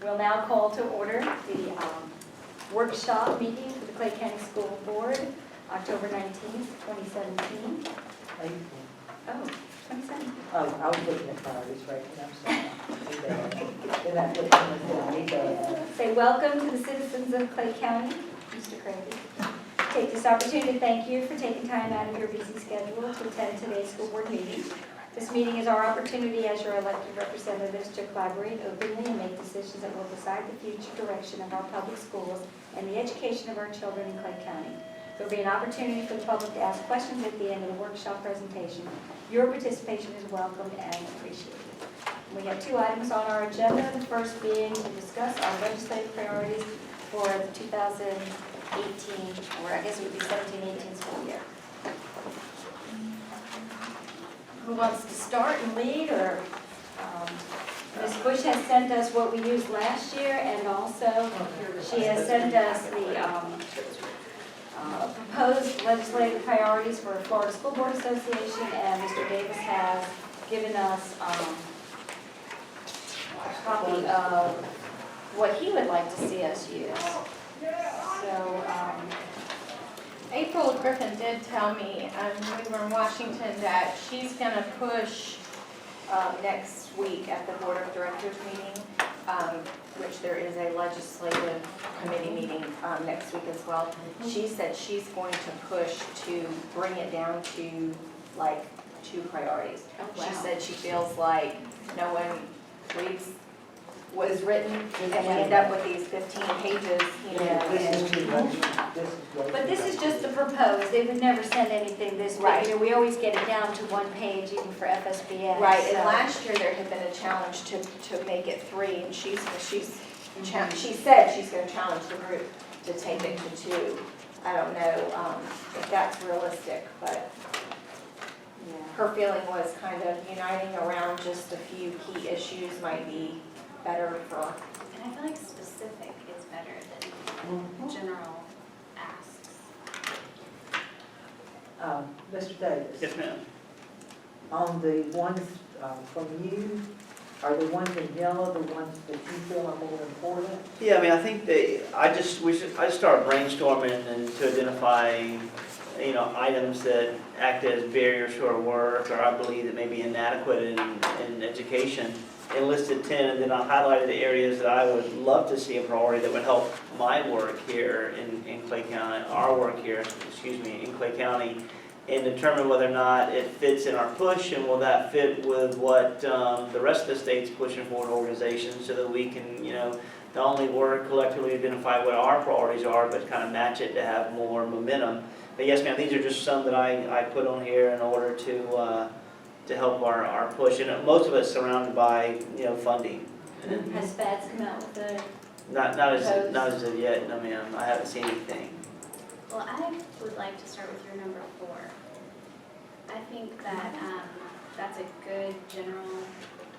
We'll now call to order the workshop meeting for the Clay County School Board, October 19th, 2017. Oh, 2017. Oh, I was looking at priorities right now, I'm sorry. Then I put them in. Say welcome to the citizens of Clay County, Mr. Craig. Take this opportunity to thank you for taking time out of your busy schedule to attend today's school board meeting. This meeting is our opportunity as your elected representatives to collaborate openly and make decisions that will decide the future direction of our public schools and the education of our children in Clay County. There will be an opportunity for the public to ask questions at the end of the workshop presentation. Your participation is welcomed and appreciated. We have two items on our agenda, the first being to discuss our legislative priorities for the 2018, or I guess it would be 17-18 school year. Who wants to start and lead, or Ms. Bush has sent us what we used last year, and also she has sent us the proposed legislative priorities for Florida School Board Association, and Mr. Davis has given us a copy of what he would like to see us use. So, April Griffin did tell me, when we were in Washington, that she's going to push next week at the Board of Directors meeting, which there is a legislative committee meeting next week as well. She said she's going to push to bring it down to like 2 priorities. oh, wow. She said she feels like no one reads what is written, and we end up with these 15 pages, you know. This is too much. But this is just the proposed, they would never send anything this big. Right. You know, we always get it down to 1 page even for FSBS. Right, and so- last year there had been a challenge to make it 3, and she said she's going to challenge the group to take it to 2. I don't know if that's realistic, but Yeah. her feeling was kind of uniting around just a few key issues might be better for. And I feel like specific is better than general asks. Mr. Davis, Yes, ma'am. on the ones from you, are the ones in yellow the ones that you feel are more important? Yeah, I mean, I think I start brainstorming and to identify, items that act as barriers to our work, or I believe that may be inadequate in education. And listed 10, and then I highlighted the areas that I would love to see a priority that would help my work here in Clay County, our work here, in Clay County, and determine whether or not it fits in our push, and will that fit with what the rest of the state's pushing for an organization, so that we can, not only work collectively to identify what our priorities are, but kind of match it to have more momentum. But yes, ma'am, these are just some that I put on here in order to help our push, and most of it's surrounded by, funding. Has SPADS come out with the, Not as of yet, no ma'am, I haven't seen anything. Well, I would like to start with your number 4. I think that that's a good general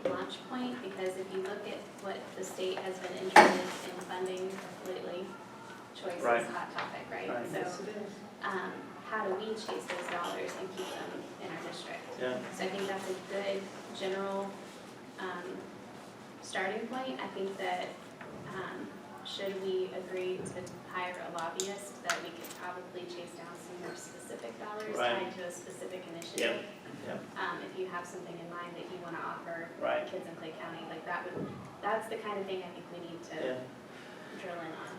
launch point, because if you look at what the state has been interested in funding lately, choice is Right. a hot topic, right? Right. So how do we chase those dollars and keep them in our district? Yeah. So I think that's a good general starting point. I think that should we agree to hire a lobbyist, that we could probably chase down some more specific dollars Right. tied to a specific initiative. Yep. If you have something in mind that you want to offer Right. kids in Clay County, like that's the kind of thing I think we need to Yeah. drill in on.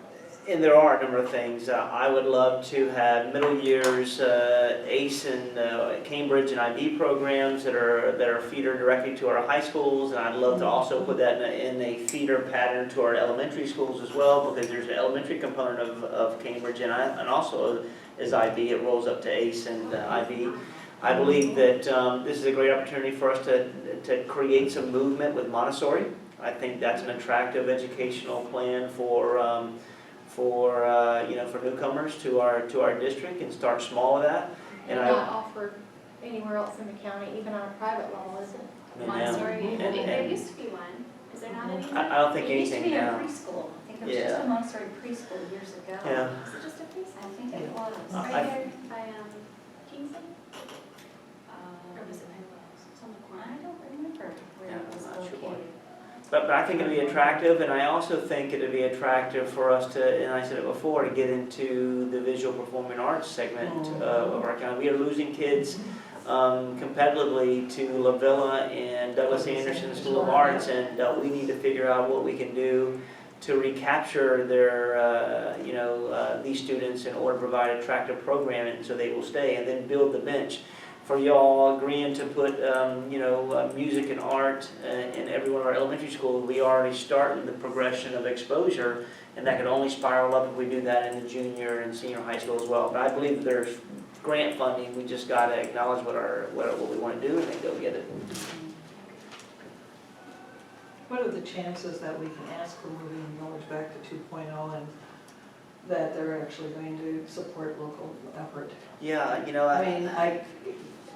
And there are a number of things. I would love to have middle years ACE and Cambridge and IB programs that are feeder directly to our high schools, and I'd love to also put that in a feeder pattern to our elementary schools as well, because there's an elementary component of Cambridge, and also as IB, it rolls up to ACE and IB. I believe that this is a great opportunity for us to create some movement with Montessori. I think that's an attractive educational plan for newcomers to our district, and start small with that. And not offered anywhere else in the county, even on a private level, is it? Montessori, and- there used to be one. Is there not any? I don't think it used to anything be a now. preschool. I think it was just Yeah. a Montessori preschool years ago. Yeah. Is it just a I preschool? think it was. Right I- there by Kingsley? Or was it Um, Penrose? It's on the I corner. don't remember where Yeah, it was I'm not sure. located. But I think it'd be attractive, and I also think it'd be attractive for us to, and I said it before, to get into the visual performing arts segment of our county. We are losing kids competitively to La Villa and Douglas Anderson School of Arts, and we need to figure out what we can do to recapture their, these students in order to provide attractive programming so they will stay, and then build the bench. For y'all agreeing to put, music and art in every one of our elementary schools, we already started the progression of exposure, and that could only spiral up if we do that in the junior and senior high school as well. But I believe that there's grant funding, we just gotta acknowledge what we wanna do and then go get it. What are the chances that we can ask for moving millage back to 2.0 and that they're actually going to support local effort? Yeah, I mean,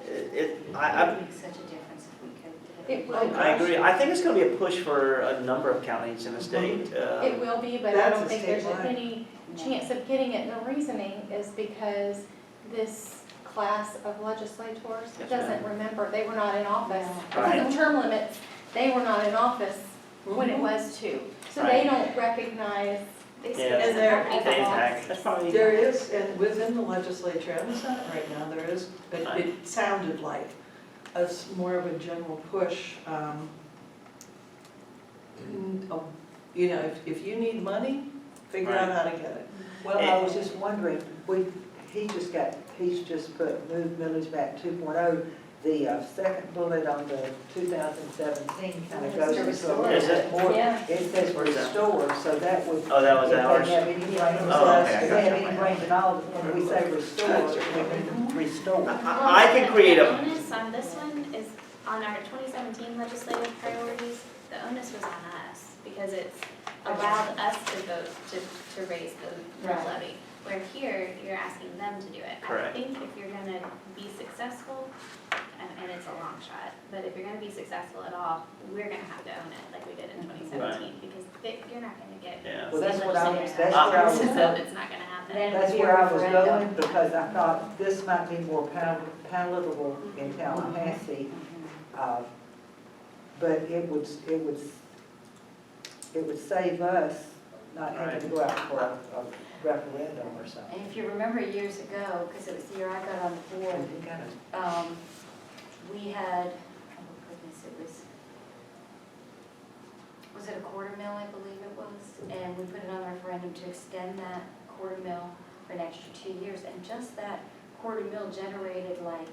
It would make such a difference if we could. It will. I agree. I think it's gonna be a push for a number of counties in the state. It will be, but I That's don't a think there's statewide. any chance of getting it. And the reasoning is because this class of legislators Yes, doesn't remember, they were not in office. Right. Because of term limits, they were not in office when it was two. So Right. they don't recognize, They Yeah. still And doesn't there- have any the laws. impact, that's probably. there is, and within the legislature and the Senate right now, there is, it sounded like more of a general push. If you need money, figure out how to get it. Well, I was just wondering, he's just put move millage back 2.0. The second bullet on the 2017 kind of goes To into a restore. little Is it? bit more. Yeah. It says Where's that? restore, so that would. Oh, that was if ours? they have any brains, Oh, okay, I if they have gotcha. any brains at all, when we say restore, we mean restore. I can create The a, onus on this one is, on our 2017 legislative priorities, the onus was on us, because it's allowed us to vote to raise the Right. levy. Where here, you're asking them to do it. Correct. I think if you're gonna be successful, and it's a long shot, but if you're gonna be successful at all, we're gonna have to own it, like we did in 2017, because you're not gonna get. yeah. Well, that's what I was, legislators that's out. where I was So going. it's not gonna happen. Then- That's It'd be a where I was referendum. going, because I thought this might be more palatable in Tallahassee. But it would save us not having to go out for a referendum or something. And if you remember years ago, because it was the year I got on the board, And you gotta- we had, oh goodness, was it a quarter mil, I believe it was? And we put it on the referendum to extend that quarter mil for an extra 2 years. And just that quarter mil generated like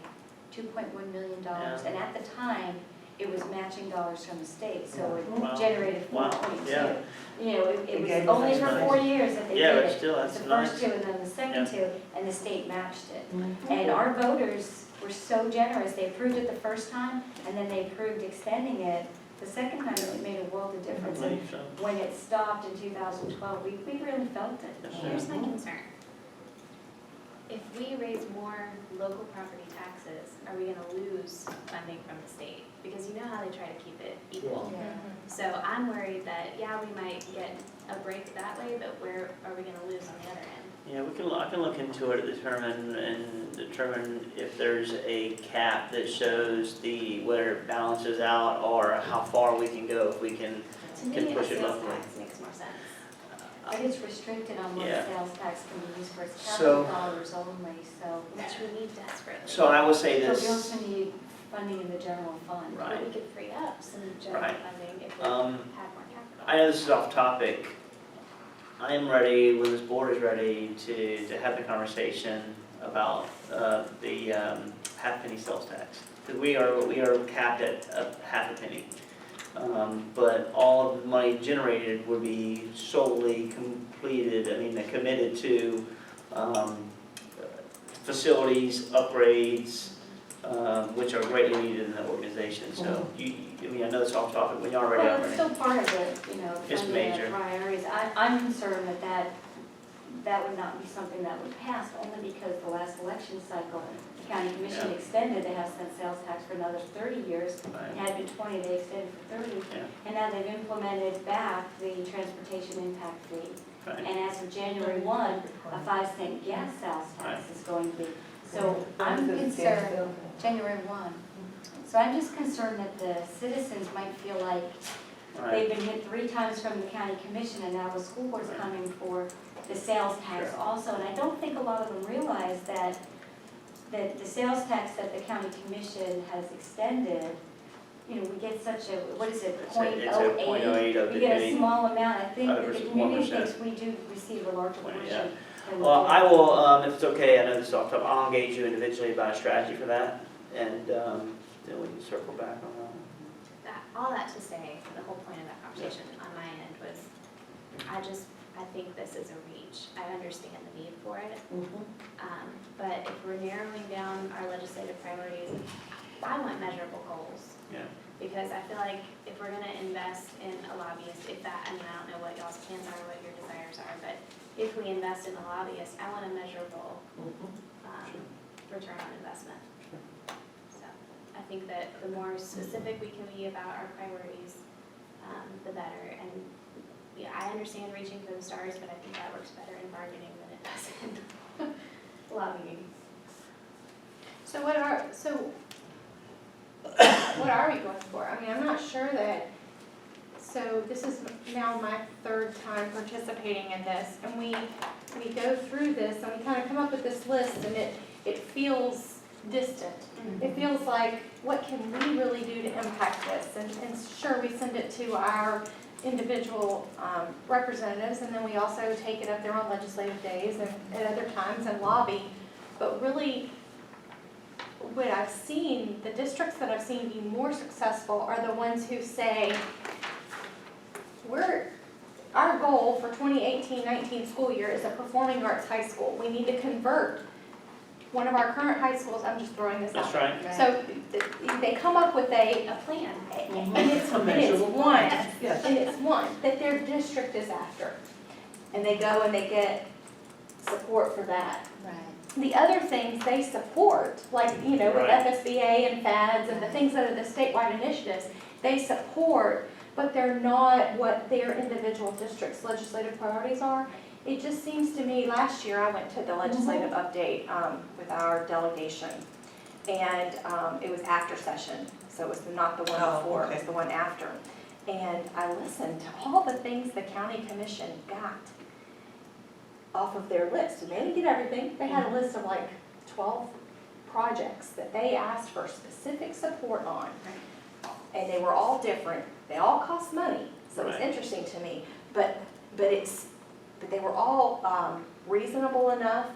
$2.1 million. Yeah. And at the time, it was matching dollars from the state, so Wow. it generated Wow. 4.2. Yeah. You know, it It was gave us only for nice. 4 years that they Yeah, did but it. still, that's The nice. first two and then the second two, and the state matched it. Mm-hmm. And our voters were so generous, they approved it the first time, and then they approved extending it the second time, it made a world of I difference. And believe so. when it stopped in 2012, we really felt it. Yes, Here's my concern. If we raise more local property taxes, are we gonna lose funding from the state? Because you know how they try to keep it equal. Yeah. So I'm worried that, yeah, we might get a break that way, but where are we gonna lose on the other end? Yeah, I can look into it, determine if there's a cap that shows where it balances out, or how far we can go if we can. To me, Can a push it sales locally. tax makes more sense. But it's restricted on what Yeah. sales tax can be used for, it's So- capital dollars only, so. Which we need desperately. So I will say But we this, also need funding in the general fund. Right. But we could free up some general Right. funding if we had more capital. I know this is off topic. I am ready, when this board is ready, to have the conversation about the half penny sales tax. Because we are capped at a half a penny. But all of the money generated would be solely committed to facilities, upgrades, which are greatly needed in the organization. So I know it's off topic, when y'all are ready, Well, I'm it's ready. still part of the, It's funding major. of priorities. I'm concerned that would not be something that would pass, only because the last election cycle, the county commission Yeah. extended, they have sent sales tax for another 30 years. It Right. had been 20, they extended for 30. Yeah. And now they've implemented back the transportation impact fee. Right. And as of January 1, a 5-cent gas sales tax Right. is going to be. So I'm When does the gas concerned, bill- January 1. So I'm just concerned that the citizens might feel like Right. They've been hit 3 times from the county commission, and now the school board's coming for the sales tax Sure. also. And I don't think a lot of them realize that the sales tax that the county commission has extended, you know, we get such a, what is it, It's a 0.08 of We the get a penny. small amount. I think that the versus community 1%. thinks we do receive a larger 20, portion. yeah. than we Well, do. I will, if it's okay, I know this is off topic, I'll engage you individually about a strategy for that, and then we can circle back on that. All that to say, the whole point of that conversation on my end was, I think this is a reach. I understand the need for it. But if we're narrowing down our legislative priorities, I want measurable goals. Yeah. Because I feel like if we're gonna invest in a lobbyist, if that, I mean, I don't know what y'all's plans are, what your desires are, but if we invest in a lobbyist, I want a measurable, return on investment. So I think that the more specific we can be about our priorities, the better. And yeah, I understand reaching for the stars, but I think that works better in bargaining than it does in lobbying. So what are we going for? I mean, I'm not sure that, so this is now my 3rd time participating in this, and we go through this, and we kind of come up with this list, and it feels distant. It feels like, what can we really do to impact this? And sure, we send it to our individual representatives, and then we also take it up there on legislative days and at other times and lobby. But really, what I've seen, the districts that I've seen be more successful are the ones who say, our goal for 2018-19 school year is a performing arts high school. We need to convert one of our current high schools, I'm just throwing this out. That's right. So they come up with a plan. and it's one, Yes. and it's one that their district is after. And they go and they get support for that. Right. The other things they support, like, you know, with Right. FSBA and FADS and the things that are the statewide initiatives, they support, but they're not what their individual district's legislative priorities are. It just seems to me, last year I went to the legislative update with our delegation, and it was after session, so it was not the one Oh, before, it okay. was the one after. And I listened to all the things the county commission got off of their list, and they didn't get everything. They had a list of like 12 projects that they asked for specific support on, and they were all different. They all cost money, so it's Right. interesting to me. But they were all reasonable enough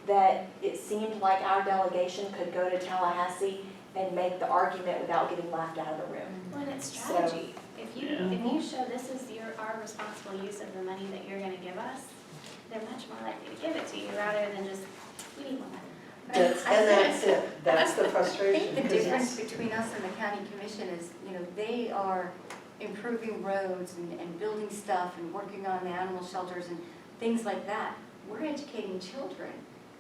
that it seemed like our delegation could go to Tallahassee and make the argument without getting laughed out of the room. Well, and it's strategy. If you Yeah. show this is our responsible use of the money that you're gonna give us, they're much more likely to give it to you rather than just, we need more money. That's it, that's the I frustration. think the 'cause difference it's- between us and the county commission is, you know, they are improving roads and building stuff and working on the animal shelters and things like that. We're educating children.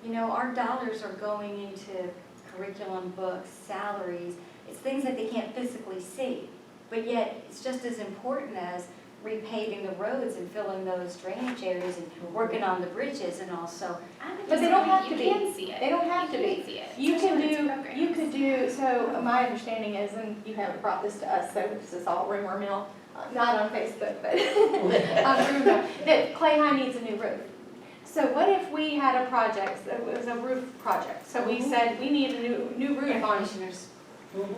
You know, our dollars are going into curriculum, books, salaries. It's things that they can't physically see. But yet, it's just as important as repaving the roads and filling those drainage areas and working on the bridges and also. I would But they don't disagree. have to be. You can see it. They don't have to You be. can see it. You especially can when it's do, you programs. could do, so my understanding is, and you haven't brought this to us, so this is all rumor mill, not on Facebook, but on rumor mill, that Clay High needs a new roof. So what if we had a project, it was a roof project, so we said, we need a new roof on.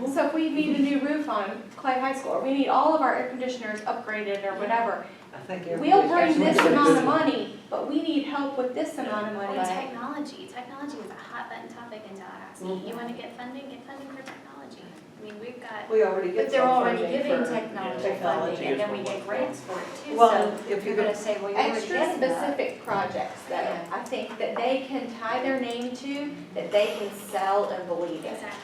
So if we need a new roof on Clay High School, or we need all of our air conditioners upgraded or whatever, I think we'll everybody's bring this got amount of something. money, but we need help with this amount of money. Well, technology is a hot button topic in Tallahassee. You wanna get funding for technology. I mean, we've got, We already get But they're some already funding giving for technology technology. funding, and then we get grants for it too. Well, So if you're you're gonna say, well, you're already Extra getting that. specific projects that Yeah. I think that they can tie their name to, that they can sell and believe in. exactly.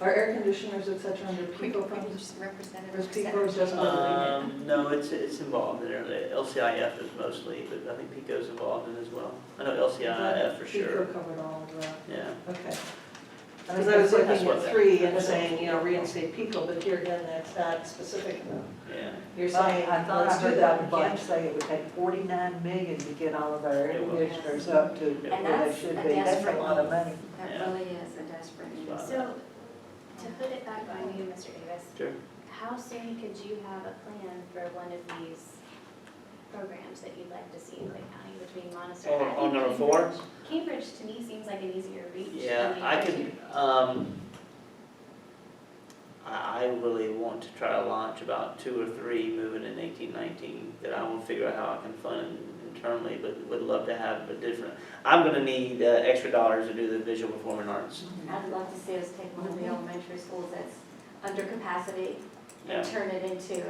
Our air conditioners, et cetera, under PICO funds. Is PICO just No, it's involved in there. The LCIF is mostly, but I think PICO's involved in it as well. I know LCIF for PICO sure. covered all of that, Yeah. okay. I Because think I was that's looking what at that- 3 and saying, you know, reinstate PICO, but here again, that's not specific enough. Yeah. You're Well, saying, I thought I let's do heard that Dr. bunch. Kim say it would take 49 million to get all of our air It will. conditioners up to And where they that's should a be. That's a desperate lot of need. money. That Yeah. really is a desperate need. Wow. So, to put it back on you, Mr. Davis, Sure. how soon could you have a plan for one of these programs that you'd like to see in Clay County between Montessori? I On think number 4? Cambridge to me seems like an easier reach Yeah, than the I other could, two. I really want to try to launch about 2 or 3 moving in 1819 that I will figure out how I can fund internally, but would love to have a different, I'm gonna need extra dollars to do the visual performing arts. I'd love to see us take one of the elementary schools that's under capacity Yeah. and turn it into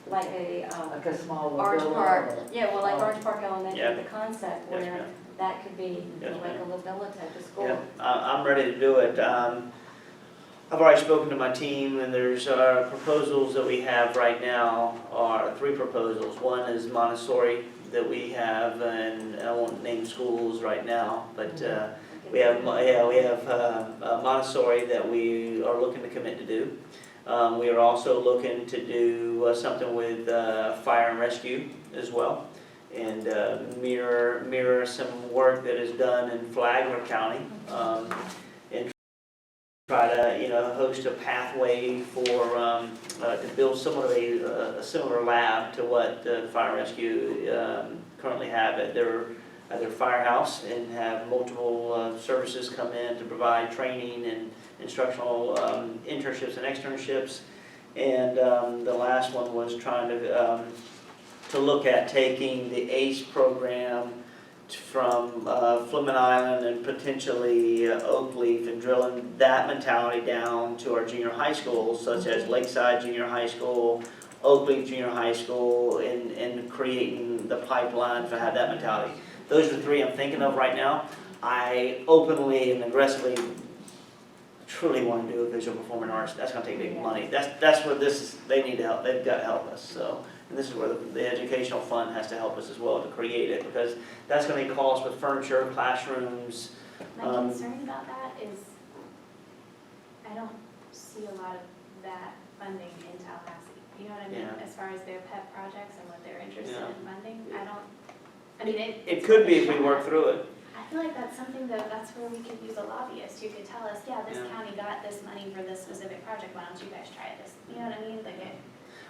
like a, Like a small little Orange building Park, or- yeah, well, like Orange Park Elementary, Yeah. the concept Yes, where ma'am. that could be Yes, like a ma'am. La Villa type of school. Yeah, I'm ready to do it. I've already spoken to my team, and there's proposals that we have right now are 3 proposals. One is Montessori that we have, and I won't name schools right now, but we have Montessori that we are looking to commit to do. We are also looking to do something with fire and rescue as well, and mirror some work that is done in Flagler County, and try to host a pathway for to build somewhat of a similar lab to what fire and rescue currently have at their firehouse, and have multiple services come in to provide training and instructional internships and externships. And the last one was trying to look at taking the ACE program from Fleming Island and potentially Oakleaf, and drilling that mentality down to our junior high schools, such as Lakeside Junior High School, Oakleaf Junior High School, and creating the pipeline to have that mentality. Those are the 3 I'm thinking of right now. I openly and aggressively truly want to do a visual performing arts. That's going to take big money. That's what this is. They need to help. They've got to help us. So, and this is where the educational fund has to help us as well to create it, because that's going to cost with furniture, classrooms. My concern about that is, I don't see a lot of that funding in Tallahassee. You know what I mean? Yeah. As far as their pet projects and what they're interested Yeah. in funding, I mean, It it's could worth a be if we shot. work through it. I feel like that's something that's where we could use a lobbyist who could tell us, yeah, this Yeah. county got this money for this specific project, why don't you guys try this? You know what I mean? Like,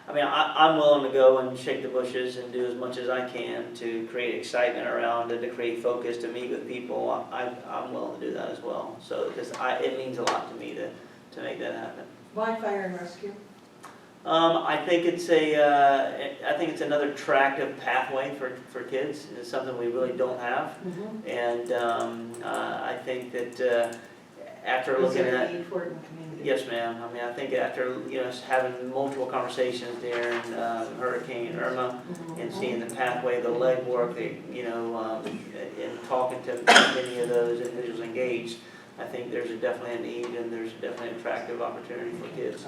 I mean, I'm willing to go and shake the bushes and do as much as I can to create excitement around it, to create focus, to meet with people. I'm willing to do that as well. So, because it means a lot to me to make that happen. Why fire and rescue? I think it's another attractive pathway for kids. It's something we really don't have, and I think that after Is looking there at. a need for it in the community? Yes, ma'am. I mean, I think after, having multiple conversations during Hurricane Irma, and seeing the pathway, the legwork, and talking to many of those individuals engaged, I think there's definitely a need, and there's definitely an attractive opportunity for kids.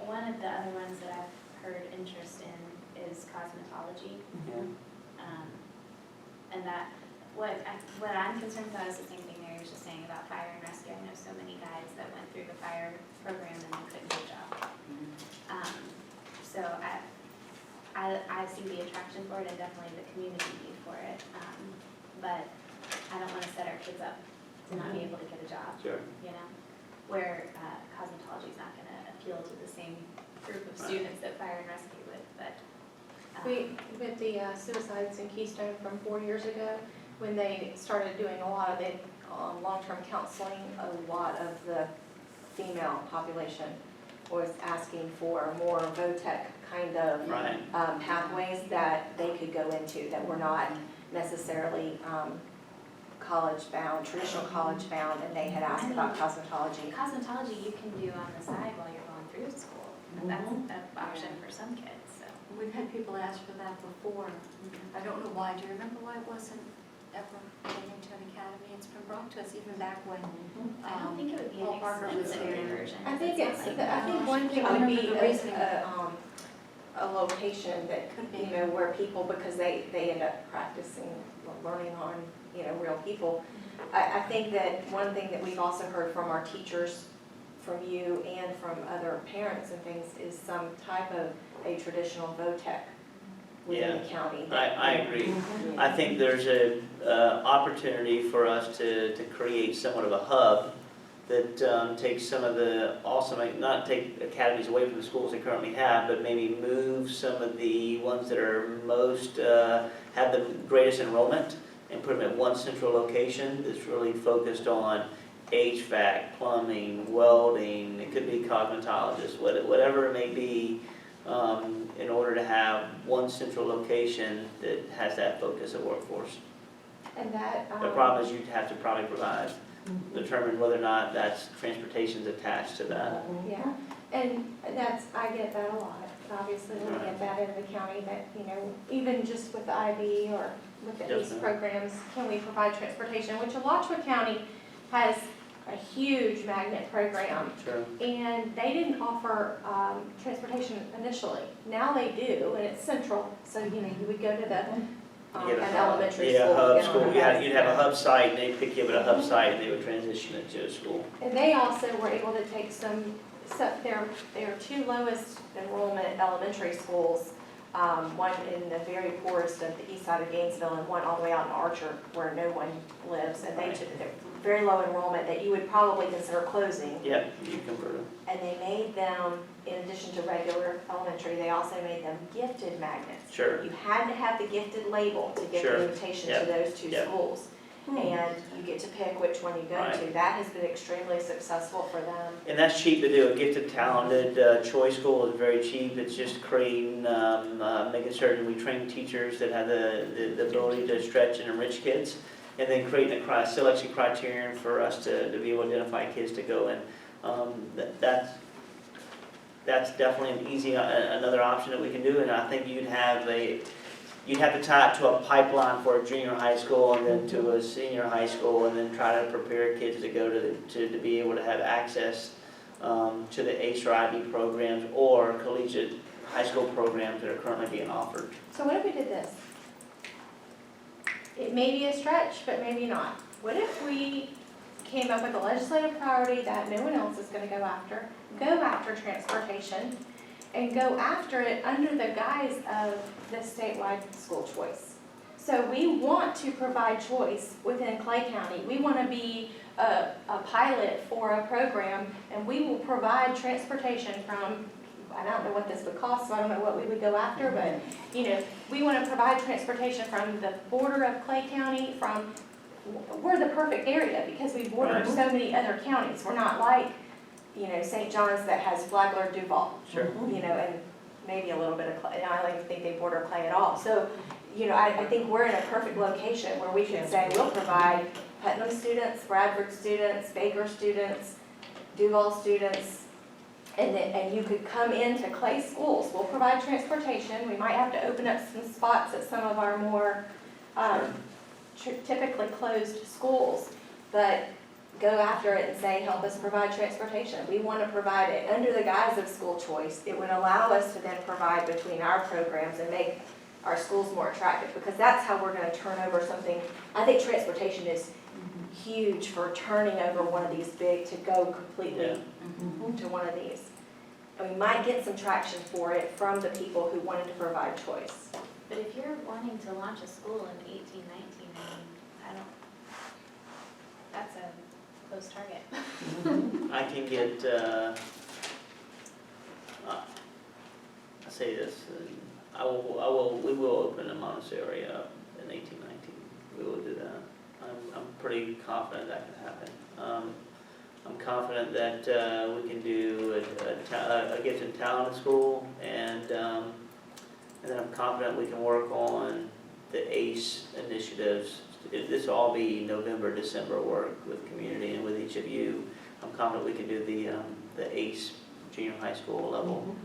one of the other ones that I've heard interest in is cosmetology. And that, what I'm concerned about is the same thing Mary was just saying about fire and rescue. I know so many guys that went through the fire program and they couldn't get a job. So I see the attraction for it and definitely the community need for it. But I don't want to set our kids up to not be able to get a job, Sure. where cosmetology is not going to appeal to the same group of students that fire and rescue would, but. With the suicides in Keystone from 4 years ago, when they started doing a lot of the long-term counseling, a lot of the female population was asking for more VOTEC kind of Right. pathways that they could go into that were not necessarily college-bound, traditional college-bound, and they had asked about cosmetology. Cosmetology you can do on the side while you're going through school. That's an option for some kids, so. We've had people ask for that before. I don't know why. Do you remember why it wasn't ever made into an academy? It's been brought to us even back when. I don't think it would be an Paul Parker was expensive there. version. I think not it's, like I think one thing I would remember be the reasoning. a location that, Could be. where people, because they end up practicing, learning on, real people. I think that one thing that we've also heard from our teachers, from you and from other parents and things, is some type of a traditional VOTEC within the county. I agree. I think there's a opportunity for us to create somewhat of a hub that takes some of the awesome, not take academies away from the schools they currently have, but maybe move some of the ones that are most, have the greatest enrollment and put them at one central location that's really focused on HVAC, plumbing, welding, it could be cosmetologists, whatever it may be, in order to have one central location that has that focus of workforce. And that, The problem is you'd have to probably determine whether or not that's transportation's attached to that. yeah, and I get that a lot, obviously, looking at that in the county, that, even just with the IB or with the ACE Definitely. programs, can we provide transportation, which Alachua County has a huge magnet program, Sure. and they didn't offer transportation initially. Now they do, and it's central, so, you would go to the, You get a an hub- elementary yeah, school. hub get on school, a yeah, bus. you'd have a hub site, and they'd pick you up at a hub site, and they would transition it to a school. And they also were able to take their two lowest enrollment elementary schools, one in the very poorest of the east side of Gainesville and one all the way out in Archer where no one lives. And they took very low enrollment that you would probably consider closing. Yep, you convert them. And they made them, in addition to regular elementary, they also made them gifted magnets. Sure. You had to have the gifted label to get Sure. the invitation Yep. to those two Yep. schools. And you get to pick which one you go Right. to. That has been extremely successful for them. And that's cheap to do. A gifted, talented choice school is very cheap. It's just creating, making certain we train teachers that have the ability to stretch and enrich kids, and then creating a selection criterion for us to be able to identify kids to go in. That's definitely an easy, another option that we can do, and I think you'd have to tie it to a pipeline for a junior high school and then to a senior high school, and then try to prepare kids to go to be able to have access to the ACE or IB programs or collegiate high school programs that are currently being offered. So what if we did this? It may be a stretch, but maybe not. What if we came up with a legislative priority that no one else is gonna go after transportation, and go after it under the guise of the statewide school choice? So we want to provide choice within Clay County. We want to be a pilot for a program, and we will provide transportation from, I don't know what this would cost, so I don't know what we would go after, but, we want to provide transportation from the border of Clay County, we're the perfect area because we border Right. so many other counties. We're not like, St. John's that has Flagler, Duval, Sure. and maybe a little bit of Clay. I don't even think they border Clay at all. So, I think we're in a perfect location where we can say we'll provide Putnam students, Bradford students, Baker students, Duval students, and you could come into Clay schools. We'll provide transportation. We might have to open up some spots at some of our more typically closed schools, but go after it and say, help us provide transportation. We want to provide it under the guise of school choice. It would allow us to then provide between our programs and make our schools more attractive, because that's how we're going to turn over something. I think transportation is huge for turning over one of these big to go completely to one of these. And we might get some traction for it from the people who wanted to provide choice. But if you're wanting to launch a school in 18, 19, that's a close target. I can get, I say this, we will open a Montessori up in 18, 19. We will do that. I'm pretty confident that can happen. I'm confident that we can do a gifted talent school, and then I'm confident we can work on the ACE initiatives. This will all be November, December work with community and with each of you. I'm confident we can do the ACE junior high school level.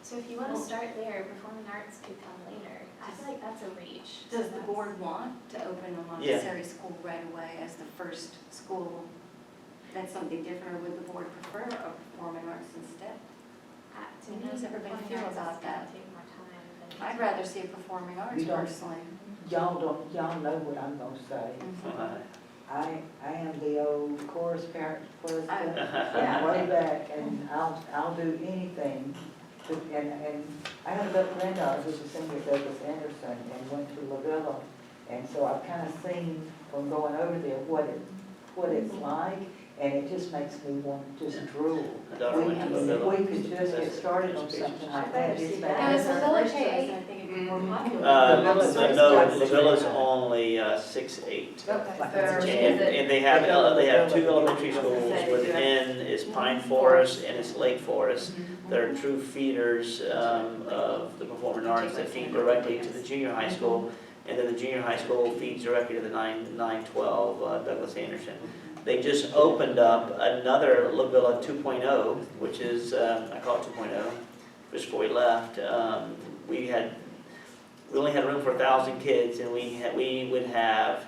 So if you want to start there, performing arts could come later. I feel like that's a reach. So Does the that's- board want to open a Montessori school right away as the first school? That's something different, or would the board prefer a performing arts instead? To me, How does everybody performing feel arts about is gonna that? take more time than. I'd rather see a performing arts You don't- personally. Y'all know what I'm gonna say. Mhm. I am the old chorus parent president Yeah. from way back, and I'll do anything. And I had a little granddaughter who's a singer, Douglas Anderson, and went to La Villa. And so I've kind of seen from going over there what it's like. and it just makes me want to just drool. My daughter went to Lavilla. If we could just get started on something like that, it's Now, bad. is Lavilla K-8? I think it'd be more popular. No, Lavilla's only 6-8. And they have two elementary schools within, is Pine Forest and it's Lake Forest. They're true feeders of the performing arts that feed directly to the junior high school. And then the junior high school feeds directly to the 9-12 Douglas Anderson. They just opened up another Lavilla 2.0, which is, I call it 2.0, just before we left. We only had room for 1,000 kids, and we would have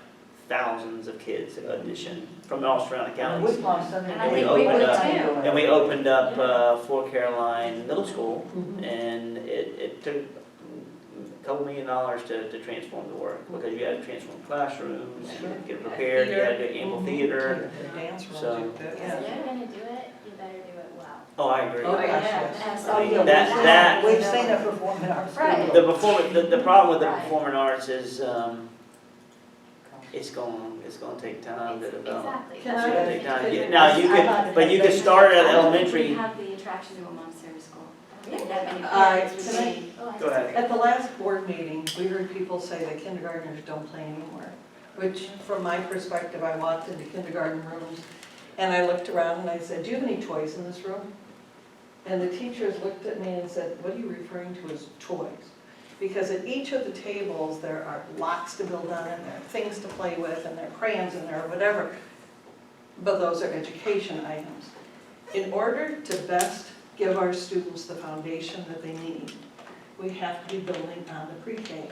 thousands of kids audition from all surrounding counties. We've lost so many. And I think we would too. And we opened up Fort Caroline Middle School, and it took a couple $1 million to transform the work, because you had to transform classrooms, get it prepared, you had to do ample theater. Dance So- rooms, you could, If yeah. you're gonna do it, you better do it well. Oh, I agree. Oh, gosh, yes. Oh, yeah, That- we've seen it perform in our school. Right. The problem with the Right. performing arts is, it's gonna take time to develop. Exactly. Can It's I- gonna take time. Now, you could, but you could start at We elementary. have the attraction to a Montessori school. I think that many All right, parents would can I- be. Oh, I Go ahead. disagree. At the last board meeting, we heard people say that kindergartners don't play anymore, which from my perspective, I walked into kindergarten rooms and I looked around and I said, do you have any toys in this room? And the teachers looked at me and said, what are you referring to as toys? Because at each of the tables, there are blocks to build on and there are things to play with and there are crayons and there are whatever. But those are education items. In order to best give our students the foundation that they need, we have to be building on the pre-K.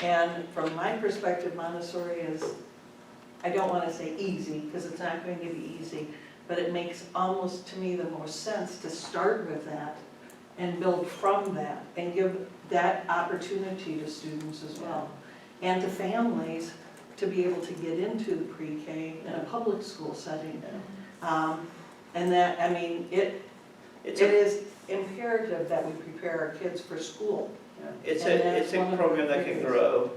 And from my perspective, Montessori is, I don't want to say easy, because it's not going to be easy, but it makes almost, to me, the most sense to start with that and build from that and give that opportunity to students as well. And to families to be able to get into the pre-K in a public school setting. And that, I mean, it is imperative that we prepare our kids for school. It's And that's it's a one of the program that can biggest. grow.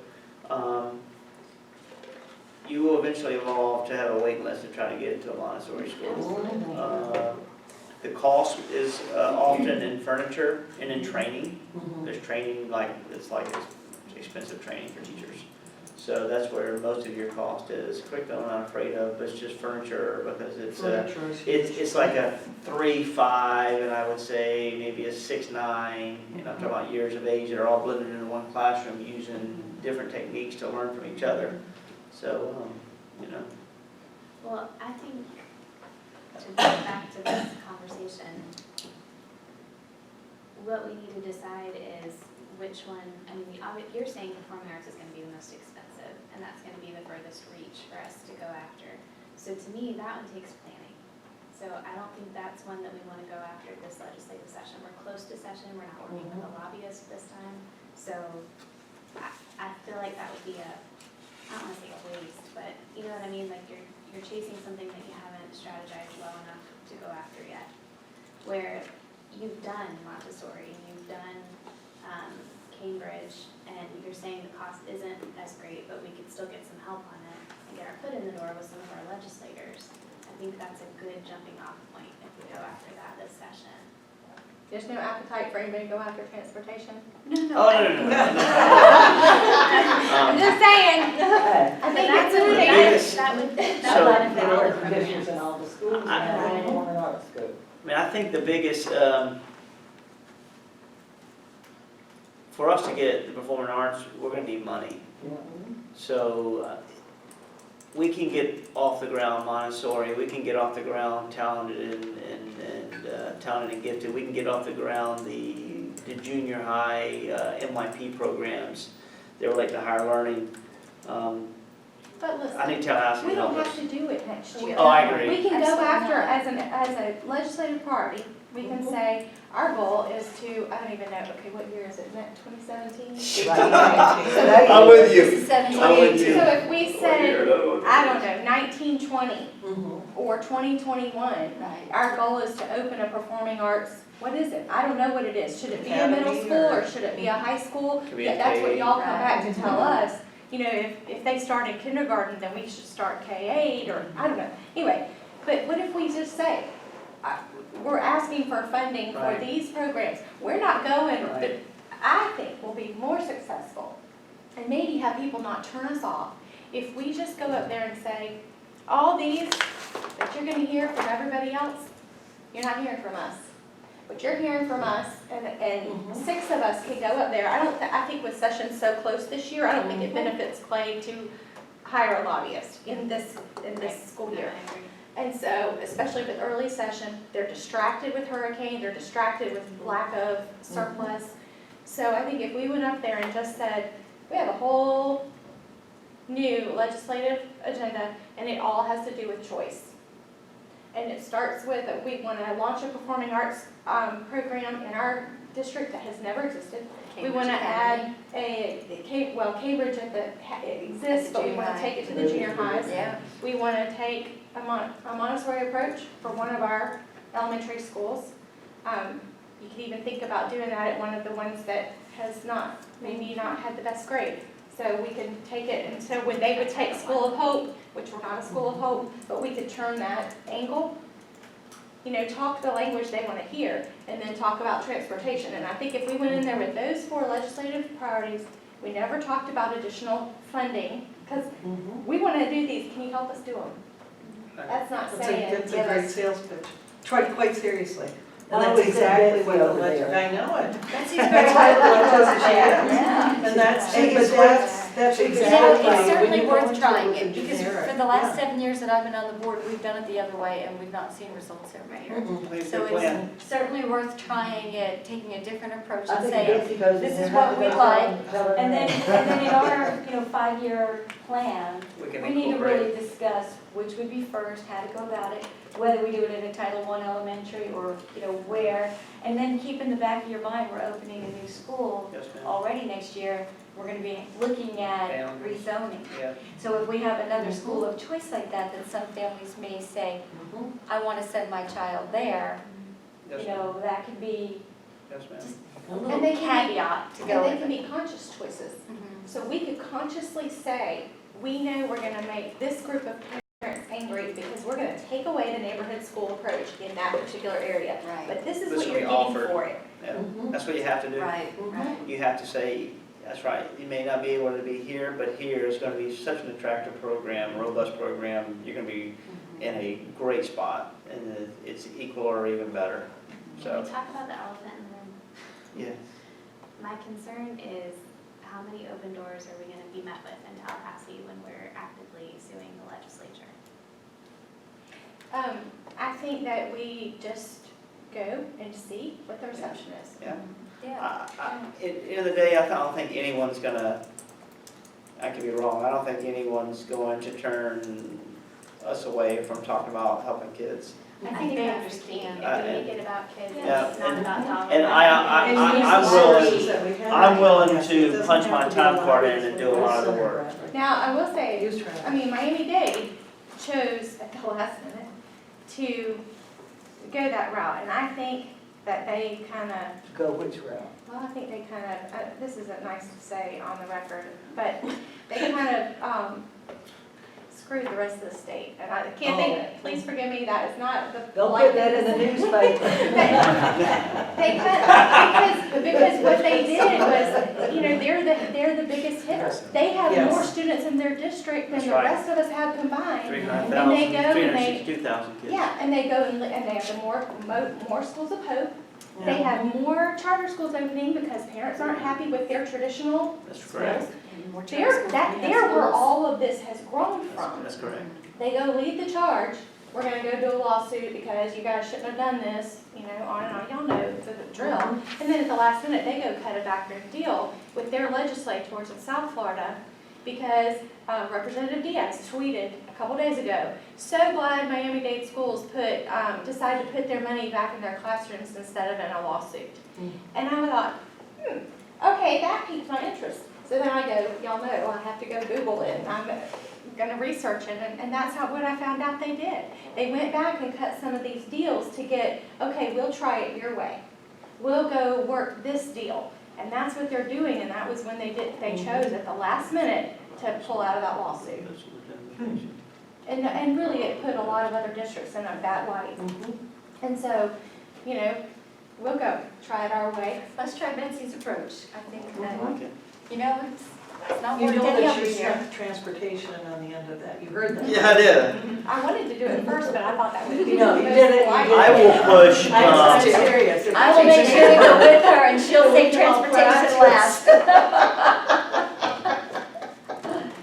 You will eventually evolve to have a wait list to try to get into a Montessori school. The cost is often in furniture and in training. There's training, it's expensive training for teachers. So that's where most of your cost is. Curriculum I'm not afraid of, but it's just furniture, because Furniture is huge. it's like a 3-5, and I would say maybe a 6-9, and I'm talking about years of age that are all blended into one classroom using different techniques to learn from each other. So, Well, I think, to get back to this conversation, what we need to decide is which one, I mean, you're saying performing arts is gonna be the most expensive, and that's gonna be the furthest reach for us to go after. So to me, that one takes planning. So I don't think that's one that we wanna go after this legislative session. We're close to session, we're not working with a lobbyist this time. So I feel like that would be I don't wanna say a waste, but you know what I mean? Like you're chasing something that you haven't strategized well enough to go after yet. Where you've done Montessori, you've done Cambridge, and you're saying the cost isn't as great, but we could still get some help on it and get our foot in the door with some of our legislators. I think that's a good jumping off point if we go after that this session. There's no appetite for anybody to go after transportation? No, no. oh, no. I'm just saying. I think That's it's a moving. biggest- that would So- benefit There all are the conditions programs. in all the schools and performing arts school. I mean, I think the biggest, for us to get the performing arts, we're gonna need money. So we can get off the ground Montessori, we can get off the ground talented and gifted, we can get off the ground the junior high MYP programs that relate to higher learning. But I listen, need Tallahassee we to don't help have us. to do it next year. Oh, I agree. We can go Absolutely after, not. as a legislative party, we can say, our goal is to, I don't even know, okay, what year is it, 2017? I'm with you. This is 17. I'm with So you. if we said, I don't know, 1920 or 2021, Right. our goal is to open a performing arts, what is it? I don't know what it is. Should it be a middle Academy school or- or should it be a high school? Could be Yeah, a that's what K. y'all come back to Right. tell us. You know, if they start in kindergarten, then we should start K-8 or, I don't know. Anyway, But what if we just say, we're asking for funding for Right. these programs, we're not going, Right. but I think we'll be more successful and maybe have people not turn us off if we just go up there and say, all these that you're gonna hear from everybody else, you're not hearing from us. But you're hearing from us, and 6 of us can go up there. I think with sessions so close this year, I don't think it benefits Clay to hire a lobbyist in this school year. I agree. And so, especially with early session, they're distracted with hurricane, they're distracted with lack of surplus. So I think if we went up there and just said, we have a whole new legislative agenda, and it all has to do with choice. And it starts with, we want to launch a performing arts program in our district that has never existed. We want to add Cambridge it exists, but we want to take it to the junior highs. Yeah. We want to take a Montessori approach for one of our elementary schools. You could even think about doing that at one of the ones that has maybe not had the best grade. So we can take it, and so when they would take School of Hope, which we're not a School of Hope, but we could turn that angle, talk the language they want to hear, and then talk about transportation. And I think if we went in there with those 4 legislative priorities, we never talked about additional funding, because we want to do these, can you help us do them? That's not saying, That's a give great us. sales pitch. Tried quite seriously. And Well, that's we said exactly Betsy what the over there. I know it. That's That's what the Yeah. And that's, She but is that's You know, exactly. it's certainly when you go worth into trying with it, the because generic, for the last yeah. 7 years that I've been on the board, we've done it the other way, and we've not seen results every year. Mhm. So it's certainly worth trying it, taking a different approach I and think saying, Betsy goes in this there is what and we has to like, tell her and then in our, 5-year plan, We can we need to incorporate. really discuss which would be first, how to go about it, whether we do it in a Title I elementary or, where. And then keep in the back of your mind, we're opening a new school Yes, ma'am. already next year. We're gonna be looking at Boundaries. rezoning. Yeah. So if we have another school of choice like that, then some families may say, Mhm. I wanna send my child there, Yes, ma'am. that could be Yes, ma'am. a little And they can be- caveat to And go they with can it. be conscious choices. Mhm. So we could consciously say, we know we're gonna make this group of parents angry because we're gonna take away the neighborhood school approach in that particular area. Right, But this is This what will you're be getting offered. for it. Yeah. Mhm. That's what you have to do. right, right. You have to say, that's right, you may not be able to be here, but here is gonna be such an attractive program, robust program, you're gonna be in a great spot, and it's equal or even better, Can so, we talk about the elephant in the room? yeah. My concern is how many open doors are we gonna be met with in Tallahassee when we're actively suing the legislature? I think that we just go and see what the reception is. Yeah. Yeah. At the end of the day, I don't think anyone's gonna, I could be wrong, I don't think anyone's going to turn us away from talking about helping kids. I I think think they that's the key. If understand. we make it about kids, Yeah, it's not and- about dollars. and I'm willing- I'm willing to punch my time card in and do a lot of the work. Now, I will say, Use traffic. I mean, Miami-Dade chose at the last minute to go that route, and I think that they kind of, Go which route? well, I think they kind of, this isn't nice to say on the record, but they kind of screwed the rest of the state, and I can't think, please forgive me, that is not the They'll polite put that in the thing to say. newspaper. They cut, because what they did was, they're the biggest hitter. They have Yes. more students in their district than That's the right. rest of us have combined. 300,000, And they go and they- 362,000 kids. Yeah, and they go and they have the more schools of hope. They have more charter schools opening because parents aren't happy with their traditional That's correct, schools. And more They're schools, where all of this has grown from. that's correct. They go lead the charge, we're gonna go do a lawsuit because you guys shouldn't have done this, on and on, y'all know the drill. And then at the last minute, they go cut a backroom deal with their legislators in South Florida because Representative Diaz tweeted a couple days ago, so glad Miami-Dade schools decided to put their money back in their classrooms instead of in a lawsuit. And I thought, okay, that piqued my interest. So then I go, y'all know, I have to go Google it, and I'm gonna research it, and that's what I found out they did. They went back and cut some of these deals to get, okay, we'll try it your way. We'll go work this deal. And that's what they're doing, and that was when they chose at the last minute to pull out of that lawsuit. And really, it put a lot of other districts in a bad light. Mhm. And so, you know, we'll go, try it our way. Let's try Betsy's approach. I think I that, like it. you know, it's not You more know than any that other you year. struck transportation on the end of that, you heard that? Yeah, I did. I wanted to do it first, but I thought that would be. No, you the most did it, you polite. did I will push, I'm serious. I will make sure to go with her and she'll take transportation last.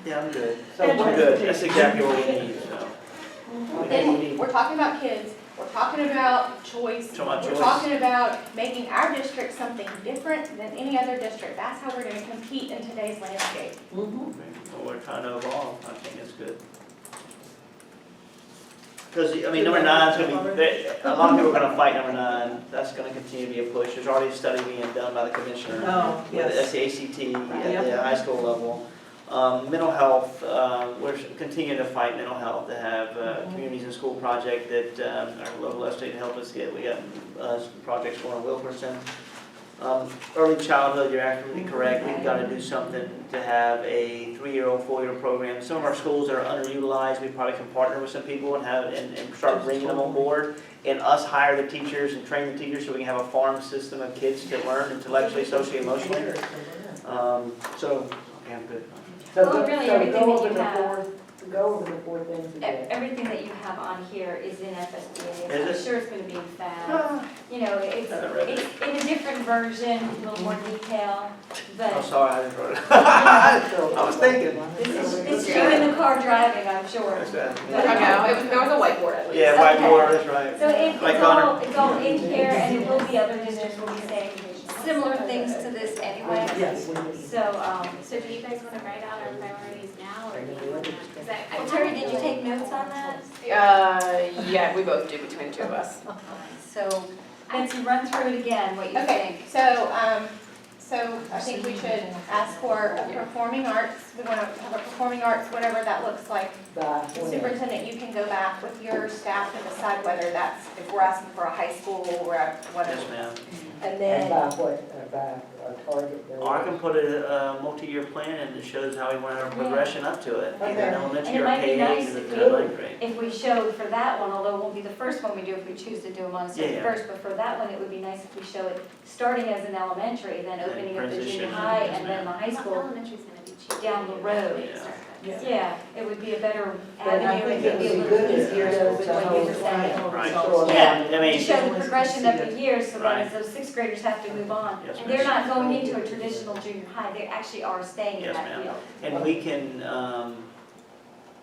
Yeah, I'm good. So I'm what- good. That's exactly what we need, so. We Then need- we're talking about kids, we're talking about choice. Talking about We're choice. talking about making our district something different than any other district. That's how we're gonna compete in today's landscape. Mhm. Well, we're trying to evolve, I think it's good. Because, I mean, number nine's gonna be, a lot of people are gonna fight number 9, that's gonna continue to be a push. There's already a study being done by the commissioner. Oh, With the yes. SACT at Yep. the high school level. Mental health, we're continuing to fight mental health, to have communities and school project that our local legislature helped us get. We got projects going in Wilkerson. Early childhood, you're absolutely correct, we've got to do something to have a 3-year-old, 4-year program. Some of our schools that are underutilized, we probably can partner with some people and have, and start bringing them on board. And us hire the teachers and train the teachers so we can have a farm system of kids to learn intellectually, socially, emotionally. So, yeah, I'm good. So Well, go- really, so everything go that over you the have- go over the 4 things again. Everything that you have on here is in FSBA. Is I'm it? sure it's gonna be in FAB. You know, it's in a different version, a little more detail, I'm but sorry, I didn't write it. I was thinking. this is you in the car driving, I'm sure. That's right. I know, there was a whiteboard at least. Yeah, whiteboard, that's right. So Like it's all in here, and it will be other districts will be saying similar things to this anyway. Yes. So do you guys want to write out our priorities now, or do you want to? Because Well, Terry, did you take notes on that? Yeah, we both do between the two of us. So, Nancy, run through it again, what you Okay, think. so I think we should ask for a performing arts. We want to have a performing arts, whatever that looks like. By The when? Superintendent, you can go back with your staff and decide whether that's, if we're asking for a high school or whatever. Yes, ma'am. And And then, by what, by a target? date? Or I can put a multi-year plan and it shows how we want our progression up to it, either in Okay. elementary And it or might be K-8 nice to if the we- ninth grade. If we showed for that one, although it won't be the first one we do if we choose to do them on Yeah, December yeah. first, but for that one, it would be nice if we show it starting as an elementary, then Then opening up the junior transition. high, Yes, and then the high school. Elementary's gonna be cheaper. down the road. Yeah. Yeah, it would be a better But I avenue, think it would be a it would be little good if easier you to chose with to what you hold were it saying. Right. So, Yeah, I mean, To show the progression of the years, so Right. then as those sixth graders have to move on, Yes, and ma'am. they're not going into a traditional junior high, they actually are staying in Yes, that ma'am. field. and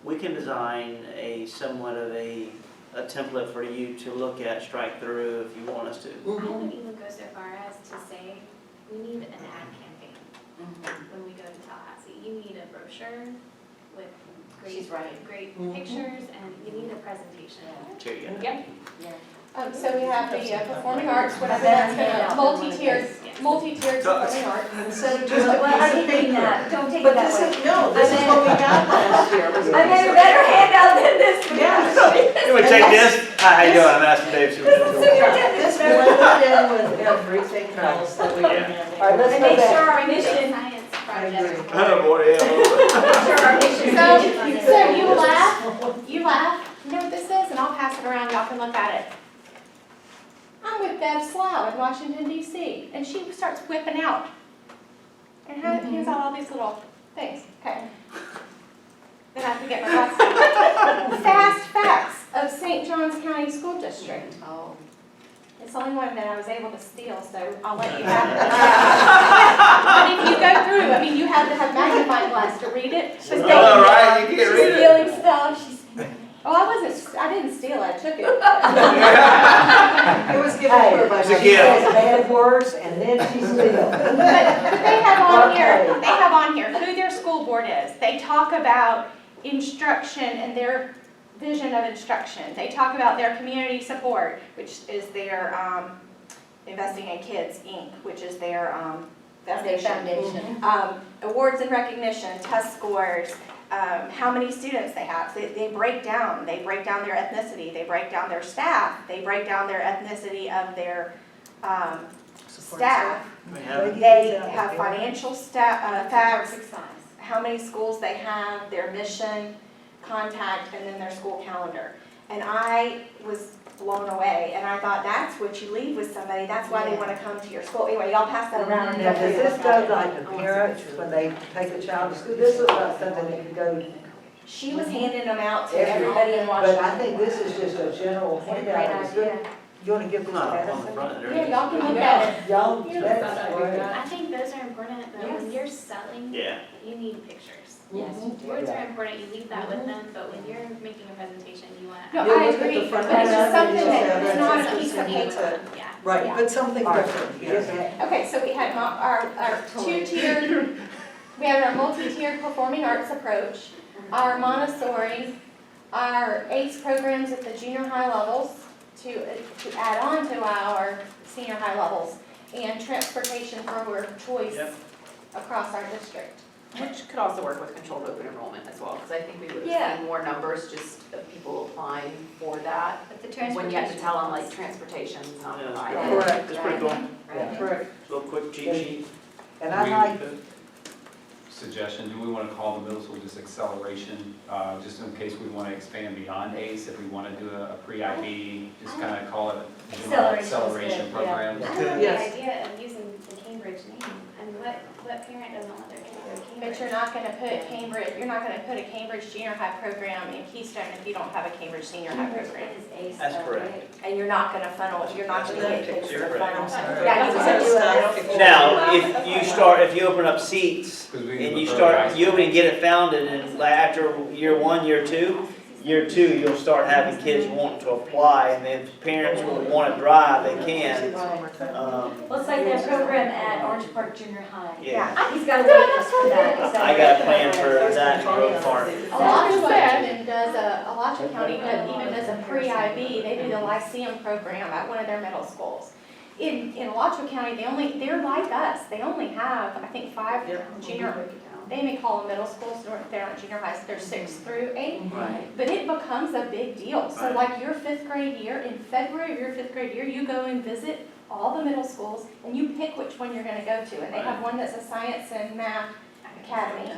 we can design a somewhat of a template for you to look at, strike through if you want us to. I would even go so far as to say, we need an ad campaign when we go to Tallahassee. You need a brochure with She's great, right. great Mhm. pictures, and you need a presentation. Here you go. Yep. Yeah. so we have the performing arts, whatever Better that's handout gonna, than multi-tiered So- performing arts. Instead of just a Well, I piece of didn't mean paper. that, don't take it But that this way. is, no, this is what we got last year. was I made a better handout than this one. Yes. You would take this? Hi, how you doing? I'm Master Dave. This blended in with everything else that we were Yeah. handling. All right, let's And go make back. sure our mission, Science I project. agree. Oh, boy, yeah. make sure our mission. So you laugh, you know what this is, and I'll pass it around, y'all can look at it. I'm with Bev Slough in Washington DC, and she starts whipping out. And here's all these little things, okay. Then I have to get my glasses. Fast facts of St. Johns County School District. Oh. It's the only one that I was able to steal, so I'll let you have it. But if you go through, I mean, you have to have magnifying glass to read it. But they- All right, you She's can't read it. stealing stuff, she's. Oh, I didn't steal, I took it. It was given to her by It's a my. She gift. says bad words and then she steals. But they have on here, Okay. they have on here who their school board is. They talk about instruction and their vision of instruction. They talk about their community support, which is their Investing in Kids, Inc., which is their foundation. Awards and recognition, test scores, how many students they have. They break down their ethnicity, they break down their staff, they break down their ethnicity of their staff. We have- They have financial facts, how many schools they have, their mission. contact, and then their school calendar. And I was blown away, and I thought, that's what you leave with somebody, that's why they wanna come to your school. Anyway, y'all pass that around. and Now, they'll does figure this it go out. like the parents when they take a child to school? This is not something that can go, She was handing them out to Every- everybody in but Washington. I think this is just a general What a handout. great It's good. idea. You wanna give this to Not on the Addison? front there. Yeah, y'all can look at it. Y'all, Yeah, that's great. I think those are important, but when Yes. you're selling, Yeah. you need pictures. Yes. Words are important, you leave that with them, but when you're making a presentation, you want to. No, You I look at the agree, front but it's just of it, something you that, just it's have not a that piece of specific paper. Yeah. Right, Yeah. but something All right. different, Yes, yes. ma'am. Okay, so we had our two-tiered, we have our multi-tiered performing arts approach, our Montessori, our ACE programs at the junior high levels to add on to our senior high levels, and transportation for work choice Yep. across our district. Which could also work with controlled open enrollment as well, because I think we would Yeah. have seen more numbers just of people applying for that. But the When you have to transportation. tell them like transportation's not Yeah, that's provided. good. Correct. That's pretty cool. Yeah. Correct. Little quick cheat sheet. And I like, Suggestion, do we want to call the middle school just acceleration, just in case we want to expand beyond ACE, if we want to do a pre-IB, just kind of call it a general Acceleration is good, acceleration yeah. program? I love the Yes. idea of using the Cambridge name, and what parent doesn't want their kid to go to Cambridge? But you're not gonna put Cambridge, you're not gonna put a Cambridge junior high program in Keystone if you don't have a Cambridge senior high program. That's correct. And you're not gonna funnel, you're not gonna get kids to You're the correct. funnel. Yeah, you wanna do a middle school. Now, if you open up seats, 'Cause we and you prefer start, guys- you open get it founded, and after year one, year two, you'll start having kids wanting to apply, and if parents want to drive, they can. Well, it's like that program at Orange Park Junior High. Yeah, He's got a wait list for that. I got a plan for that in Grove Park. Alachua even does Alachua County even does a pre-IB, they do the Lyceum program at one of their middle schools. In Alachua County, they're like us, they only have, I think, 5 junior, they may call them middle schools, they're not junior highs, they're 6 through 8. Right. But it becomes a big deal. So Right. like your 5th grade year, in February of your 5th grade year, you go and visit all the middle schools and you pick which one you're gonna go to. And they have one that's a science and math academy.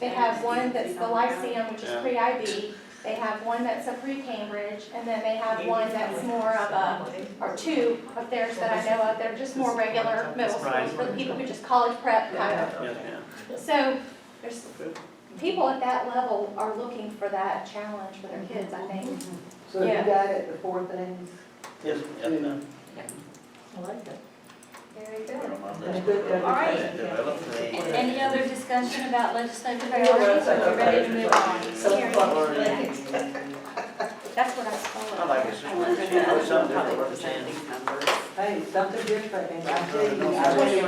They have one that's the Lyceum, which is Yeah. pre-IB. They have one that's a pre-Cambridge, and then they have one that's more of a, or 2 of theirs that I know of, they're just more regular middle schools for the people who just college prep kind of. Yes, ma'am. So there's people at that level are looking for that challenge for their kids, I think. so you Yeah. got it, the 4 things? Yes, yes, ma'am. I like that. Very good. That's good. All right. Develop a- Any other discussion about legislative priorities, or are we ready to move on? That's what I I saw. like it. Something different, represent. Hey, something different, and I tell you, I really,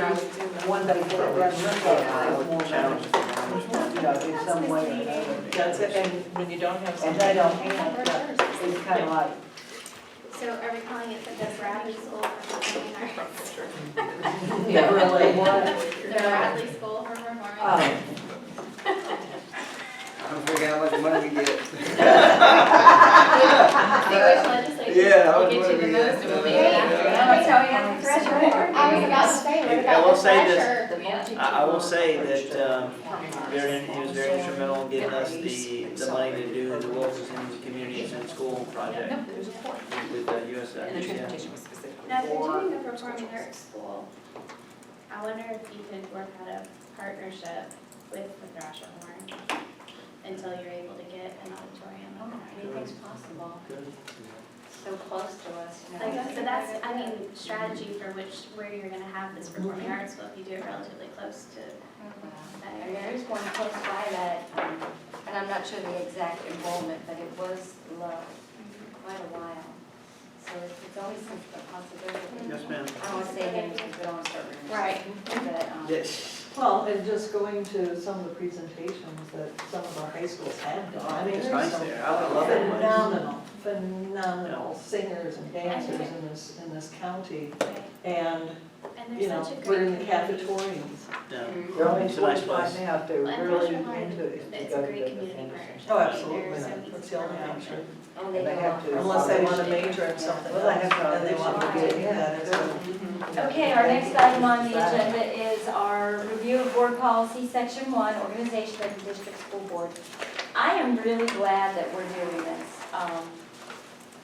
one day, sit down and look at it, it's more Challenge. you know, in some way or another. That's it, and when you don't have And something. they don't have, it's kind of like, So are we calling it the Bradley School for Performing Arts? Yeah, really. The Bradley School for Performing Arts? oh, I figure how much money we get. See which legislation Yeah, I will was get you the wondering, most, and we'll make yeah. it after. Let me tell you, at the threshold. I was about to say, what I about will the say this. pressure? Yeah. I will say that he was very instrumental in getting us the money to do the Wilson Communities and School project with the USF. And the transportation was specifically Now, if you're for. doing the performing arts school, I wonder if you could work out a partnership with the Thrasher-Horn until you're able to get an auditorium. Anything's possible. So close to us, you know. Like, so that's, I mean, strategy for where you're gonna have this performing arts school, if you do it relatively close to that And area. there is one close by that, and I'm not sure the exact enrollment, but it was low, quite a while. So it's always a possibility. Yes, ma'am. I don't want to say names because we don't want to start rumors. Right. But, Yes. Well, and just going to some of the presentations that some of our high schools have done. I mean, It's there's nice some there. I love it. phenomenal singers and dancers in this county. And, And you there's know, such a great we're in the community. cafetoriums. Yeah. they're only It's a nice schools right place. now, if they're And really Thrasher-Horn, into it, is to it's go a to great the community Henderson. partnership. Oh, They're absolutely. so easy That's to the only collaborate. option. oh, They have to. Unless they want to major in something Well, they else, have to and they want to audition. get in that as a. Okay, our next item on the agenda is our review of board policy, section 1, organization of the district school board. I am really glad that we're doing this.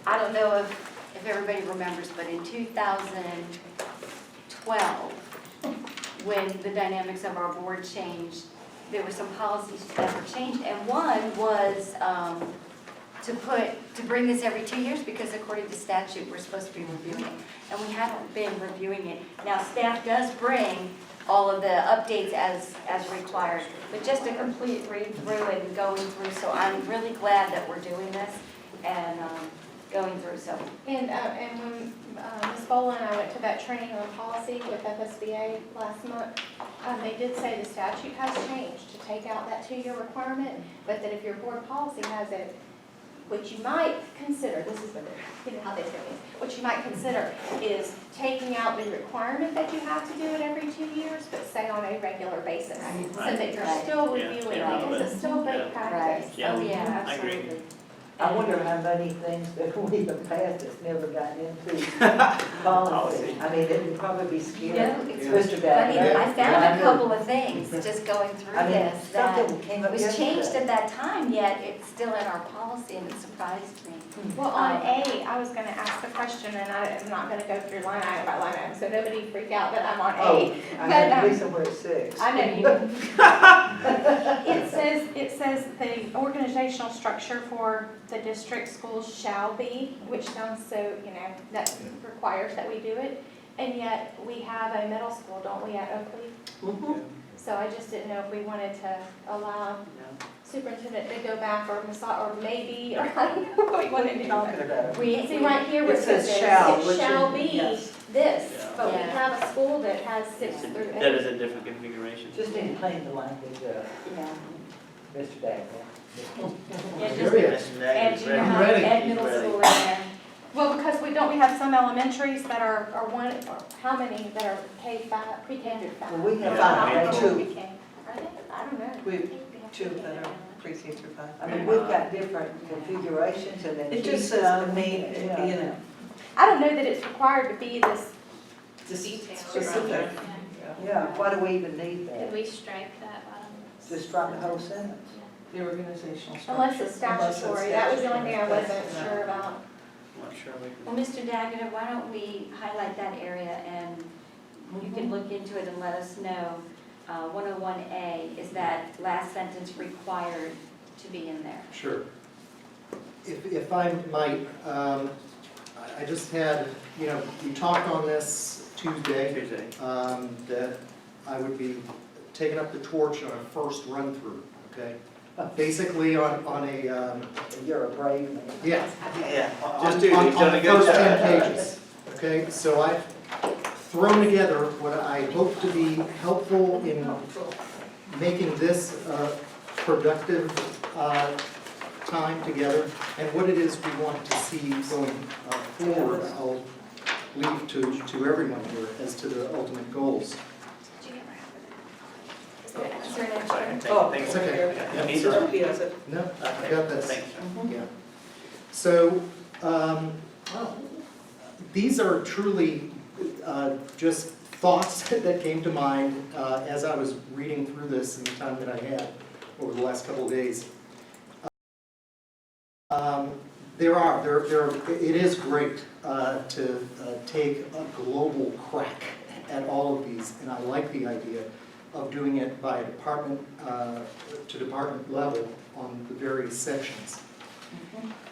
I don't know if everybody remembers, but in 2012, when the dynamics of our board changed, there were some policies that were changed, and one was to bring this every 2 years, because according to statute, we're supposed to be reviewing it, and we haven't been reviewing it. Now, staff does bring all of the updates as required, but just a complete read-through and going through, so I'm really glad that we're doing this and going through, so. And when Ms. Boland and I went to that training on policy with FSBA last month, they did say the statute has changed to take out that 2-year requirement, but that if your board policy has it, what you might consider, this is how they say it, what you might consider is taking out the requirement that you have to do it every 2 years, but say on a regular basis, so that you're still reviewing, because it's still good practice. Yeah. Oh, yeah, I agree. absolutely. I wonder how many things that we have passed that's never gotten into policy. I mean, it would probably be scary. Yeah, it's Mr. I Dagner. mean, I found a couple of things just going through I mean, this that something came up was changed yesterday. at that time, yet it's still in our policy, and it surprised me. Well, on A, I was gonna ask the question, and I'm not gonna go through line item by line item, so nobody freak out that I'm on Oh, A. I But, had to be somewhere at 6. I know you. It says the organizational structure for the district schools shall be, which sounds so, that requires that we do it. And yet, we have a middle school, don't we, at Oakley? So I just didn't know if we wanted to allow superintendent to go back or maybe, or I don't know what we want to do. Talking about. We, See, right here where It it says says shall, it which shall is- be yes. this, Yeah. but we Yeah. have a school that has 6 through 8. That is a different configuration. Just need to clean the language up, yeah. Mr. Dagner. Yeah, just Yes, add Nate, junior ready. high, add He's middle ready. school in there. Well, because we have some elementaries that are one, or how many that are K-5, pre-K through 5? Well, we have Yeah, five, me and too. two. Pre-K. Are they? I don't know. We have 2 that are pre-K through 5. I mean, we've got different configurations and then. It just says the main, Yeah. I don't know that it's required to be this, specific. Yeah, why do we even need Could that? we strike that bottom? Just drop the whole sentence. The organizational structure. unless it's statutory. That was the only thing I wasn't statutory. sure about. I'm not sure we Well, Mr. Daggett, why don't we highlight that area and you can look into it and let us know. 101A, is that last sentence required to be in there? Sure. If I might, I just had, we talked on this Tuesday, Tuesday. that I would be taking up the torch on a first run-through, okay? Basically on a, You're a brave man. yeah. Yeah, on- just do, on- you've done on a the good first 10 job. pages, okay? So I've thrown together what I hope to be helpful in making this productive time together, and what it is we want to see going forward. I'll leave to everyone here as to the ultimate goals. Is there an extra? Oh, Thanks. It's okay. Yeah, Yeah, me sorry. too. Yes, it- No, I Okay, got this. Thanks. Yeah. So, these are truly just thoughts that came to mind as I was reading through this in the time that I had over the last couple of days. It is great to take a global crack at all of these, and I like the idea of doing it by department to department level on the various sections.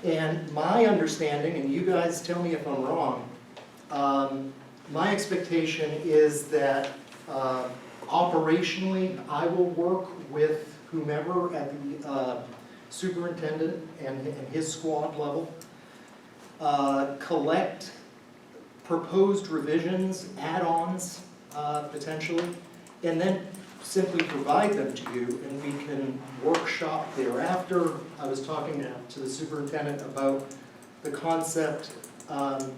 And my understanding, and you guys tell me if I'm wrong, my expectation is that operationally, I will work with whomever at the superintendent and his squad level, collect proposed revisions, add-ons potentially, and then simply provide them to you, and we can workshop thereafter. I was talking to the superintendent about the concept of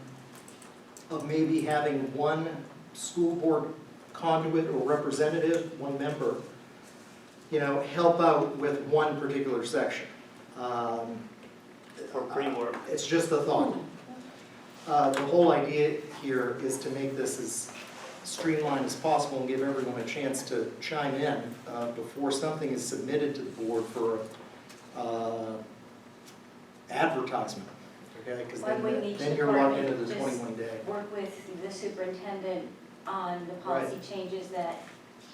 maybe having one school board conduit or representative, one member, help out with one particular section. For pre-work. It's just a thought. The whole idea here is to make this as streamlined as possible and give everyone a chance to chime in before something is submitted to the board for advertisement, okay? Because Why we need then to you're locked partner into the just 21-day. work with the superintendent on the policy changes that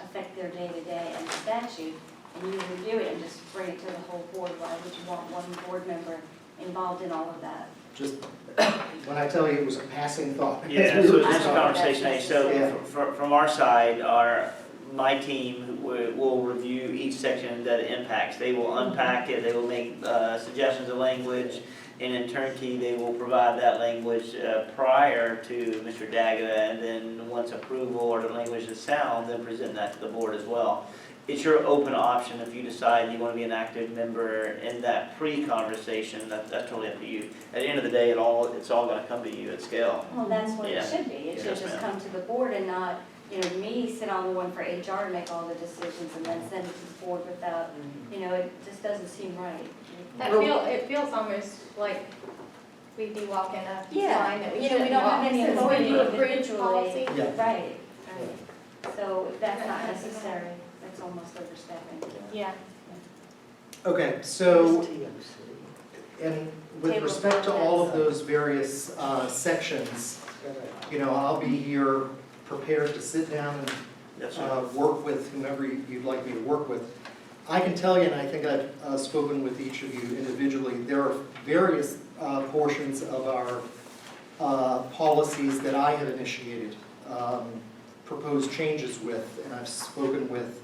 affect their day-to-day and the statute, and you review it and just bring it to the whole board. Why would you want one board member involved in all of that? Just, when I tell you it was a passing thought. Yeah, We so were this just is a talking- conversation, That's so Yeah. from our side, my team will review each section that it impacts. They will unpack it, they will make suggestions of language, and in turnkey, they will provide that language prior to Mr. Daga, and then once approval or the language is sound, then present that to the board as well. It's your open option if you decide you want to be an active member in that pre-conversation, that's totally up to you. At the end of the day, it's all going to come to you at scale. Well, that's what it Yeah. should be. It should Yes, just ma'am. come to the board and not, me sit on the one for HR to make all the decisions and then send it to the board without, it just doesn't seem right. It feels almost like we'd be walking a Yeah, line that we we shouldn't don't have walk, any since authority we do a bridge individually. policy. Yeah. Right, right. So if that's not necessary, that's almost overstepping. Yeah. Okay, so, TOC. and with Table respect to all of contents. those various sections, I'll be here prepared to sit down and Yes, sir. work with whomever you'd like me to work with. I can tell you, and I think I've spoken with each of you individually, there are various portions of our policies that I have initiated, proposed changes with, and I've spoken with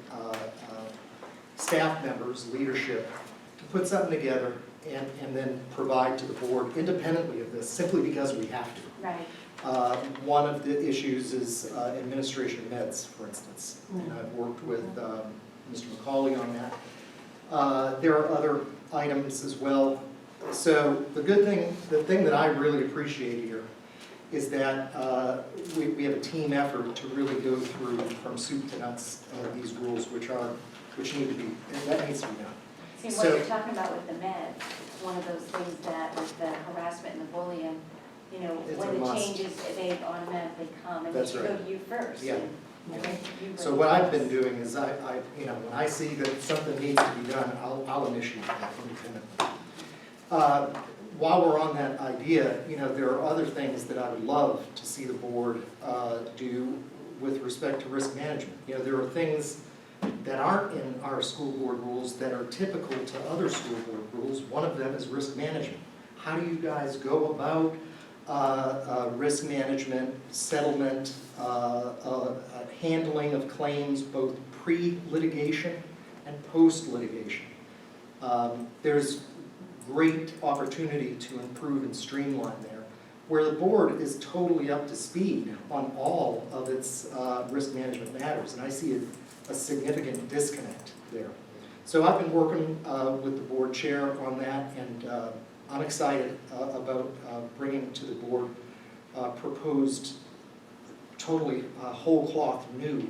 staff members, leadership, to put something together and then provide to the board independently of this, simply because we have to. Right. One of the issues is administration of meds, for instance, and I've worked with Mr. McCauley on that. There are other items as well. So the thing that I really appreciate here is that we have a team effort to really go through from soup to nuts these rules, which need to be, that needs to be done. See, So- what you're talking about with the med, one of those things that with the harassment and the bullying, It's when a the must. changes, they automatically come, and they That's should go right. to you first. Yeah. and then you So bring what it I've to been us. doing is when I see that something needs to be done, I'll initiate that independently. While we're on that idea, there are other things that I would love to see the board do with respect to risk management. There are things that aren't in our school board rules that are typical to other school board rules. One of them is risk management. How do you guys go about risk management, settlement, handling of claims, both pre-litigation and post-litigation? There's great opportunity to improve and streamline there, where the board is totally up to speed on all of its risk management matters, and I see a significant disconnect there. So I've been working with the board chair on that, and I'm excited about bringing to the board proposed totally whole cloth new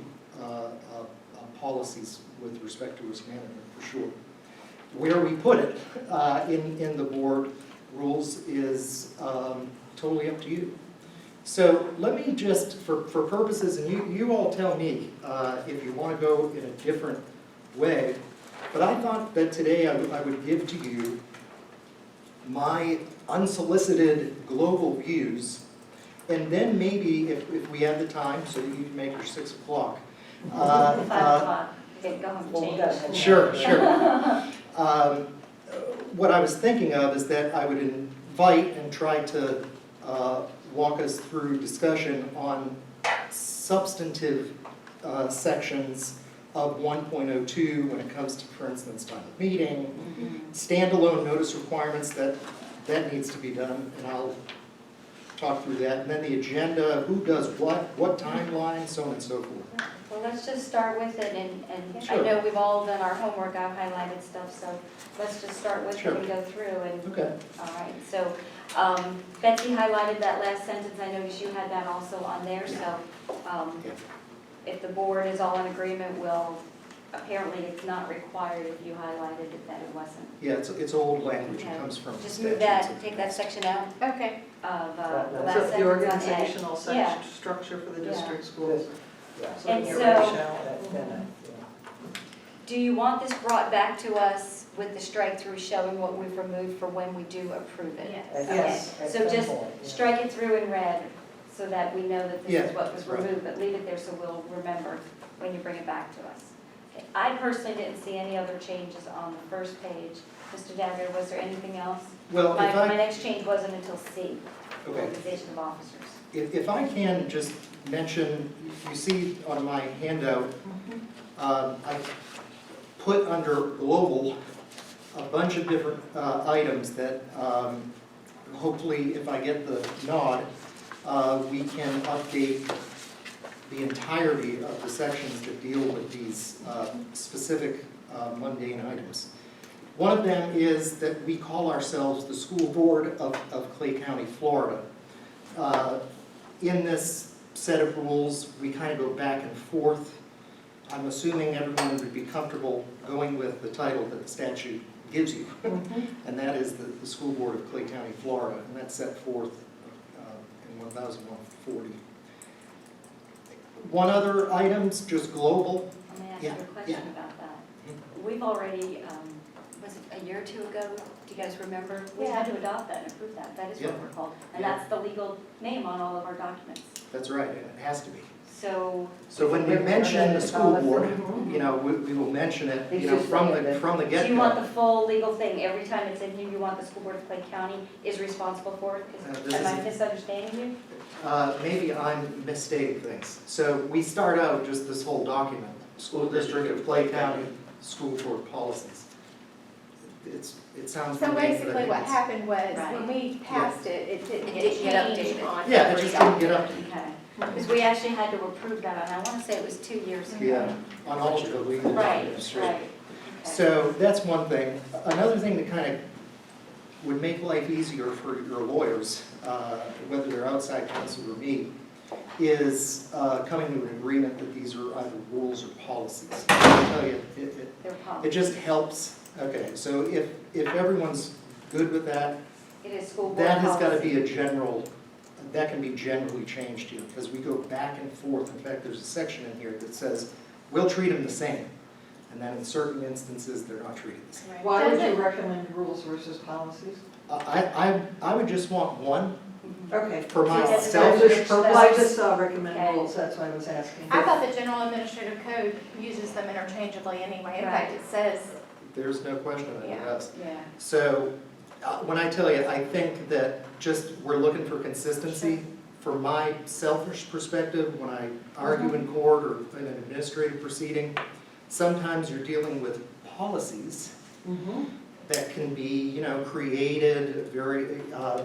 policies with respect to risk management, for sure. Where we put it in the board rules is totally up to you. So let me just, for purposes, and you all tell me if you want to go in a different way, but I thought that today I would give to you my unsolicited global views, and then maybe if we have the time, so that you can make your 6 o'clock. 5 o'clock, get going, Well, we change. gotta have- Sure. What I was thinking of is that I would invite and try to walk us through discussion on substantive sections of 1.02 when it comes to, for instance, time of meeting, standalone notice requirements, that needs to be done, and I'll talk through that. And then the agenda, who does what timeline, so on and so forth. Well, let's just start with it, and I Sure. know we've all done our homework, I've highlighted stuff, so let's just start with it Sure. and go through, and, Okay. all right. So Betsy highlighted that last sentence, I noticed you had that also on there, so Yeah. if the board is all in agreement, apparently it's not required if you highlighted it that it wasn't. Yeah, it's old language, it Okay. comes from Just move statutes. that, take that section out Okay. of the That's last So sentence the on A. organizational Yeah. structure for the Yeah. district schools. Yeah. And your so- rationale. That- that- yeah. Do you want this brought back to us with the strike through showing what we've removed for when we do approve it. Yes. At- Yes. at So some just point, yeah. strike it through in red so that we know that this Yeah, is what was right. removed, but leave it there so we'll remember when you bring it back to us. Okay, I personally didn't see any other changes on the first page. Mr. Dagger, was there anything else? Well, My, if my I, next change wasn't until C, okay, organization of officers. if I can just mention, you see on my handout, I put under global a bunch of different items that hopefully, if I get the nod, we can update the entirety of the sections that deal with these specific mundane items. One of them is that we call ourselves the School Board of Clay County, Florida. In this set of rules, we kind of go back and forth. I'm assuming everyone would be comfortable going with the title that the statute gives you, and that is the School Board of Clay County, Florida, and that's set forth in 1140. One other item's just global. Let me ask Yeah, you a question about that. We've already, was it a year or two ago, do you guys remember? We had to adopt that and approve that, that is what Yeah. we're called. And Yeah. that's the legal name on all of our documents. That's right, and it has to be. So, So when we mention the school board, Mhm. you know, we will mention it, He's you know, just from saying the that- get-go. do you want the full legal thing? Every time it's in here, you want the school board of Clay County is responsible for it? This Am I is- misunderstanding you? Maybe I'm misstating things. So we start out just this whole document, School District of Clay County, School Board Policies. It sounds. So mundane, but I basically think what it's- happened was, Right. when we passed it, it didn't It get didn't get changed updated. on. Yeah, it just didn't get up. Okay. Because we actually had to approve that, and I want to say it was 2 years ago. Yeah, on all of the legal Right, documents. right. Okay. So that's one thing. Another thing that kind of would make life easier for your lawyers, whether they're outside counsel or me, is coming to an agreement that these are either rules or policies. I'll tell you, They're it policies. just helps. Okay, so if everyone's good with that, It is school board that has got to policy. be a general, that can be generally changed here, because we go back and forth. In fact, there's a section in here that says, we'll treat them the same. And then in certain instances, they're not treated the same. Right. Why would Does you it- recommend rules versus policies? I would just want one Mhm. Okay. for my So that's selfish Well, I purposes. just saw recommend Okay. rules, that's why I was asking. I thought the general administrative code uses them interchangeably anyway. In fact, it says, There's no question that it Yeah. does. Yeah. So, when I tell you, I think that just, we're looking for consistency. From my selfish perspective, when I argue in court or in an administrative proceeding, sometimes you're dealing with policies Mhm. that can be, you know, created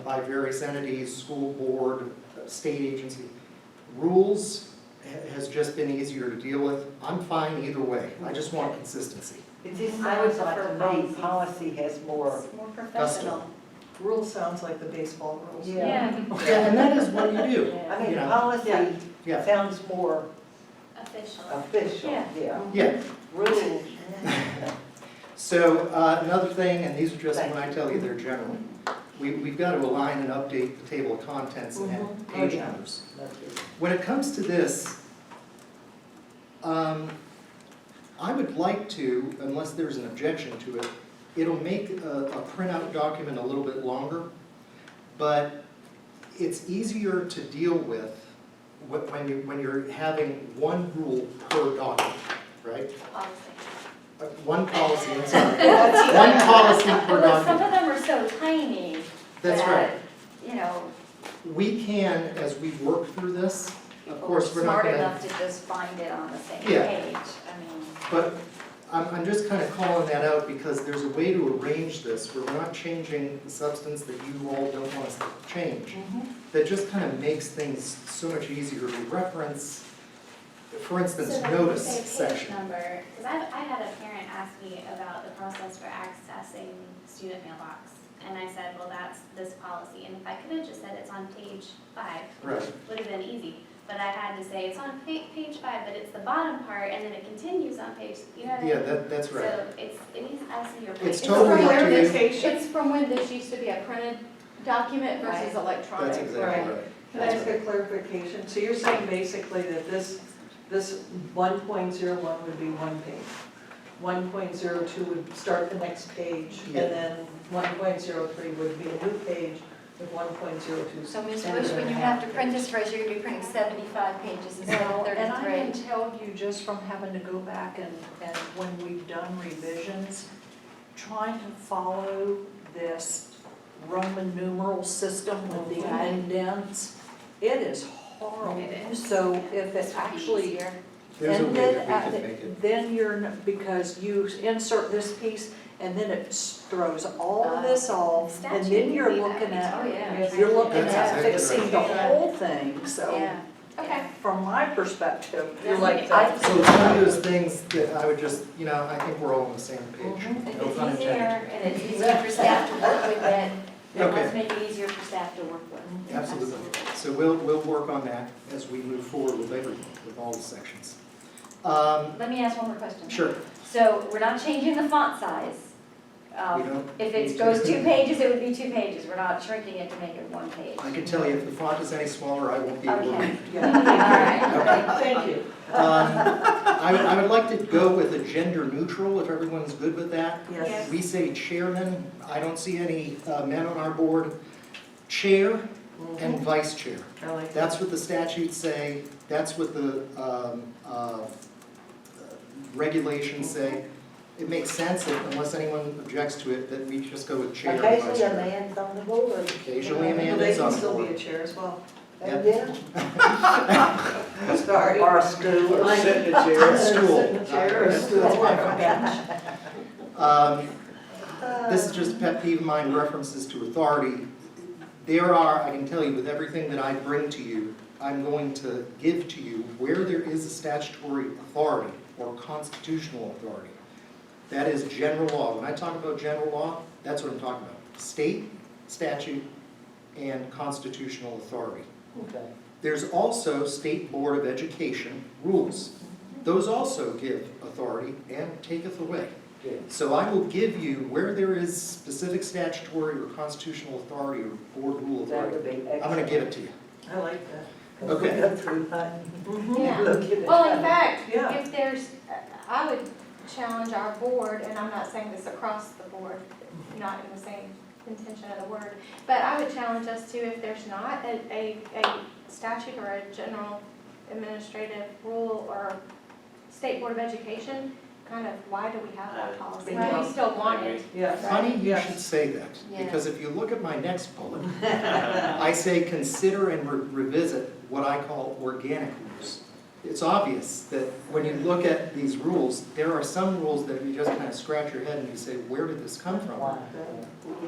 by various entities, school board, state agency. Rules has just been easier to deal with. I'm fine either way. I just want consistency. It just I would sounds like prefer to me, policies. policy has more, It's more professional. Rules sounds like the baseball rules. Yeah. Yeah, and that is what you do. I mean, You know, policy yeah. sounds more Official. official, Yeah. yeah. Yeah, Rules. so another thing, and these are just when I tell you they're general, we've got to align and update the table of contents and Mhm. page Oh, yeah. numbers. When it comes to this, I would like to, unless there's an objection to it, it'll make a printout document a little bit longer, but it's easier to deal with when you're having one rule per document, right? Policy. One policy, I'm sorry. One policy per Well, some document. of them are so tiny That's that, right. you know, We can, as we work through this, of people are course, we're not smart gonna, enough to just find it on the same Yeah. page. I mean, but I'm just kind of calling that out because there's a way to arrange this where we're not changing the substance that you all don't want us to change. That just kind of makes things so much easier to reference. For instance, So then notice you say page section. number, because I had a parent ask me about the process for accessing student mailbox. And I said, well, that's this policy. And if I could have just said it's on page 5, Right. would have been easy. But I had to say it's on page 5, but it's the bottom part, and then it continues on page, you know what I mean? Yeah, that's right. So it is, I see your point. It's it's totally from up to when you. this, it's from when this used to be a printed document versus Right. electronic. That's exactly Right. right. Can I ask a clarification? So you're saying basically that this 1.01 would be one page? 1.02 would start the next page, and Yeah. then 1.03 would be a new page with 1.02. So Ms. Bush, when you have to print this for us, you're gonna be printing 75 pages instead of Well, and I can 33. tell you just from having to go back and when we've done revisions, trying to follow this Roman numeral system with the indents, it is horrible. It is. So if This it would be actually easier. There's a way ended that we at can the, make it. then you're, because you insert this piece and then it throws all of this off, and Statute then you're would be that looking way at, Oh, yeah. you're looking That's at exactly fixing the right. whole thing, so. Yeah. Okay. From my perspective, You like I- that? So it's one of those things that I would just, I think we're all on the same page. If No it's pun easier intended. and it's easier for staff to work with, then Okay. let's make it easier for staff to work with. Absolutely. So we'll work on that as we move forward with everything, with all the sections. Let me ask one more question. Sure, So we're not changing the font size. we don't. If need it to- goes 2 pages, it would be 2 pages. We're not shrinking it to make it 1 page. I can tell you, if the font is any smaller, I won't be Okay. worried. All right. Thank you. I would like to go with a gender neutral, if everyone's good with that. yes. We say chairman, I don't see any men on our board. Chair and vice chair. I like that. That's what the statutes say, that's what the regulations say. It makes sense, unless anyone objects to it, that we just go with chair and vice Occasionally a chair. man's on the board. Occasionally a Well, man they is can on the still be a board. chair as well. Yep. Yeah. Sorry. Or a stool. Or sit in a chair. Stool. Sit in a chair or a stool. This is just a pet peeve of mine, references to authority. There are, I can tell you, with everything that I bring to you, I'm going to give to you where there is a statutory authority or constitutional authority. That is general law. When I talk about general law, that's what I'm talking about. State, statute, and constitutional authority. Okay. There's also State Board of Education rules. Those also give authority and taketh away. Yeah. So I will give you where there is specific statutory or constitutional authority or board rule That authority. would be excellent. I'm gonna give it to you. I like that. Because we Okay. go through hunting. Yeah. Look at it. Well, in fact, Yeah. if there's, I would challenge our board, and I'm not saying this across the board, not in the same intention of the word, but I would challenge us to, if there's not a statute or a general administrative rule or State Board of Education, kind of, why do we have that policy? Why do we still want it? Yeah. Funny you Yes. should say that, Yeah. because if you look at my next bullet, I say consider and revisit what I call organic rules. It's obvious that when you look at these rules, there are some rules that you just kind of scratch your head and you say, where did this come from? Why?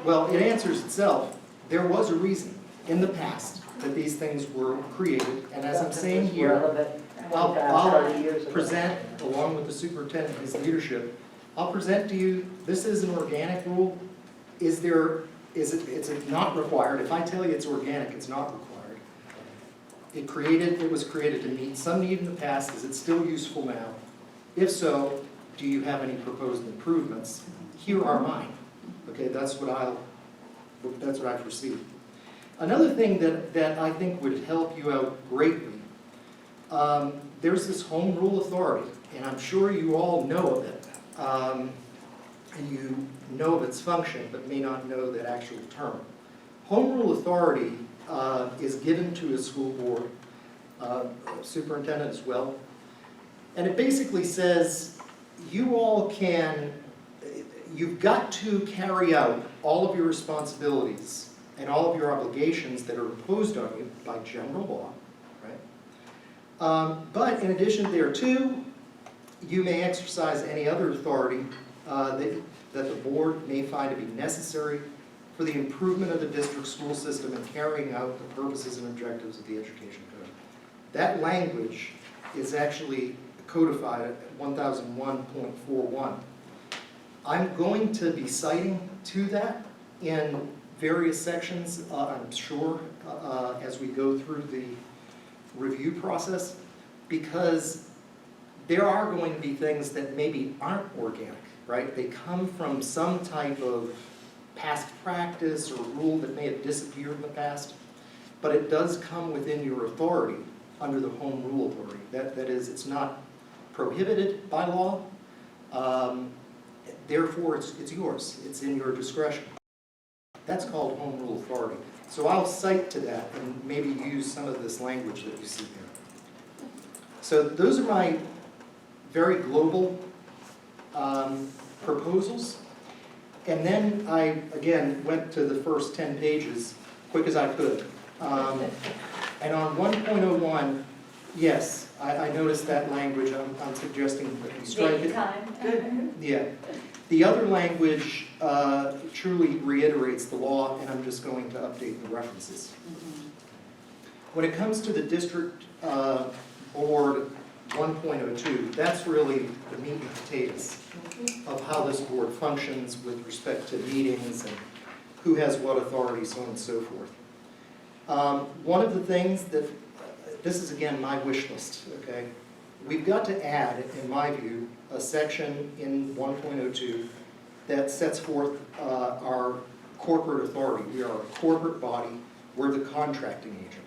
Well, it answers itself. There was a reason in the past that these things were created, and as I'm saying Something here, was relevant I'll 25, 30 years ago. present, along with the superintendent and his leadership, I'll present to you, this is an organic rule. Is it not required? If I tell you it's organic, it's not required. It was created to meet some need in the past. Is it still useful now? If so, do you have any proposed improvements? Here are mine. Okay, that's what I foresee. Another thing that I think would help you out greatly, there's this home rule authority, and I'm sure you all know of it. And you know of its function, but may not know that actual term. Home rule authority is given to a school board, superintendent as well. And it basically says, you've got to carry out all of your responsibilities and all of your obligations that are imposed on you by general law, right? But in addition thereto, you may exercise any other authority that the board may find to be necessary for the improvement of the district school system and carrying out the purposes and objectives of the education code. That language is actually codified at 1001.41. I'm going to be citing to that in various sections, I'm sure, as we go through the review process, because there are going to be things that maybe aren't organic, right? They come from some type of past practice or rule that may have disappeared in the past, but it does come within your authority under the home rule authority. That is, it's not prohibited by law, Therefore, it's yours, it's in your discretion. That's called home rule authority. So I'll cite to that and maybe use some of this language that you see here. So those are my very global proposals. And then I, again, went to the first 10 pages, quick as I could. And on 1.01, yes, I noticed that language. I'm suggesting that we strike it. Time. Yeah. The other language truly reiterates the law, and I'm just going to update the references. When it comes to the district board 1.02, that's really the meat and potatoes of how this board functions with respect to meetings and who has what authority, so on and so forth. One of the things that, this is again my wish list, okay? We've got to add, in my view, a section in 1.02 that sets forth our corporate authority. We are a corporate body, we're the contracting agent.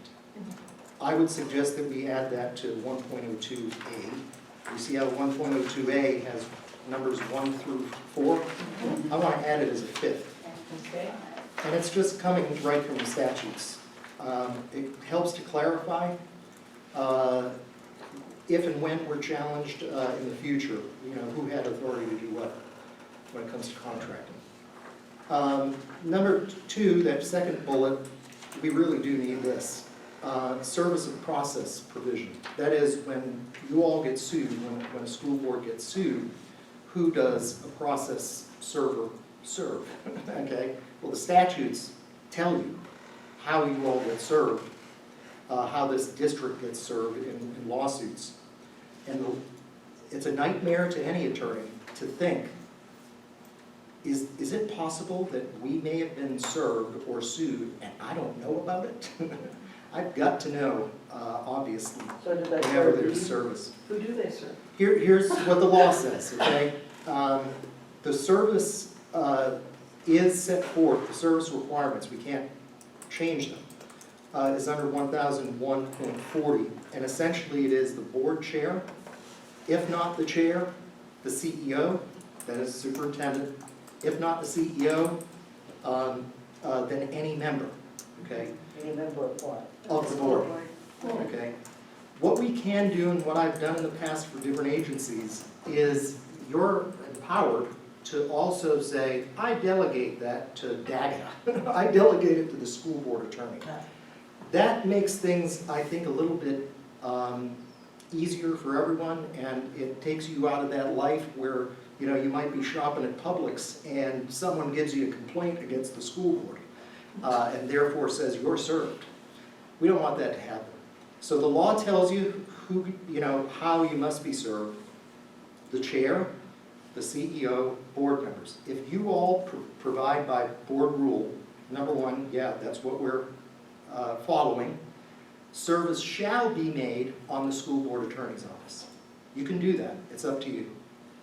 I would suggest that we add that to 1.02A. You see how 1.02A has numbers 1 through 4? I want to add it as a fifth. Okay. And it's just coming right from the statutes. It helps to clarify if and when we're challenged in the future, you know, who had authority to do what when it comes to contracting. Number 2, that second bullet, we really do need this. Service of process provision. That is, when you all get sued, when a school board gets sued, who does a process server serve? Okay? Well, the statutes tell you how you all get served, how this district gets served in lawsuits. And it's a nightmare to any attorney to think, is it possible that we may have been served or sued and I don't know about it? I've got to know, obviously, So do they whenever serve there's you? service. Who do they serve? Here's what the law says, okay? The service is set forth, the service requirements, we can't change them, is under 1001.40, and essentially it is the board chair, if not the chair, the CEO, that is the superintendent, if not the CEO, then any member, okay? Any member of what? Of the board. Okay. What we can do and what I've done in the past for different agencies is you're empowered to also say, I delegate that to DAGA. I delegate it to the school board attorney. That makes things, I think, a little bit easier for everyone, and it takes you out of that life where, you know, you might be shopping at Publix and someone gives you a complaint against the school board and therefore says you're served. We don't want that to happen. So the law tells you who, you know, how you must be served. The chair, the CEO, board members. If you all provide by board rule, number 1, yeah, that's what we're following. Service shall be made on the school board attorney's office. You can do that. It's up to you.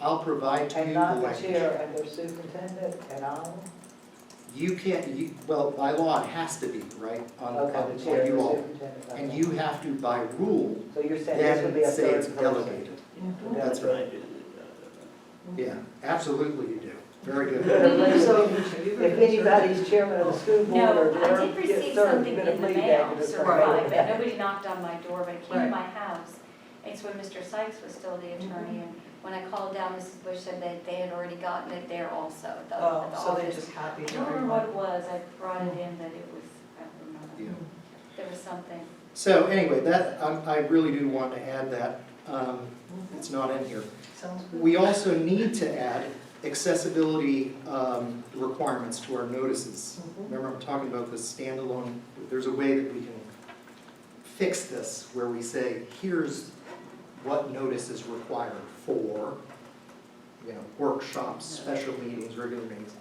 I'll provide to you And the not the language. chair and the superintendent at all? You can't, well, by law, it has to be, right? On Okay, the chair and you the all. superintendent. And okay. you have to, by rule, So you're saying this would be then a say it's third person? delegated. That's right. Yeah, absolutely you do. Very good. So if anybody's chairman of the school board No, or I whatever did gets receive served, something you're in gonna the plead mail that to the certified, attorney. but nobody knocked on my door, but it came to Right. my house. It's when Mr. Sykes was still the attorney, and when I called down, Mrs. Bush said that they had already gotten it there also, at the Oh, the so they office. just copied I don't remember what everyone. it was, I brought it in, that it was, I don't remember. Yeah. There was something. So anyway, that, I really do want to add that. It's not in here. Sounds good. We also need to add accessibility requirements to our notices. Remember, I'm talking about this standalone, there's a way that we can fix this, where we say, here's what notice is required for, you know, workshops, special meetings, regular meetings.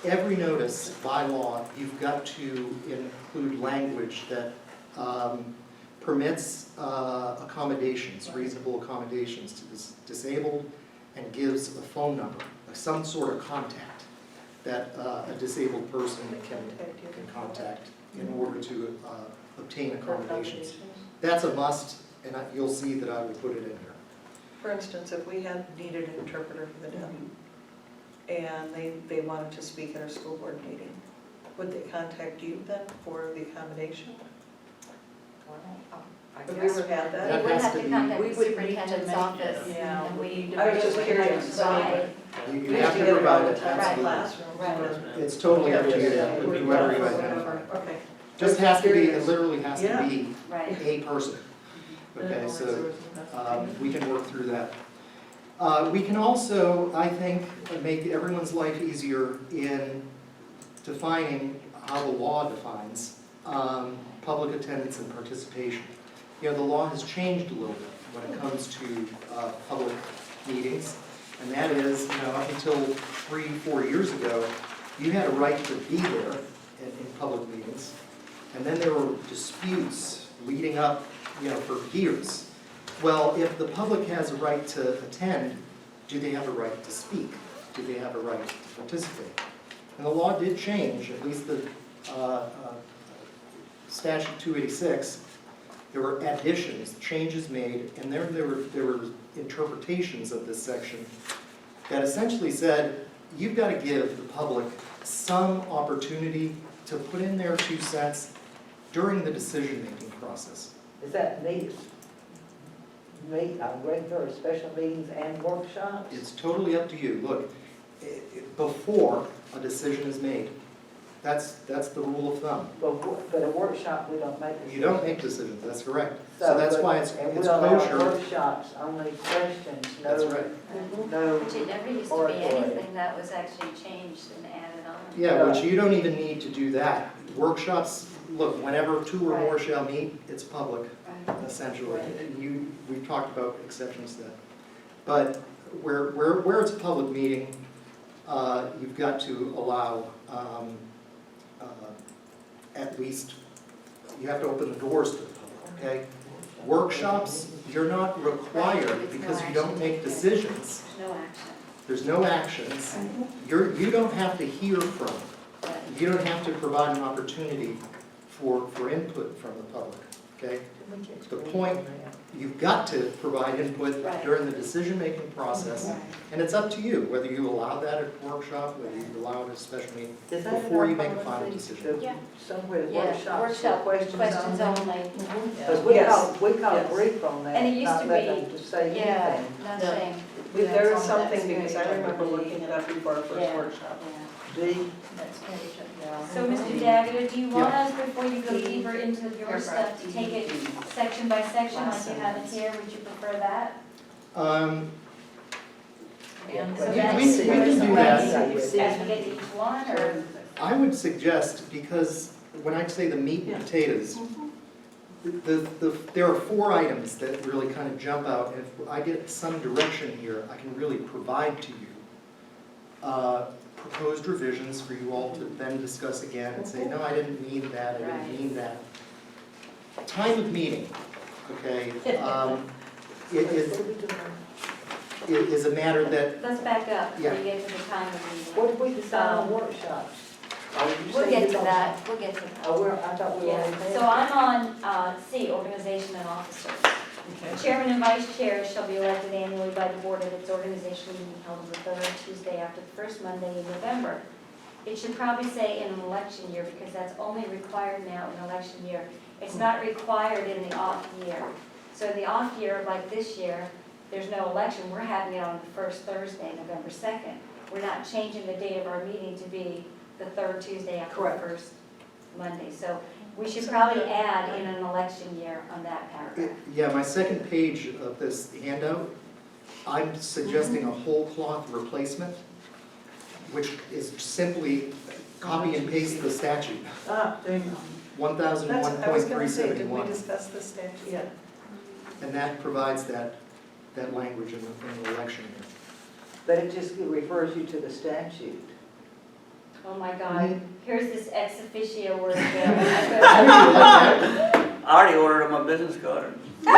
Every notice, by law, you've got to include language that permits accommodations, reasonable accommodations to disabled, and gives a phone number, some sort of contact that a disabled person can contact in order to obtain accommodations. That's a must, and you'll see that I will put it in here. For instance, if we had needed an interpreter for the deaf, and they wanted to speak at our school board meeting, would they contact you then for the accommodation? Have we ever had We that? That would has have to to be- contact We the would need to superintendent's make- office, yeah, and we we. need to I was make just sure curious. Provide- You have to provide it, absolutely. Right. It's totally up to you, to do whatever you identify. Okay. Just has to be, it literally has to Yeah. be Right. a person. Okay, so we can work through that. We can also, I think, make everyone's life easier in defining how the law defines public attendance and participation. You know, the law has changed a little bit when it comes to public meetings, and that is, you know, up until 3-4 years ago, you had a right to be there in public meetings, and then there were disputes leading up, you know, for years. Well, if the public has a right to attend, do they have a right to speak? Do they have a right to participate? And the law did change, at least the statute 286, there were additions, changes made, and there were interpretations of this section that essentially said, you've got to give the public some opportunity to put in their 2 cents during the decision-making process. Is that regular or special meetings and workshops? It's totally up to you. Look, before a decision is made, that's the rule of thumb. But a workshop, we don't make decisions. You don't make decisions, that's correct. So that's why it's And we'll allow kosher. workshops, only questions, That's no, right. no. Which it never used to be oratory. anything that was actually changed and added on. Yeah, which you don't even need to do that. Workshops, look, whenever 2 or more shall meet, it's public, Right. essentially. We've talked about exceptions to that. But where it's a public meeting, you've got to allow at least, you have to open the doors to the public, okay? Workshops, you're not required because you don't make decisions. No action. There's no actions. You don't have to hear from, you don't have to provide an opportunity for input from the public, okay? The point, you've got to provide input Right. during the decision-making process, Right. and it's up to you whether you allow that at a workshop, whether you allow it at a special meeting, Is that in before our you make a final policy? decision. Yeah. Somewhere, Yeah, workshops, workshop, questions questions only? only. Because we Yes. call Yes. brief on that, And it used not to letting be- them to say Yeah, anything. not No. saying. There That's is on something, that because I screen. remember looking it up before our first Yeah. workshop. Yeah. D, So, Mr. Dagger, do you want us, before you go deeper into your stuff, to take it section by section like you have it here? Would you prefer that? And So we that's can do that. As we get to each one, or? I would suggest, because when I say the meat and potatoes, there are 4 items that really kind of jump out, and if I get some direction here, I can really provide to you proposed revisions for you all to then discuss again and say, no, I didn't mean that, I didn't mean that. Time of meeting, okay, it is a matter that, Let's back up before you get to the time of meeting. what did we decide on workshops? Oh, you We'll said get you to don't- that, we'll get to that. Oh, I thought we were already Yeah, there. so I'm on C, organization and officers. Chairman and vice chair shall be elected annually by the board at its organizational meeting held on the 3rd Tuesday after the first Monday in November. It should probably say in an election year, because that's only required now in election year. It's not required in the off year. So in the off year, like this year, there's no election, we're having it on the first Thursday, November 2nd. We're not changing the date of our meeting to be the 3rd Tuesday after the Correct. first Monday. So we should probably add in an election year on that paragraph. yeah, my second page of this handout, I'm suggesting a whole cloth replacement, which is simply copy and paste the statute, There you go. That's, I was gonna say, did we 1001.371. discuss this statute? Yeah. And that provides that language in the election year. But it just refers you to the statute. Oh my God, here's this ex officio word again. I already ordered him a business card. I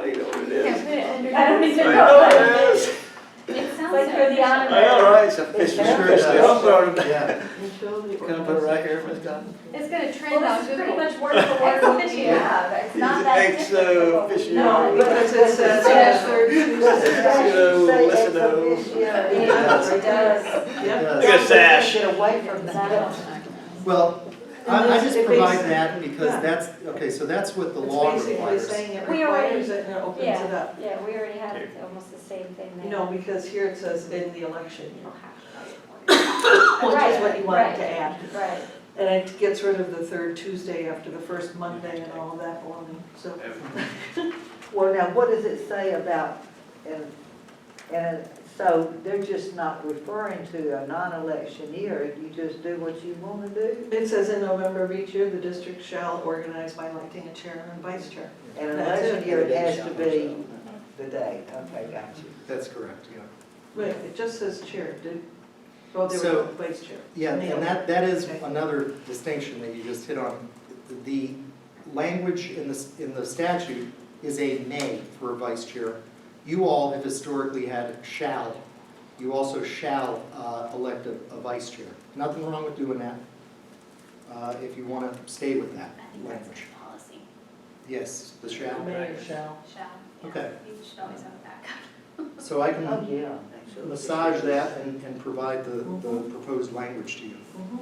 don't know what it is. I don't even I know. know what it is. It sounds But go through the honor I know, roll. right, it's official. Sure does. I'm throwing it Yeah. Gonna put it right here, Ms. Cotton. It's gonna Well, trend on this is pretty Google. much word for word what we have, it's not that Ex difficult. officio. No, Because it says, third Tuesday. Listen, it does. It Yep. does. Look at Sash. Get away from that. Well, And I this- just it provide basi- that because yeah. that's, okay, so that's what the It's law basically requires. saying it We already- requires it and it opens it Yeah, up. yeah, we already have almost the same thing there. You know, because here it says in the election year, Right, which is what you wanted right. to add. Right, And it gets rid of the third Tuesday after the first Monday and all of that baloney, so. Well, now, what does it say about, and so they're just not referring to a non-election year, you just do what you want to do? It says in November of each year, the district shall organize by electing a chair and vice chair. And an That's election it. year, it has to be the day, okay, got you. That's correct, yeah. Wait, it just says chair, did, well, there was So- no vice chair. Yeah, and that is Okay. another distinction that you just hit on. The language in the statute is a may for a vice chair. You all have historically had shall. You also shall elect a vice chair. Nothing wrong with doing that, if you want to stay with that I think that's language. a policy. Yes, the shall. Mayor shall. Shall. Yeah. Okay. You should always have a backup. So I can Oh, yeah. massage that and provide the proposed language to you. Mhm.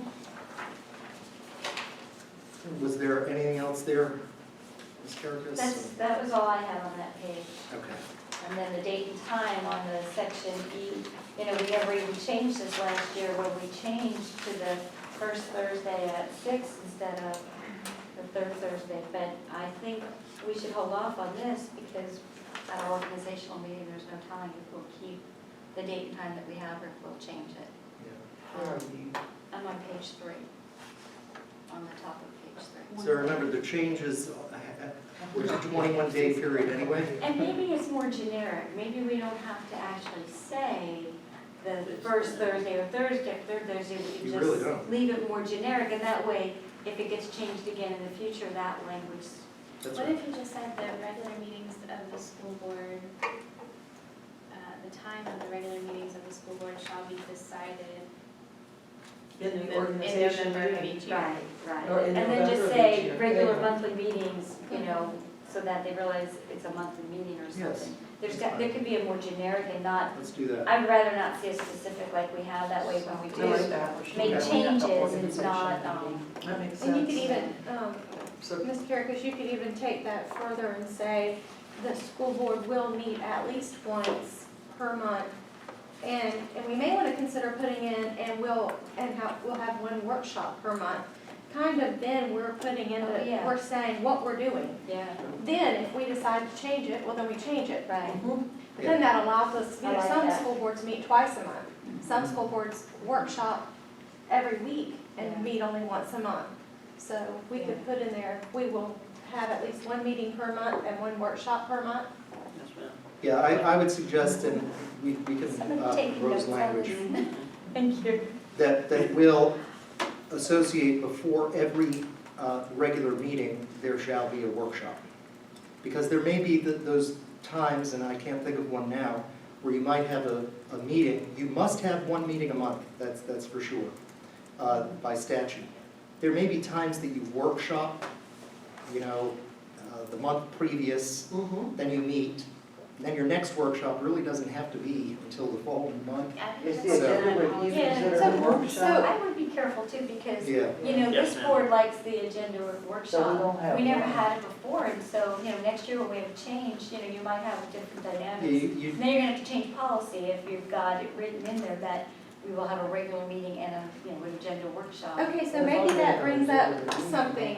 Was there anything else there, Ms. Karakis? That was all I had on that page. Okay. And then the date and time on the section E, you know, we never even changed this last year where we changed to the first Thursday at 6 instead of the third Thursday. But I think we should hold off on this because at our organizational meeting, there's no telling if we'll keep the date and time that we have or if we'll change it. Where are you? I'm on page 3, on the top of page 3. So remember, the changes, was a 21-day period anyway? And maybe it's more generic, maybe we don't have to actually say the first Thursday or third Thursday, we You can really just don't. leave it more generic, and that way, if it gets changed again in the future, that language. That's What right. if you just said the regular meetings of the school board, the time of the regular meetings of the school board shall be decided In the in organization November of meeting. each year? Right. Or in And then just November of each say year. regular Yeah. monthly meetings, you know, so that they realize it's a monthly meeting or Yes. something. There could be a more generic and not, Let's do that. I'd rather not see a specific like we have, that way when we No do establishment. make Okay. changes, it's Organization not, meeting. That makes sense. And you could even, So, Ms. Karikas, you could even take that further and say, the school board will meet at least once per month. And we may want to consider putting in, we'll have one workshop per month. Kind of then we're putting in, Oh, yeah. we're saying what we're doing. yeah, Then if we decide to change it, well, then we change it. right. But then that allows us, I like some that. school boards meet twice a month. Some school boards workshop every week Yeah. and meet only once a month. So we could put in there, we will have at least one meeting per month and one workshop per month. Yes, ma'am. Yeah, I would suggest, and we can Somebody take propose notes on language, this. Thank you. that will associate before every regular meeting, there shall be a workshop. Because there may be those times, and I can't think of one now, where you might have a meeting. You must have one meeting a month, that's for sure, by statute. There may be times that you workshop, you know, the month previous, mhm. then you meet, and then your next workshop really doesn't have to be until the following month. I think Is that's the a agenda good review policy. Yeah, considered so- a workshop? I would be careful too, because, Yeah. you know, Yes, this ma'am. board likes the agenda So we workshop. don't have We never one. had it before, and so, you know, next year when we have change, you know, you might have a different dynamics. You, Then you're gonna have to change policy if you've got it written in there that we will have a regular meeting and a, you know, an agenda workshop. Okay, so maybe that brings up something.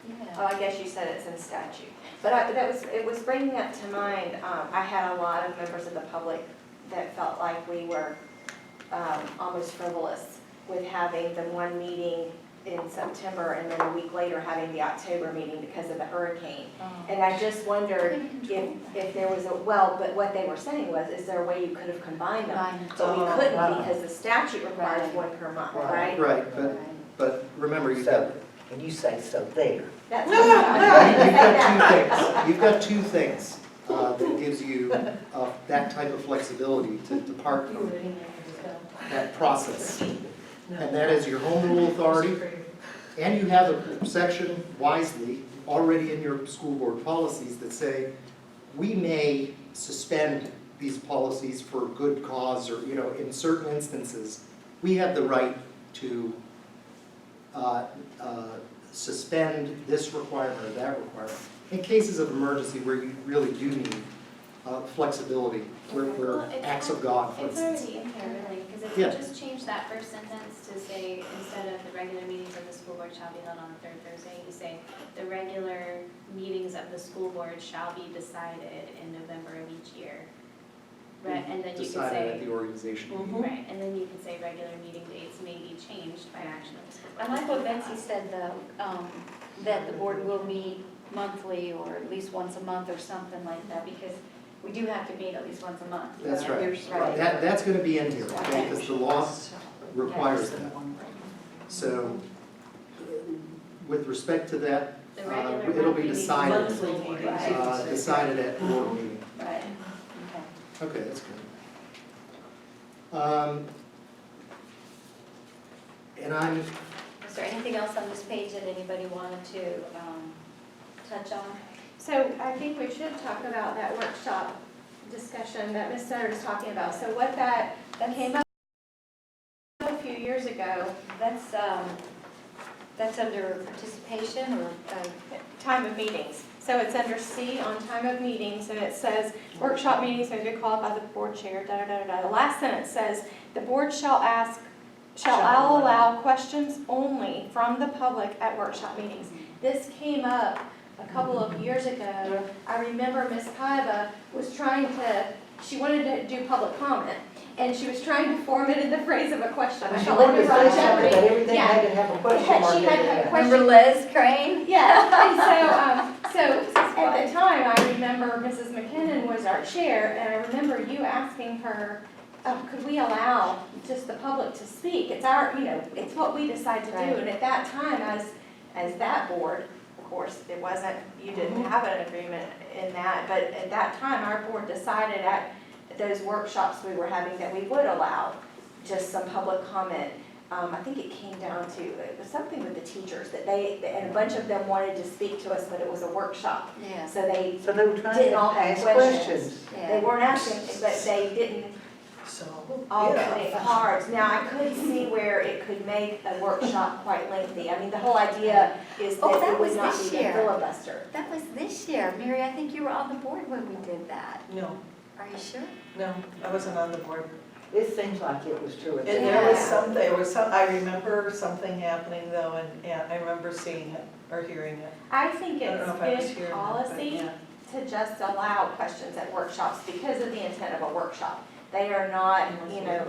Yeah. I guess you said it's in statute. But it was bringing up to mind, I had a lot of members of the public that felt like we were almost frivolous with having the one meeting in September and then a week later having the October meeting because of the hurricane. And I just wondered if there was but what they were saying was, is there a way you could have combined them? Combined. But we Oh, couldn't right. because the statute requires Right. one per month, Right. right? right, but remember, you've got, So, and you say, so there. That's you've got two things. You've got two things. that gives you that type of flexibility to depart from that process. And that is your home rule authority, and you have a section wisely already in your school board policies that say, we may suspend these policies for good cause, or, in certain instances, we have the right to suspend this requirement or that requirement. In cases of emergency where you really do need flexibility, Well, where it's acts of God, for It's instance. already in here, really, because if Yeah. you just change that first sentence to say, instead of the regular meetings of the school board shall be held on the third Thursday, you say, the regular meetings of the school board shall be decided in November of each year. Right, and then you could Decided at say, the organization meeting. right, and then you could say regular meeting dates may be changed by action of the school I board. like what Betsy said, though, that the board will meet monthly or at least once a month or something like that, because we do have to meet at least once a month. That's right. Right. That's gonna be in here, okay, because the law requires that. So, with respect to that, The regular it'll be monthly decided, meetings of the school board. Right. decided at board meeting. Right, okay. Okay, that's good. And I'm, Is there anything else on this page that anybody wanted to touch on? So I think we should talk about that workshop discussion that Ms. Sutter is talking about. So what that came up a few years ago, That's under participation or, time of meetings. So it's under C on time of meetings, and it says, workshop meetings may be called by the board chair, da-da-da-da. The last sentence says, the board shall allow questions only from the public at workshop meetings. This came up a couple of years ago. I remember Ms. Kaiba was she wanted to do public comment, and she was trying to form it in the phrase of a question. I She felt wanted like to we were say on something, Jeopardy. but everything had to have a question mark She in had to it. have a question. remember Liz Crane? Yeah, and so at the time, I remember Mrs. McKinnon was our chair, and I remember you asking her, could we allow just the public to speak? It's it's what we decide to do, Right. and at that time, as that board, of course, it wasn't, you didn't have an agreement in that, but at that time, our board decided at those workshops we were having that we would allow just some public comment. I think it came down to, it was something with the teachers, that and a bunch of them wanted to speak to us, but it was a workshop. Yeah. So they So they were trying didn't to all have ask questions. questions. They Yeah. weren't asking, but they didn't So, all yeah. put it cards. Now, I could see where it could make a workshop quite lengthy. I mean, the whole idea is Oh, that that it would was not this be a year. filibuster. That was this year. Mary, I think you were on the board when we did that. no, Are you sure? no, I wasn't on the board. It seems like it was true. And there was Yeah. I remember something happening though, and I remember seeing it or hearing it. I think I don't it's know if I was good here or not, but policy yeah. to just allow questions at workshops because of the intent of a workshop. They are not,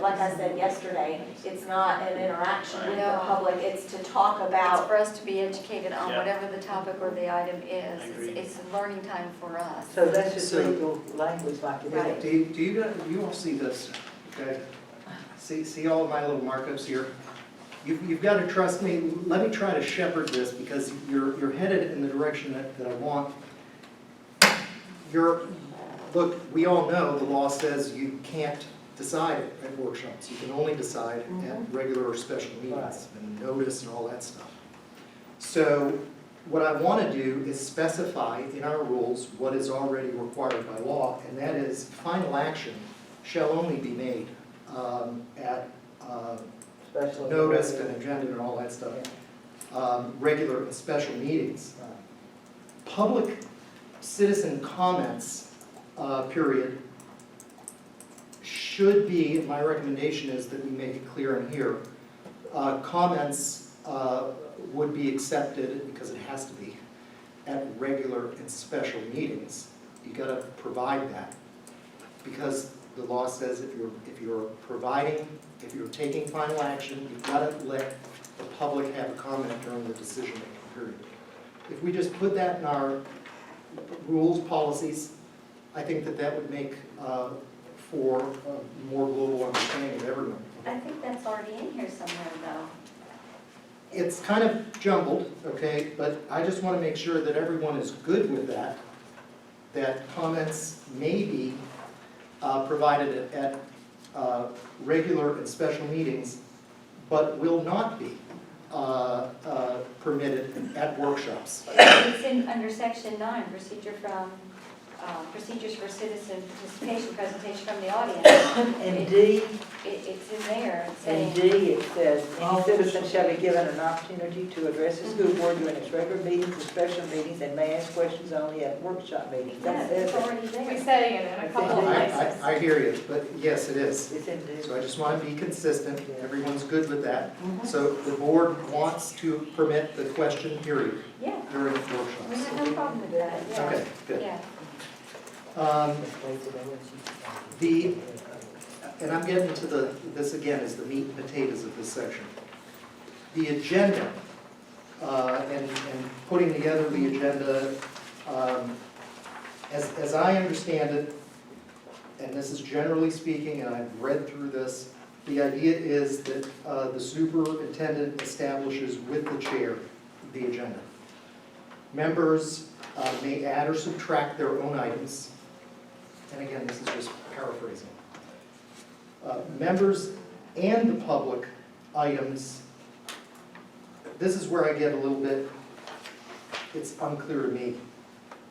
like I said yesterday, it's not an interaction with the No. public, it's to talk It's about. for us to be educated on Yeah. whatever the topic or the item is. I agree. It's a learning time for us. So that's just So- legal language like it Right. is. do you all see this, okay? See all of my little markups here? You've got to trust me. Let me try to shepherd this because you're headed in the direction that I want. Look, we all know the law says you can't decide at workshops. You can only decide at regular or special meetings and notice and all that stuff. So what I want to do is specify in our rules what is already required by law, and that is final action shall only be made at Especially. noticed and agenda and all that stuff, regular and special meetings. Public citizen comments, period, should be, and my recommendation is that we make it clear in here, comments would be accepted, because it has to be, at regular and special meetings. You gotta provide that, because the law says if you're taking final action, you've gotta let the public have a comment during the decision-making period. If we just put that in our rules, policies, I think that would make for a more global understanding of everyone. I think that's already in here somewhere, though. It's kind of jumbled, okay, but I just want to make sure that everyone is good with that. that comments may be provided at regular and special meetings, but will not be permitted at workshops. It's in, under section 9, procedures for citizen participation, presentation from the audience. In D, It's in there, it's in saying, D, it says, any citizen shall be given an opportunity to address the school board during its regular meetings and special meetings and may ask questions only at workshop meetings. yeah, That says it's it. already We there. say it in a couple of places. I hear you, but yes, it is. It's in D. So I just want to be consistent, everyone's good with that. Mhm. So the board wants to permit the question period Yeah, during we workshops. have no problem with that, yeah. Okay, good. Yeah. And I'm getting into this again is the meat and potatoes of this section. The agenda, and putting together the agenda, as I understand it, and this is generally speaking, and I've read through this, the idea is that the superintendent establishes with the chair the agenda. Members may add or subtract their own items. And again, this is just paraphrasing. Members and the public items, this is where I get a little bit, it's unclear to me.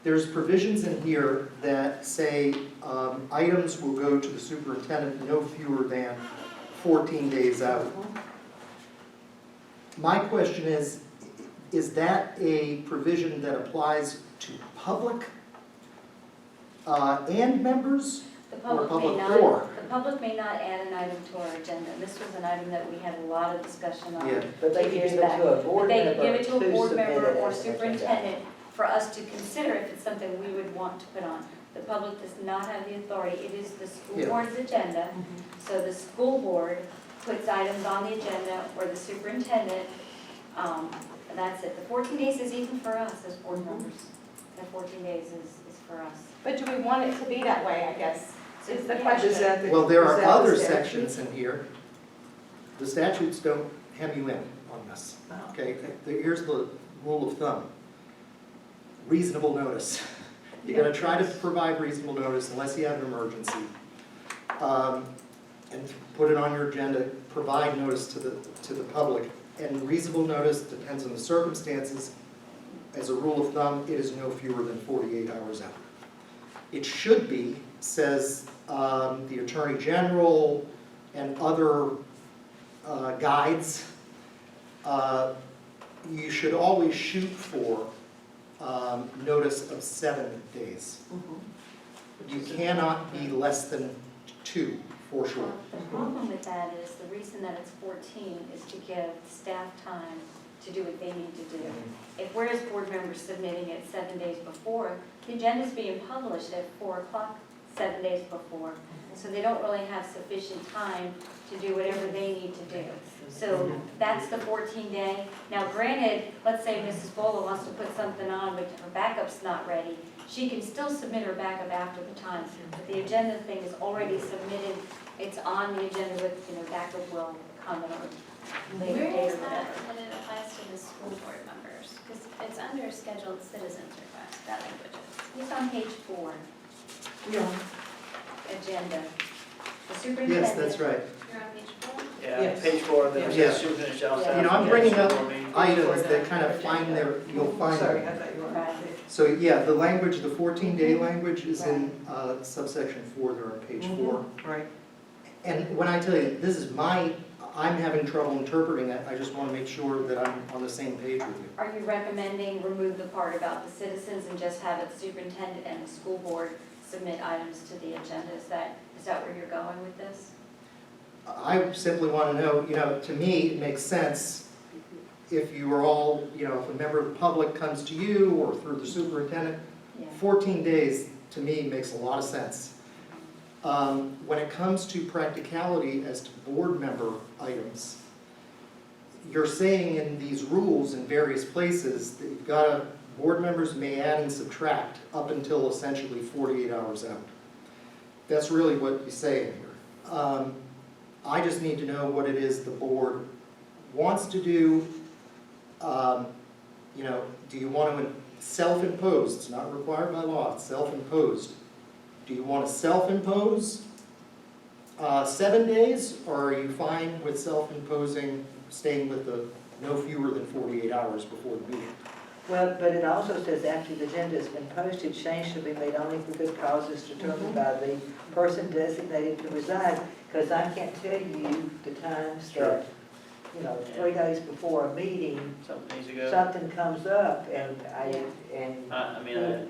There's provisions in here that say items will go to the superintendent no fewer than 14 days out. My question is that a provision that applies to public and members? The Or public may public or? not, the public may not add an item to our agenda. This was an item that we had a lot of discussion on. Yeah. But they 2 can years give it back. to a But board they member could give it to a board submit member it or as an agenda. superintendent for us to consider if it's something we would want to put on. The public does not have the authority. It is the school Yeah. board's agenda. So the school board puts items on the agenda or the superintendent, and that's it. The 14 days is even for us as board members. The 14 days is for us. But do we want it to be that way, I guess, is the Yeah. question. Well, there are Is that the other statute? sections in here. The statutes don't hem you in on this, okay? Here's the rule of thumb. Reasonable notice. You're gonna try to provide reasonable notice unless you have an emergency. And put it on your agenda, provide notice to the public. And reasonable notice depends on the circumstances. As a rule of thumb, it is no fewer than 48 hours out. It should be, says the Attorney General and other guides, you should always shoot for notice of 7 days. You cannot be less than 2, for sure. The problem with that is, the reason that it's 14 is to give staff time to do what they need to do. If we're as board members submitting it 7 days before, the agenda's being published at 4 o'clock 7 days before. So they don't really have sufficient time to do whatever they need to do. So that's the 14-day. Now granted, let's say Mrs. Bola wants to put something on, but her backup's not ready. She can still submit her backup after the time, but the agenda thing is already submitted. It's on the agenda with, backup will come at a later Where date is or that whatever. when it applies to the school board members? Because it's under scheduled citizens request, that language is. It's on page 4, Yeah. agenda. The superintendent. Yes, that's right. You're on page 4? Yeah, Yes. page 4, there's Yeah. a superintendent shall You establish. know, I'm bringing up school board meeting. Items that kind of find you'll find Sorry, them. I thought you were on Right. page. So, yeah, the language, the 14-day language is in subsection 4 there on page 4. Right. And when I tell you, this is I'm having trouble interpreting that, I just want to make sure that I'm on the same page with you. Are you recommending remove the part about the citizens and just have it superintendent and the school board submit items to the agenda? Is that where you're going with this? I simply want to know, to me, it makes sense if you are all, if a member of the public comes to you or through the superintendent, Yeah. 14 days, to me, makes a lot of sense. When it comes to practicality as to board member items, you're saying in these rules in various places that you've got board members may add and subtract up until essentially 48 hours out. That's really what you say in here. I just need to know what it is the board wants to do. Do you want to self-imposed, it's not required by law, it's self-imposed. Do you want to self-impose 7 days, or are you fine with self-imposing, staying with the no fewer than 48 hours before the meeting? Well, but it also says after the agenda has been posted, change shall be made only for good causes determined by the person designated to reside. Because I can't tell you the times that, 3 days before a meeting, Something needs to go. something comes up and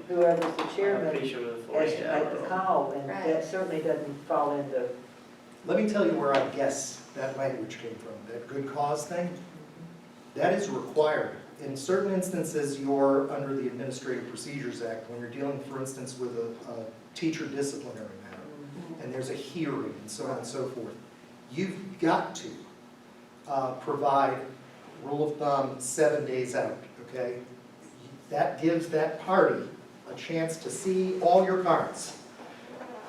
whoever's the I'm chairman pretty sure with has 48 to make the hours. call, and Right. that certainly doesn't fall into, Let me tell you where I guess that language came from, that good cause thing. That is required. In certain instances, you're under the Administrative Procedures Act, when you're dealing, for instance, with a teacher disciplinary matter, and there's a hearing and so on and so forth. You've got to provide, rule of thumb, 7 days out, okay? That gives that party a chance to see all your cards.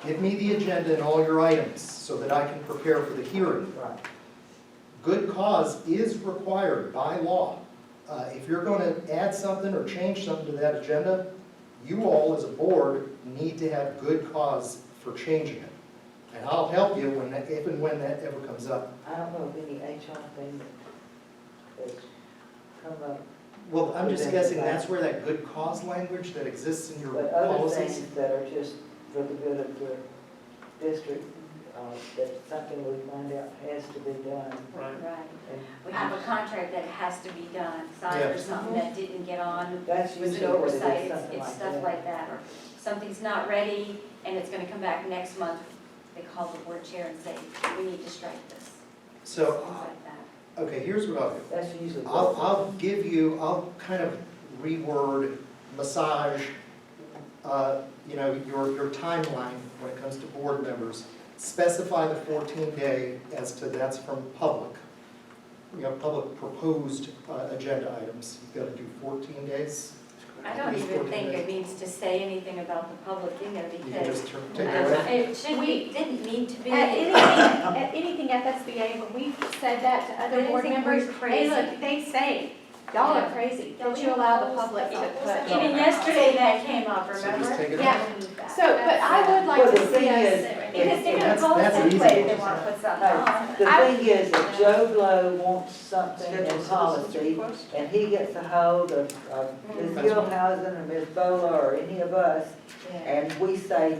Give me the agenda and all your items so that I can prepare for the hearing. right. Good cause is required by law. If you're going to add something or change something to that agenda, you all as a board need to have good cause for changing it. And I'll help you if and when that ever comes up. I don't know of any HR thing that's come up, Well, I'm just guessing that's where that good cause language that exists in your but other policies. things that are just for the good of the district, that something we find out has to be done. Right. Right. And We have a contract that has to be done, signed Yeah. for something that didn't get on, That's was usually an what it oversight, is, something it's like stuff that. like that, or something's not ready and it's gonna come back next month, they call the board chair and say, we need to strike this, So, things like that. okay, here's what I'll do. That's usually. I'll kind of reword, massage, your timeline when it comes to board members. Specify the 14-day as to that's from public. Public proposed agenda items. You've got to do 14 days. I don't even think it needs to say anything about the public in there You can because just take it away. it should be, didn't need to be. At anything FSBA, when we've said that to other They board think members, we're hey, crazy. look, they say, y'all are crazy, that you allow the public to put. Even yesterday that came up, So remember? just take it Yeah. out. So, but I would like Well, to the see thing us. is, Because they're gonna That's- call us that's anyway easy. if they wanna put something on. The thing is, if Joe Blow wants something Schedule in citizens policy, request. and he gets a hold of Ms. Gilhousen or Ms. Bola or any of us, and we say,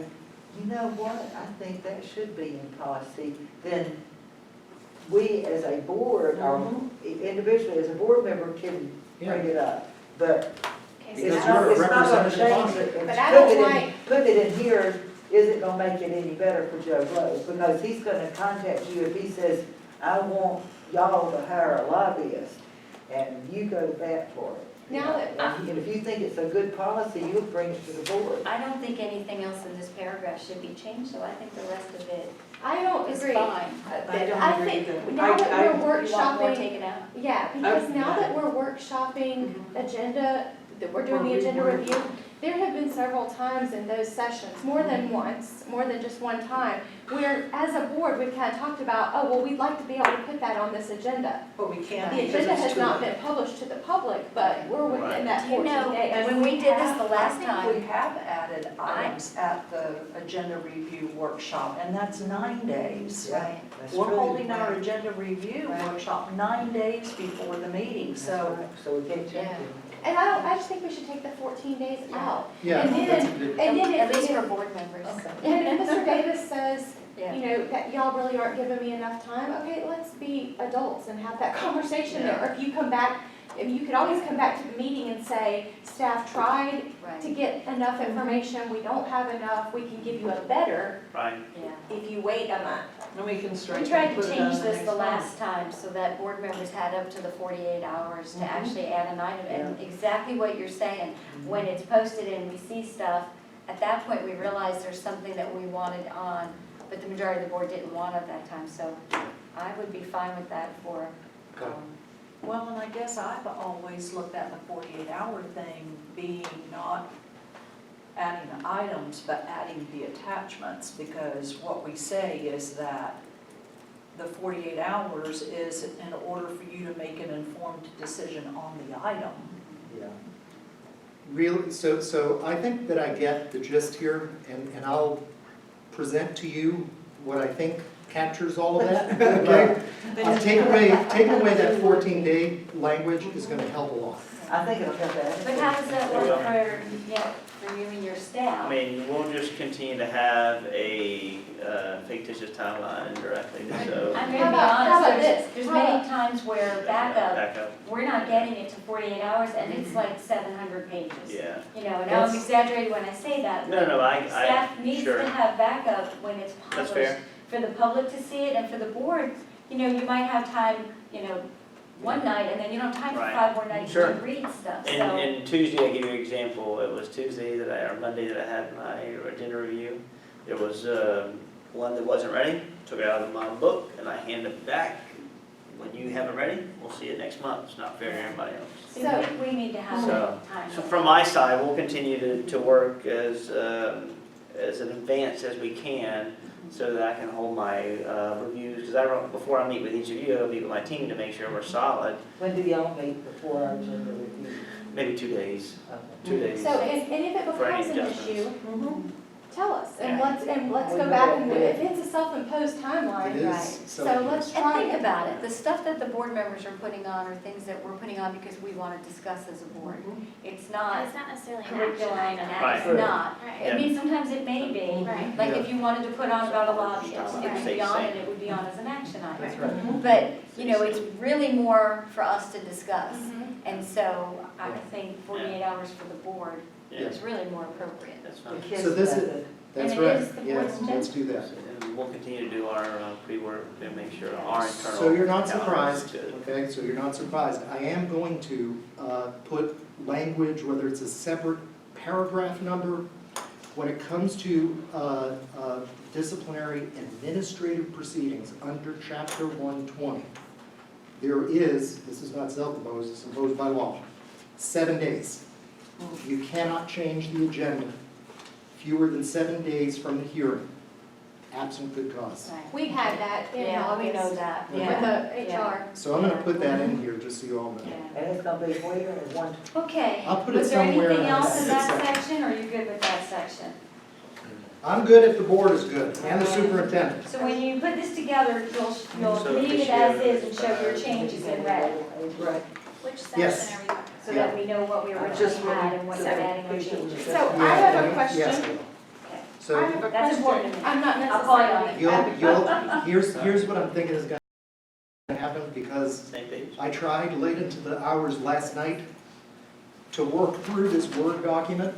you know what, I think that should be in policy, then we as a board, or individually as a board member can bring it up. But Okay, it's so not, you're a it's not gonna representative change body. it. But I don't like- Putting it in here isn't gonna make it any better for Joe Blow, because he's gonna contact you if he says, I want y'all to hire a lobbyist, and you go to bat for it. Now that- And if you think it's a good policy, you'll bring it to the board. I don't think anything else in this paragraph should be changed, so I think the rest of it I don't is agree. fine. I don't I agree think either. now that we're You want more workshopping, taken out? yeah, because now yeah. that we're workshopping agenda, that we're doing the We're agenda rewording. review, there have been several times in those sessions, more than once, more than just one time, where as a board, we've kind of talked about, oh, well, we'd like to be able to put that on this agenda. But we can't The because agenda it's has too not late. been published to the public, but we're within that Do you 14 know, days. when we did this the last We time, have added items at the agenda review workshop, and that's 9 days. right, That's We're true. holding our agenda review Right. workshop 9 days before the meeting, That's so right. So we can't change Yeah. it. And I just think we should take the 14 days out. Yeah, And then- that's a good. And then at if, least for if, board members. and if Mr. Davis says, Yeah. you know, that y'all really aren't giving me enough time, okay, let's be adults and have that conversation there. Or if you come back, if you could always come back to the meeting and say, staff tried to Right, get enough information, we don't have enough, we can give you a better Right. yeah. if you wait a month. And we can strike We it tried and to put it change on this next the one. last time so that board members had up to the 48 hours to actually add an item. And exactly what you're saying, when it's posted and we see stuff, at that point, we realize there's something that we wanted on, but the majority of the board didn't want at that time. So I would be fine with that for, well, and I guess I've always looked at the 48-hour thing being not adding the items, but adding the attachments, because what we say is that the 48 hours is in order for you to make an informed decision on the item. Yeah. really, so I think that I get the gist here, and I'll present to you what I think captures all of that, okay? Take away that 14-day language is gonna help a lot. I think it'll help that. But how does that work for you and your staff? I mean, we'll just continue to have a fictitious timeline indirectly, so. I'm How gonna be about honest, this? there's How many times where backup, Back up, we're not getting it to 48 hours, and it's like 700 pages. yeah. You know, and I'm exaggerating when I say that. No, Staff needs sure. to have backup when it's That's published, fair. for the public to see it, and for the board, you know, you might have time, you know, one night, and then you don't have time for Right. 5 more nights Sure. to read stuff, so. And Tuesday, I give you an example, it was Tuesday or Monday that I had my agenda review. There was one that wasn't ready, took it out of my book, and I handed it back. When you have it ready, we'll see it next month, it's not fair to everybody else. So we need to have So- time. So from my side, we'll continue to work as in advance as we can, so that I can hold my reviews, because before I meet with each of you, I'll meet with my team to make sure we're solid, When do y'all meet before our agenda review? maybe 2 days, Okay. 2 days. So, and if it For any becomes an adjustments. issue, tell us, and Yeah. let's go back and, if it's a self-imposed It timeline, is right. so so. let's And try think it. about it, the stuff that the board members are putting on are things that we're putting on because we want to discuss as a board. It's not It's not necessarily an action curriculum, item. and Right. it's not. Right. I mean, sometimes it may be, Right. like if you wanted to put on about a lobbyist, it would Stay be on safe. and it would be on as an action That's item. right. But, you know, it's really more for us to discuss. Mhm. And so I think 48 hours for the board Yeah, is really more appropriate. that's The fine. kids So this got is- it. That's And it right, is the yes, board's let's do that. And we'll continue to do our pre-work and make sure our internal. So you're not calendar is surprised, good. okay, so you're not surprised. I am going to put language, whether it's a separate paragraph number, when it comes to disciplinary administrative proceedings under chapter 120. There is, this is not self-imposed, it's imposed by law, 7 days. You cannot change the agenda fewer than 7 days from the hearing, absent good cause. We had that in Yeah, we know August that, with yeah. the Yeah. HR. So I'm gonna put that in here, just so you all know. Yeah. And it's gonna be where and one, Okay, I'll put it was there somewhere anything in else in that that section, or are you good with that section? I'm good if the board is good, and the superintendent. So when you put this together, you'll So leave this it as year, is and show your changes in red, right, Which Yes. section are we talking so that we know what we Just originally what had we- and what so we're adding or we should- changing. So I have a Yes, question. Okay. So I have a That's important question. to me. I'm not I'll call you on necessarily. it. here's what I'm thinking is gonna happen, because Same page. I tried late into the hours last night to work through this Word document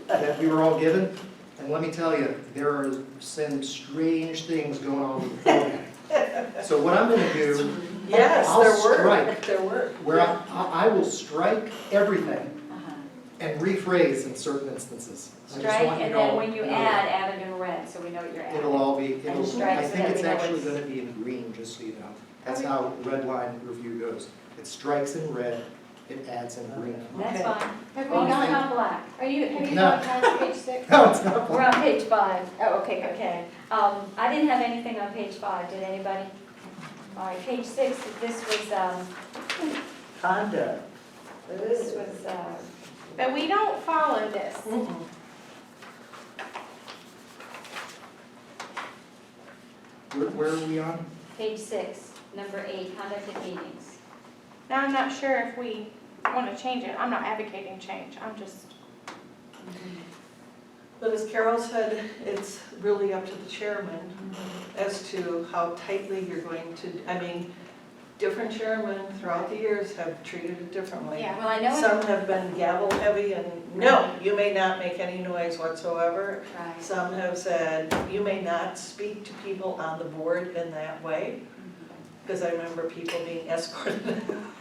that we were all given, and let me tell you, there are some strange things going on with the format. So what I'm gonna do, Yes, I'll there were, strike. there were. where I will strike everything Uh-huh. and rephrase in certain instances. I just Strike, want you and to then all when you know add it in red, so we know what you're adding. It'll all be, it'll, strike I so think that it's we know actually it's- gonna be in green, just so you know. That's how red line review goes. It strikes in red, it adds in green. That's Okay. fine. Have As we long as it's gone, not black. have you No. gone past page 6? No, it's not. We're on page 5. Oh, okay, good. Okay. I didn't have anything on page 5, did anybody? All right, page 6, this was, conduct. this was, But we don't follow this. Where are we on? page 6, number 8, conduct of meetings. Now, I'm not sure if we want to change it. I'm not advocating change. I'm just, But as Carol said, it's really up to the chairman as to how tightly you're going to, I mean, different chairmen throughout the years have treated it differently. Yeah. Well, I know Some have been gavel heavy and, no, you may not make any noise whatsoever. Right. Some have said, you may not speak to people on the board in that way, because I remember people being escorted.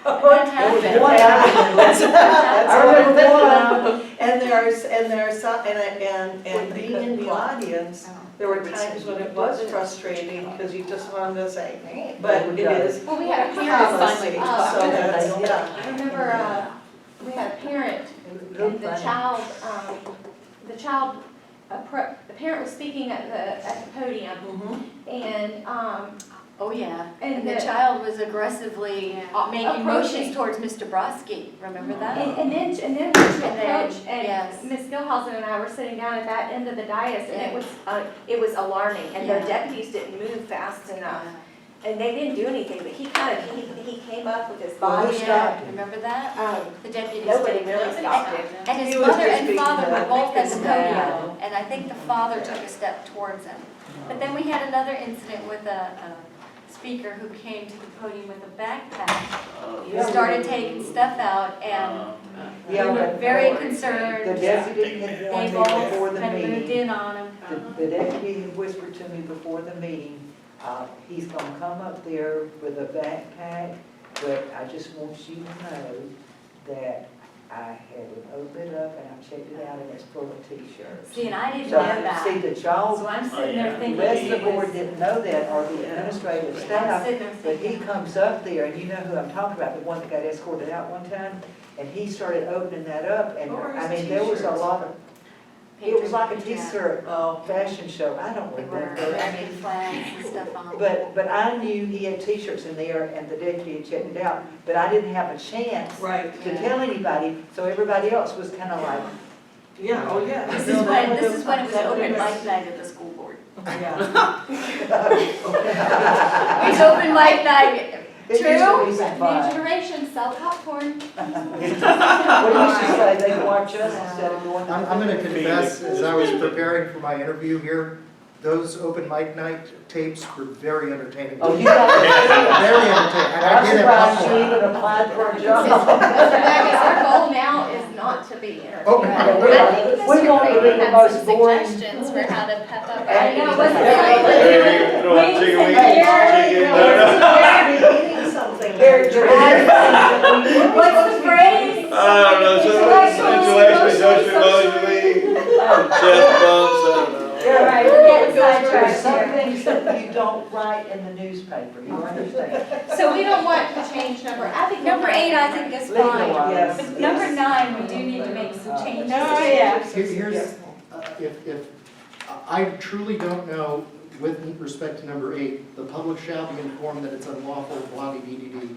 That happened. What happened? That's I remember what- one. And there are some, and being in the audience, there were times when it was frustrating, because you just wanted to say, hey, but it is well, we had a policy, parent, so that's, yeah. I remember, we had a parent, and the child, the parent was speaking at the podium, Mhm. and Oh, yeah. And And the the- child was aggressively making Approaching. motions towards Mr. Brodsky. Remember that? And then to And then, approach, yes. and Ms. Gilhausen and I were sitting down at that end of the dais, and it was alarming, and the Yeah. deputies didn't move fast enough. And they didn't do anything, but he he came up with his Well, body. who stopped him? Remember that? Um, The deputies Nobody did. really stopped him. And his He was mother just and being father were both at the mad. podium, and I think the father took a step towards him. But then we had another incident with a speaker who came to the podium with a backpack. Yeah. He started taking stuff out, and we Yeah, were but very The concerned. deputy had warned They me both before the kind of moved meeting. in on him. The deputy had whispered to me before the meeting, he's gonna come up there with a backpack, but I just want you to know that I had it opened up and I checked it out and it's full of t-shirts. See, and I didn't So, know that. see, the child, So I'm Oh, sitting yeah. there the thinking. rest of the it was- board didn't know that, or the administrative I'm staff. sitting there But he thinking, comes up there, and you know who I'm talking about, the one that got escorted out one time, and he started opening that up, and What were I his mean, there was a t-shirts? lot of, it was like a Yeah. t-shirt Oh, fashion show, I don't They were remember. American flags and stuff on. But I knew he had t-shirts in there, and the deputy had checked it out, but I didn't have a chance right, to tell anybody, so everybody else was kind of like, yeah, oh, yeah. This is when it was open mic night at the school board. Yeah. It was open mic night. it used to be some New fun. generation, sell popcorn. What do you say, they watch us instead of going to. I'm gonna confess, as I was preparing for my interview here, those open mic night tapes were very entertaining. Oh, you got Very entertaining, and I I'm did have surprised you popcorn. even applied for a job. Mr. Davis, our goal now is not to be Oh, entertaining. we- I think we Mr. want to be Craig the had most some boring- suggestions for how to pep up. I know, our what's the meetings. Throw out chicken wings, Hey, chicken, Eating something. What's the phrase? I don't know, so intellectually, socially, chest bumps, I don't know. All right, we're getting There's sidetracked some here. things that you don't write in the newspaper, you understand? So we don't want to change number, I think. Number 8, I think is Legal fine. wise. But number 9, we do need to make some changes. Here's, if, I truly don't know, with respect to number 8, the public shall be informed that it's unlawful, blah, dee, dee, dee.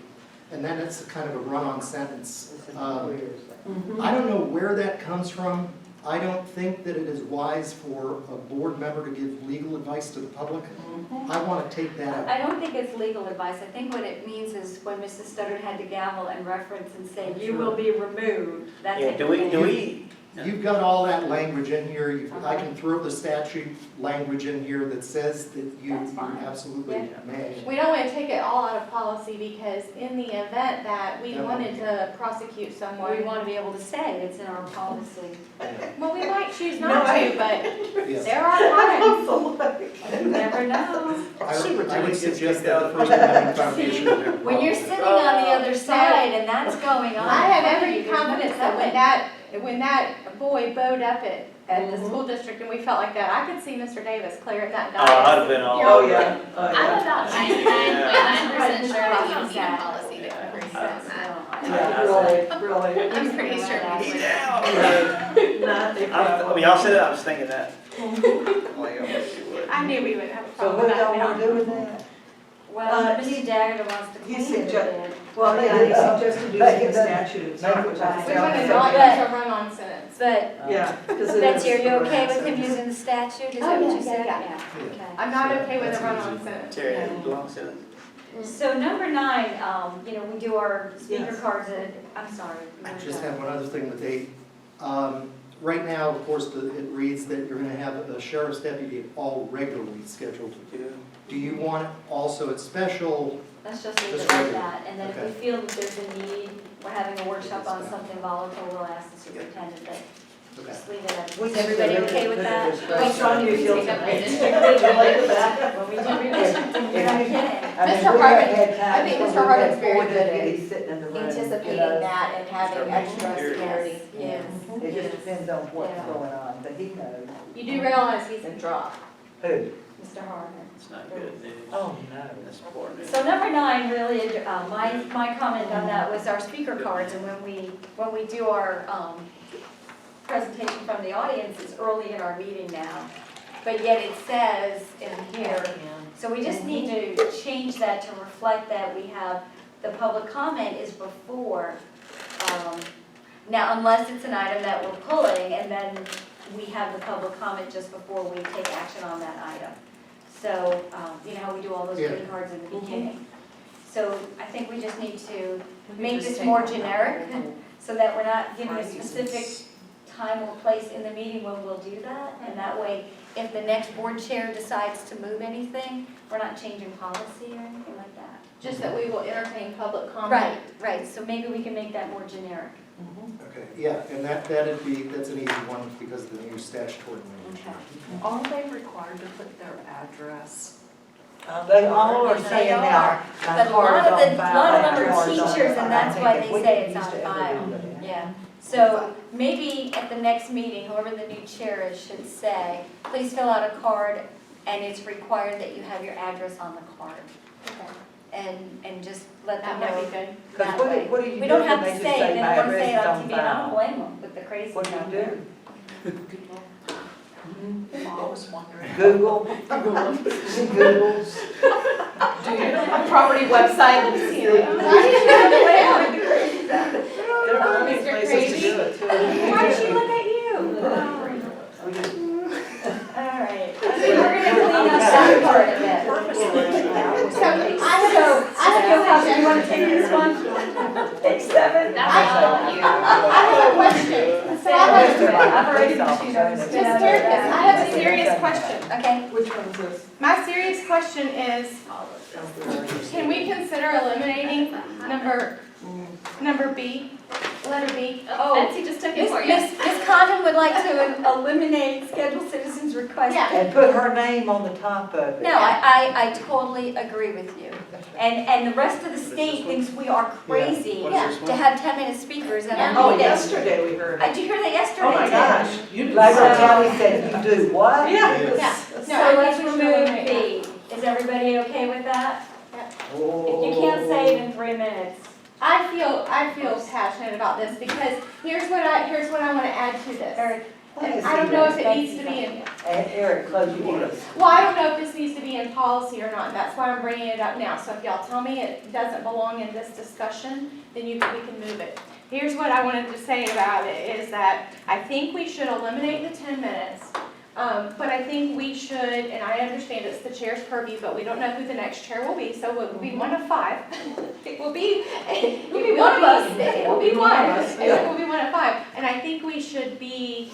And then it's kind of a run-on sentence. It's a weird thing. I don't know where that comes from. I don't think that it is wise for a board member to give legal advice to the public. I want to take that out. I don't think it's legal advice. I think what it means is when Mrs. Studdard had to gavel and reference and say, you will be removed, that Yeah, type do of we, thing. do we, You've got all that language in here. I can throw the statute language in here that says that you That's fine. absolutely Yeah. may. We don't want to take it all out of policy because in the event that we No. wanted to prosecute someone, We want to be able to say it's in our policy. well, we might choose not to, but Yes. there are times. You never know. I would suggest that the First Amendment Foundation do. When you're sitting on the other side and that's going on. I have every there's no confidence that when that boy bowed up at the school district and we felt like that, I could see Mr. Davis clearing that I'd dais. have been all Oh, over. yeah. Oh, I'm yeah. about 99.9% sure that you don't need a policy that covers that. Yeah, really. I'm pretty sure we He's would. out. Not a I mean, y'all said that, I was thinking that. Like, I wish you would. I knew we would have a So problem what with do y'all that want now. to do with that? Well, Mr. Dagger wants to he clean it a suggest- bit. Well, yeah, he suggested using the statute itself, Make it which right. I We found. want to Yeah. not use a run-on sentence. But Yeah, because it is. Betsy, are you the okay with him sentence. using the statute? Is Oh, that what yeah, you said? yeah. Okay. I'm not okay with That's a run-on easy. sentence. Terry, long sentence. So number 9, we do our speaker Yes. cards at, I'm sorry. you I wanna just go? have one other thing with 8. Right now, of course, it reads that you're going to have a sheriff's deputy at all regularly scheduled. Do you want also at special? Let's just leave Just it like regular. that, and then if we Okay. feel that there's a need, we're having a workshop on It's fine. something volatile, we'll ask the superintendent, but Okay. just leave it at, We is can everybody do it. okay with that? What's wrong with you? Take up Would redistricting. you like that? When we do redistricting, you're not kidding. I mean, Mr. we have Harden- had I times think when Mr. we've Harden's had very 4 good at deputies sitting in the room. Anticipating you know. that and having extra Yes. security. Yes. It just depends on what's Yeah. going on, but he knows. You do realize he's in drop. Who? Mr. Harner. It's not good news. Oh, no. That's poor news. So number 9, really, my comment on that was our speaker cards, and when we do our presentation from the audience, it's early in our meeting now. But yet it says in here, So we just need to change that to reflect that we have, the public comment is before. Now, unless it's an item that we're pulling, and then we have the public comment just before we take action on that item. So, you know how we do all those green cards in the beginning? So I think we just need to make this more generic, so that we're not giving a specific time or place in the meeting when we'll do that. And that way, if the next board chair decides to move anything, we're not changing policy or anything like that. Just that we will entertain public comment. Right, right, so maybe we can make that more generic. Okay, yeah, and that's an easy one because of the new statutory language. Okay. Are they required to put their address? They all are They saying are, now, my But a lot card's of on them file, my are card's on teachers, file. and that's I why think they if we say get it's used on to file. everybody. Yeah, so maybe at the next meeting, whoever the new chair is should say, please fill out a card, and it's required that you have your address on the card. And just let them That know. might be good. Because that what way. what do you do We don't when have they to just say, say they my don't want to say it address is on on TV, and I don't file? blame them with the crazy What do stuff. you do? I was wondering. Google? She Googles. Do you know? A property website, let me see it. There are many places to do it too. Why did she look at you? We just- All right, I think we're gonna clean up that part of it. So I have a You wanna take this one? Page 7? That's all you. I have a question. So I have, I've already Police been officer. Ms. Terkis, I have a serious question. Okay. Which one's this? My serious question is, can we consider eliminating number B, letter B? Oh, Betsy just took it for you. Ms. Condon would like to eliminate scheduled citizens request. Yeah. And put her name on the top of it. No, I totally agree with you. And the rest of the state thinks we are crazy What is this to one? have 10-minute speakers in Yeah. our Oh, meeting. yesterday we heard. Did you hear that yesterday? Oh my too? gosh. You did Labor so- County said you do what? Yeah. Yeah. So No, I let's think we should remove eliminate B. Is everybody okay with that? Oh. If you can't say it in 3 minutes. I feel passionate about this because here's what I want to add to this. Eric, And I don't know if it needs to be in, And Eric, close your ears. well, I don't know if this needs to be in policy or not, and that's why I'm bringing it up now. So if y'all tell me it doesn't belong in this discussion, then we can move it. Here's what I wanted to say about it, is that I think we should eliminate the 10 minutes. But I think we should, and I understand it's the chair's purview, but we don't know who the next chair will be, so it will be one of 5. It will be one of us. It will be one. It will be one of 5. And I think we should be,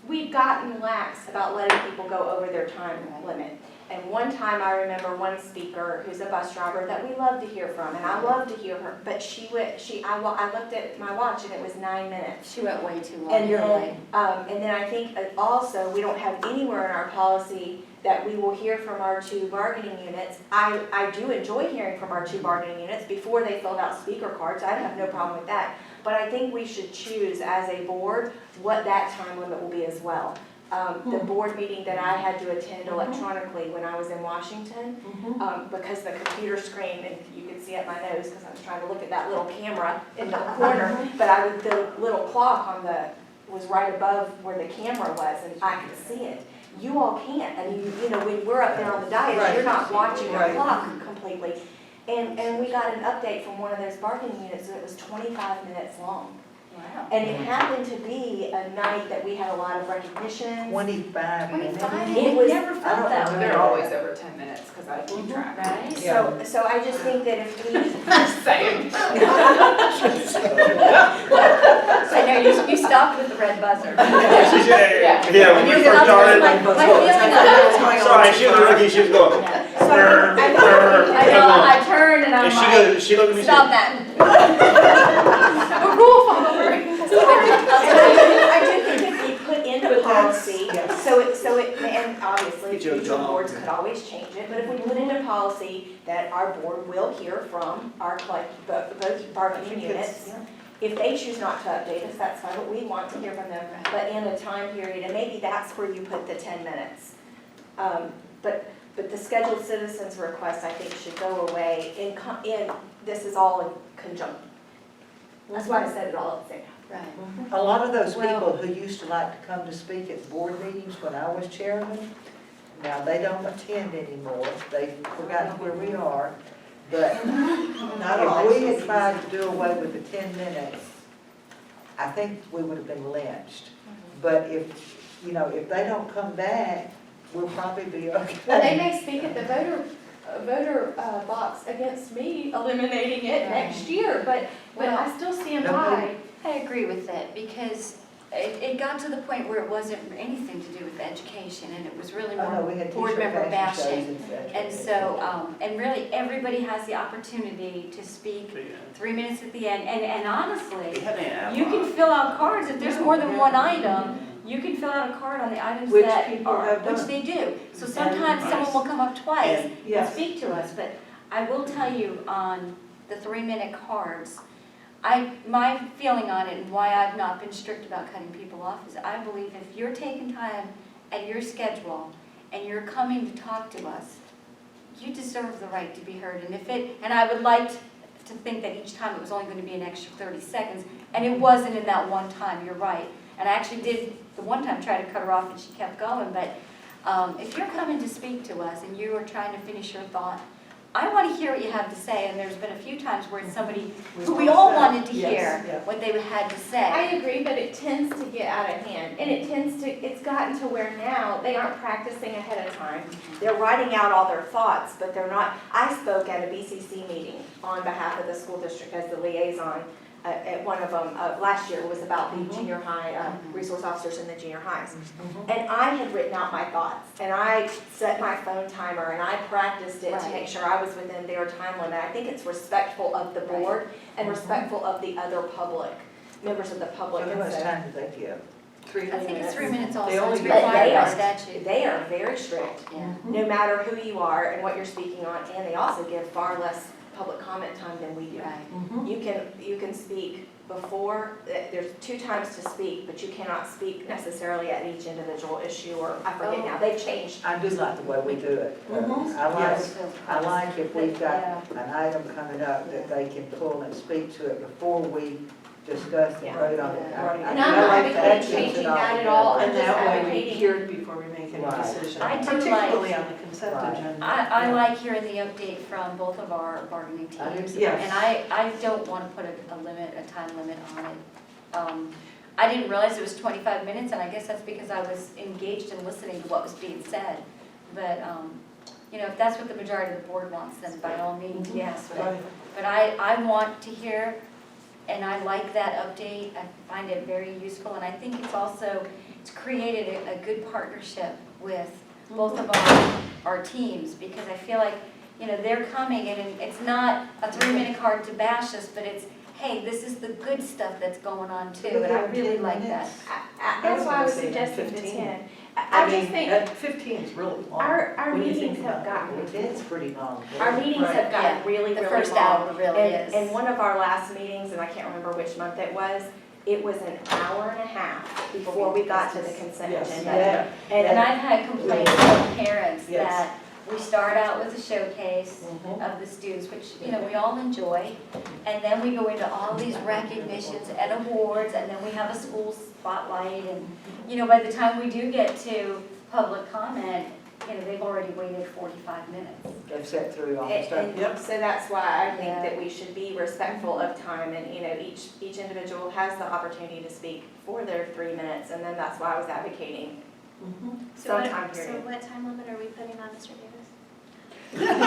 we've gotten lax about letting people go over their time limit. And one time I remember one speaker who's a bus driver that we love to hear from, and I love to hear her, but I looked at my watch and it was 9 minutes. she went way too long. And You're then, right. and then I think also, we don't have anywhere in our policy that we will hear from our 2 bargaining units. I do enjoy hearing from our 2 bargaining units before they filled out speaker cards. I have no problem with that. But I think we should choose as a board what that time limit will be as well. The board meeting that I had to attend electronically when I was in Washington, because the computer screen, and you can see at my nose because I was trying to look at that little camera in the corner, but the little clock was right above where the camera was, and I could see it. You all can't. I mean, you know, when we're up there on the dais, Right. you're not watching the Right. clock completely. And we got an update from one of those bargaining units, and it was 25 minutes long. Wow. And it happened to be a night that we had a lot of recognition. 25 minutes. 25? It was- Never I felt don't that know. way. They're always over 10 minutes because I keep track. Right? So I just think that if we, Same. I know, you stopped with the red buzzer. Yeah, when you first started, My feeling of it. sorry, she was a rookie, she was going. so I know, I turned and I'm And like, she looked at me, she stop said, that. a rule follower. I do think if we put into policy, yes. so it, and obviously Get you a future job. boards could always change it, but if we put into policy that our board will hear from our both bargaining units, if they choose not to update us, that's fine, but we want to hear from them, but in a time period, and maybe that's where you put the 10 minutes. But the scheduled citizens request, I think, should go away in this is all in conjunction. That's why I said it all at the same time. Right. A lot of those Well- people who used to like to come to speak at board meetings when I was chairman, now they don't attend anymore, they've forgotten where we are, but Not if all. we had tried to do away with the 10 minutes, I think we would have been lynched. But if, you know, if they don't come back, we'll probably be okay. Well, they may speak at the voter box against me eliminating it next year, but I still stand by. I agree with that, because it got to the point where it wasn't anything to do with education, and it was really Oh, no, more we had board t-shirt member fashion bashing. shows, et cetera, And et so, cetera. and really, everybody has the opportunity to speak 3 minutes at the end, and honestly, you can fill out cards, if there's more than one item, you can fill out a card on the items Which that people are, have which done. they do. So sometimes someone will come up twice and Yes. speak to us, but I will tell you on the 3-minute cards, my feeling on it and why I've not been strict about cutting people off is I believe if you're taking time at your schedule and you're coming to talk to us, you deserve the right to be heard. And I would like to think that each time it was only going to be an extra 30 seconds, and it wasn't in that one time, you're right. And I actually did the one time try to cut her off and she kept going, but if you're coming to speak to us and you are trying to finish your thought, I want to hear what you have to say, and there's been a few times where it's somebody who we all wanted to hear Yes. what they had to say. I agree, but it tends to get out of hand, and it's gotten to where now they aren't practicing ahead of time. They're writing out all their thoughts, but they're not. I spoke at a BCC meeting on behalf of the school district as the liaison at one of them, last year was about the junior high, resource officers in the junior highs. And I had written out my thoughts, and I set my phone timer, and I practiced it to make sure I was within their time limit. I think it's respectful of the board and respectful of the other public, members of the So public. how And much so- time do they give? 3 I think it's 3 minutes They also, only it's get required they by are- statute. They are very strict, Yeah. no matter who you are and what you're speaking on, and they also give far less public comment time than we do. Right. You can speak before, there's 2 times to speak, but you cannot speak necessarily at each individual issue, or I forget now, they've changed. I do like the way we do it. Mhm. I Yes. like if we've got Yeah. an item coming up that they can pull and speak to it before we discuss and Yeah. vote on it. Yeah. I And I'm not like that. advocating changing that at all. And I'm just that way we advocating- hear it before we make any Right. decision, I do particularly like- on the consent Right. agenda. I like hearing the update from both of our bargaining I do teams. too. Yes. And I don't want to put a time limit on it. I didn't realize it was 25 minutes, and I guess that's because I was engaged in listening to what was being said. But, you know, if that's what the majority of the board wants, then by all means, yes. But I want to hear, and I like that update. I find it very useful, and I think it's created a good partnership with both of our teams, because I feel like, you know, they're coming, and it's not a 3-minute card to bash us, but it's, hey, this is the good stuff that's going on too, and I really like that. That's why I was gonna say suggesting the 15. 10. I just think At 15 is really long. our when you meetings think have about gotten, It's pretty long. our meetings have Right. gotten Yeah. really, The really first long. hour really is. And one of our last meetings, and I can't remember which month it was an hour and a half before we got to the consent Yes. agenda. Yeah. And I've had complaints from parents Yes. that we start out with a showcase Mhm. of the students, which, you know, we all enjoy, and then we go into all these recognitions and awards, and then we have a school spotlight, and, you know, by the time we do get to public comment, you know, they've already waited 45 minutes. They've sat through all the stuff. And so that's why I think Yeah. that we should be respectful of time, and, you know, each individual has the opportunity to speak for their 3 minutes, and then that's why I was advocating Mhm. So what, sometime so period. what time limit are we putting on Mr. Davis? 3 minutes.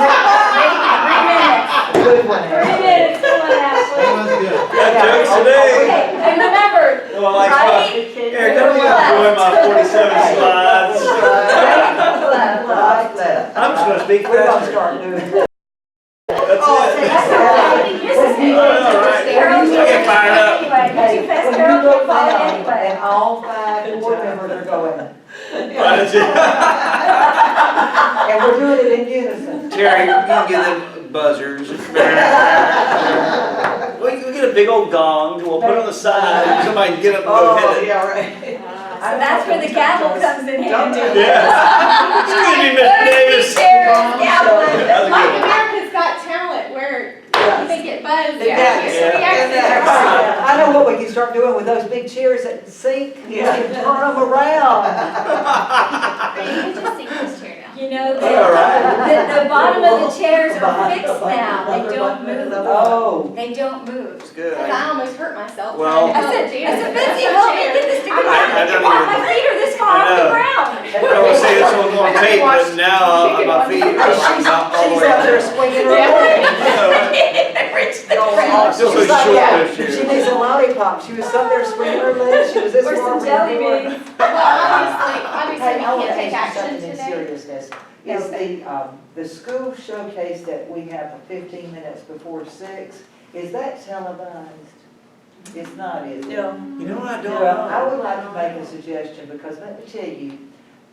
Good one, 3 Ashley. minutes, come on, Ashley. That was good. Got jokes today. Okay, and remember, Well, like, right? here, go enjoy my 47 slides. Right left. I'm just gonna speak We're gonna faster. start doing this. That's Oh, it. that's all right. You're so good. I know, right? Carol, I get fired up. Anyway, you're too fast, When Carol, you look can't follow down anyway. and all 5 board members are going, That's it. and we're doing it in unison. Terry, you can get them buzzers. We can get a big old gong, and we'll put it on the side, and somebody can get up and go hit it. yeah, right. So that's where the gavel comes in Don't do handy. Yeah. It's gonna be Miss Davis. That's Like good. America's Got Talent, where Yes. they get buzzed. Yes. Yeah. Yes. I know what we can start doing with those big chairs at the sink, we can turn them around. Or you could just sink this chair down. You know, All right. the bottom of the chairs are fixed now, they don't move. Oh, They don't move. It's good. Because I almost hurt myself Well- trying to I help said, Janet. Betsy, help me get this to go down. I don't Come on, even- my feet are this far I off the know. ground. I was gonna say this was on tape, but now my feet are like not all the she's way out there down. swinging her legs. I'm still so She's like, short yeah, this year. she needs a lollipop. She was up there swinging her legs. She was this Or far some from jelly the door. beans. Well, obviously, Hey, we I want can't to take ask you action something in today. seriousness. Is the school showcase that we have for 15 minutes before 6, is that televised? It's not, is it? No. You know what I don't Well, I know? would like to make a suggestion, because let me tell you,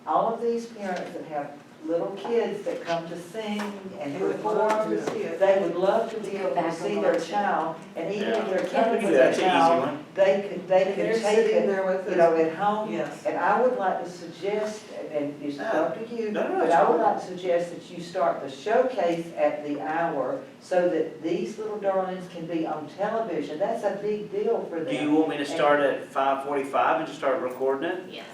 all of these parents that have little kids that come to sing and They would love perform, to see it. they would love to be able Back to see and their watch it. child, and even if they're We coming can with do their that, it's an easy child, one. they could They're take sitting it, there with you know, us. at home. Yes. And I would like to suggest, and it's up to you, No, no, but it's I would fine. like to suggest that you start the showcase at the hour so that these little darlings can be on television. That's a big deal for Do you them. want me to start at 5:45 and just start recording it? Yes.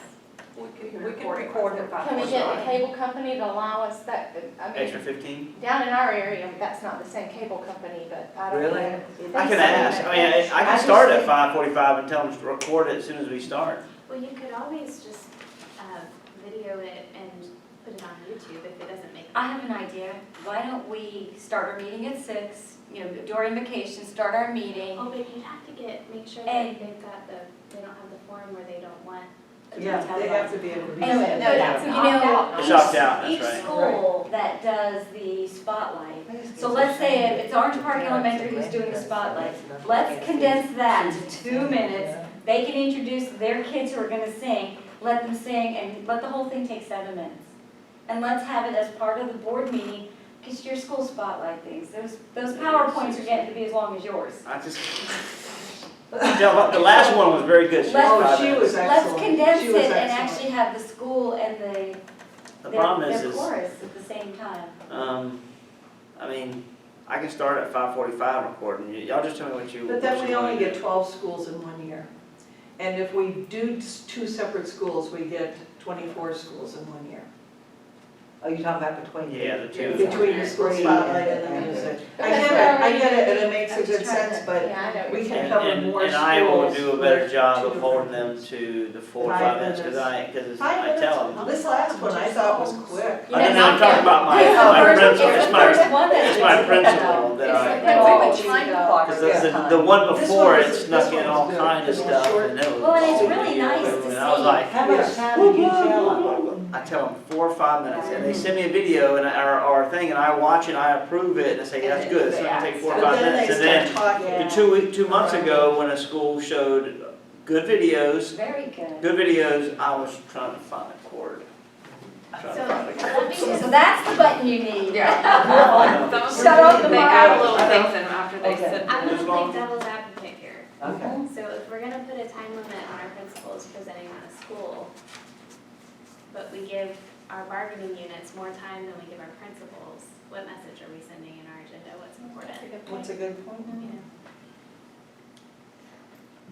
We can record it. Can we get the cable company to allow us that, I Extra mean, 15? down in our area, that's not the same cable company, but I don't know. Really? I can ask, I mean, I can start at 5:45 and tell them to record it as soon as we start. Well, you could always just video it and put it on YouTube if it doesn't make. I have an idea. Why don't we start our meeting at 6, you know, during vacation, start our meeting. Oh, but you'd have to make sure And- that they've got they don't have the form where they don't want. it to be Yeah, they have televised. to be able to be. And, seen. No, that's an you know, opt-out. It's opt-out, that's each right. school that does the spotlight. So let's say if it's Orange Park Elementary who's doing the spotlight, let's condense that to 2 minutes. They can introduce their kids who are gonna sing, let them sing, and let the whole thing take 7 minutes. And let's have it as part of the board meeting, because your school spotlight things, those PowerPoints are getting to be as long as yours. I just, the last one was very good. She was Let's- 5 She minutes. was Let's excellent. condense She it was and excellent. actually have the school and The problem their is, chorus at the same time. I mean, I can start at 5:45 recording. Y'all just tell me what you. But then what we you only wanna get do. 12 schools in 1 year. And if we do 2 separate schools, we get 24 schools in 1 year. Oh, you're talking about between? Yeah, the two. Between the school Free spotlight and and- the music. I Because get it, and it makes a I'm just good trying sense, to- but Yeah, I know. we can And, cover and, more schools. and I will do a better with job 2 of holding different them things. to the 4 or 5 5 minutes, minutes. because 5 I tell minutes? them. This last one I thought was quick. You I didn't know, know, I'm talking about my, It's the my first- principal, it's it's the my, first one that it's my it's- principal that It's I. like Well, when we it's time go. clock. Because the one before it snuck in all kind of stuff and it was. Well, and it's really nice to And I was see. like, How much time do you tell them? I tell them 4 or 5 minutes and they send me a video and or a thing and I watch it, I approve it and I say, yeah, that's good, it's gonna take 4 or 5 But then minutes. they And start then talking. 2 months ago, when a school showed good videos, Very good. I was trying to find a cord. Trying to So find a cord. let me just. So that's the button you need. Yeah. Shut off the They add mic. little things in after they Okay. sit. I'm Who's gonna wrong? play devil's advocate here. Okay. So if we're gonna put a time limit on our principals presenting on a school, but we give our bargaining units more time than we give our principals, what message are we sending in our agenda? What's important? What's a good point? Yeah.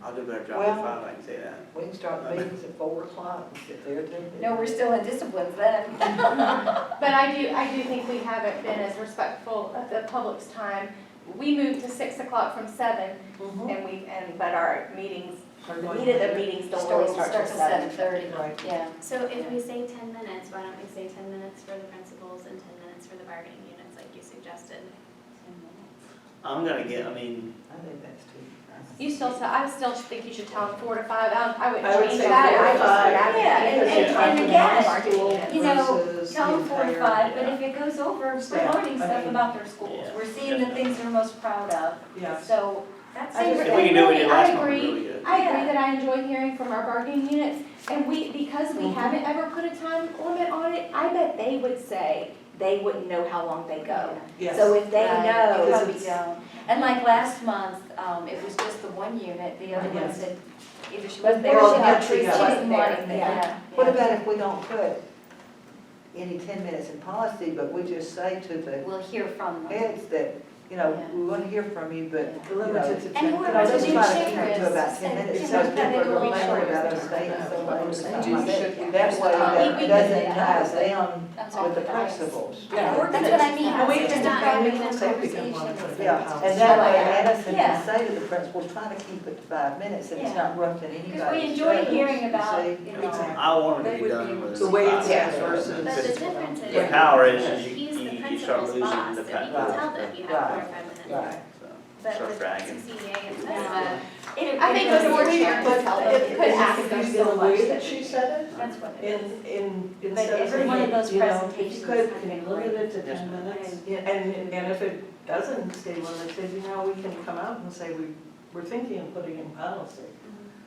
I'll do a better job Well- at 5, I can say that. We can start the meetings at 4 o'clock and sit there till. No, we're still in disciplines then. But I do think we haven't been as respectful of the public's time. We moved to 6 o'clock from 7 but our meetings, the meetings don't really start till 7. 7:30. Right. Yeah. So if we say 10 minutes, why don't we say 10 minutes for the principals and 10 minutes for the bargaining units like you suggested? I'm gonna get, I mean, I think that's too. I still think you should tell them 4 to 5. I wouldn't I would change say that. 4 to I just 5. would advocate Yeah, for and- the time and for again, the bargaining units. You know, Versus tell them the 4 to entire- 5, but if it goes over, we're Staff, learning I stuff mean- about their schools. Yeah. We're seeing the things they're most proud of. Yes. So that's. I if agree. we can do what we did I last month, agree. really good. I agree that I enjoy hearing from our bargaining units, and because we haven't ever put a time limit on it, I bet they would say they wouldn't know how long they go. Yes. So if they Right, know, because we don't. And like last month, it was just the one unit, the other one Yes. said either she wasn't there We're or all she got get trees, she together. didn't want anything, yeah. What about if we don't put any 10 minutes in policy, but we just say to the We'll hear from them. heads that you know, we wanna hear from you, but, you know, Limited to And 10 whoever minutes. let's the new try to chair keep it to is, about 10 send- minutes, send so us people that are little remembering about short. us staying so late or something Do like that. should- That way, that We doesn't can do tie us that. down That's with the all. principals. Yeah. That's what I mean, And we it's just a can, private we can say we can conversation. monitor it. Yeah, and that way Right. Addison Yeah. can say to the principals, try to keep it to 5 minutes, and it's Yeah. not rough in anybody's Because we enjoy feathers, hearing you about, see? you know, I want They to be would done be with the way it's five, at versus- and But the 50. difference is. The power is He's the you start principal's losing boss, the so he power. can tell them you have 4 or 5 minutes. Right. So, But start with bragging. CCDA and Yeah. TESPA, it- I think it the really board is. chair could tell them, It- could it's ask the them so way much. that she said it, That's what it is. instead of every one of those saying, you know, if presentations you could, have can you been limit it to Yes, 10 ma'am. minutes? And if it doesn't stay limited, you know, we can come out and say, we're thinking of putting in policy.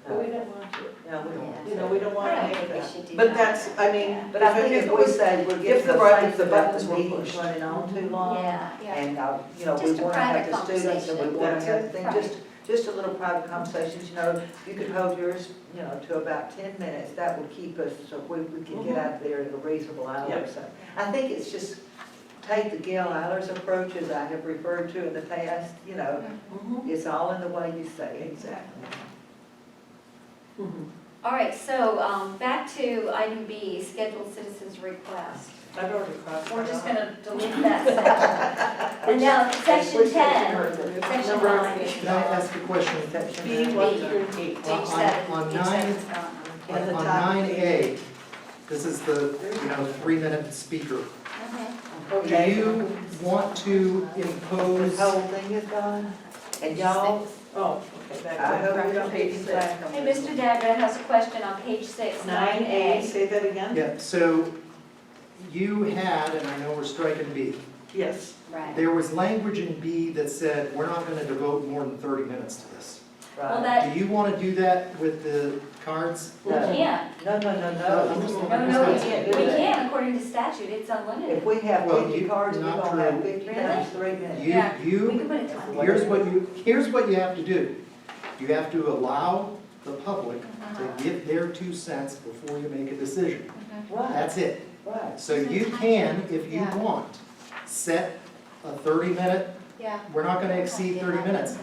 But we don't want to, No, we don't. you know, we don't want I to don't make think we that. should do But that. that's, I mean, Yeah. But I think if we say we're if getting the the right- things the about buttons the were meetings pushed. running on too long, Yeah. and, you know, we Just a wanna have private the students, and we conversation. wanna That's have it. things, Right. just a little private conversations, you know, you could hold yours, you know, to about 10 minutes, that would keep us, so we can get out there at a reasonable hour, Yep. so. I think it's just, take the Gail Eilers approach, as I have referred to in the past, you know, Mhm. it's all in the way you say it. Exactly. Mhm. All right, so back to item B, scheduled citizens request. I've already crossed We're that just off. gonna delete that section. And now, section 10, section Number 9. Can I ask a question? B, 1 through 8. Page On- 7. on page nine- 7's gone. And the On top 9A, this is the, 3-minute speaker. Do Okay. you want to This impose, whole thing is gone, and y'all, Oh, okay, back I to hope we don't page get 6. back on Hey, this. Mr. Dagger has a question on page 6, 9A, 9A. say that again? yeah, so you had, and I know we're striking B, Yes. Right. there was language in B that said, we're not gonna devote more than 30 minutes to this. Well, Right. that, Do you wanna do that with the cards? we can't. No, No, I'm just- No, we can't do We that. can, according to statute, it's unlimited. If we have Well, 50 you- cards, we're not gonna have true. 50 Really? times 3 minutes. You, Yeah. you We can put it time. Here's what you have to do. You have to allow the public to give their 2 cents before you make a decision. Right, That's it. right. So you can, if you Yeah. want, set a 30-minute, Yeah. we're not gonna exceed 30 minutes.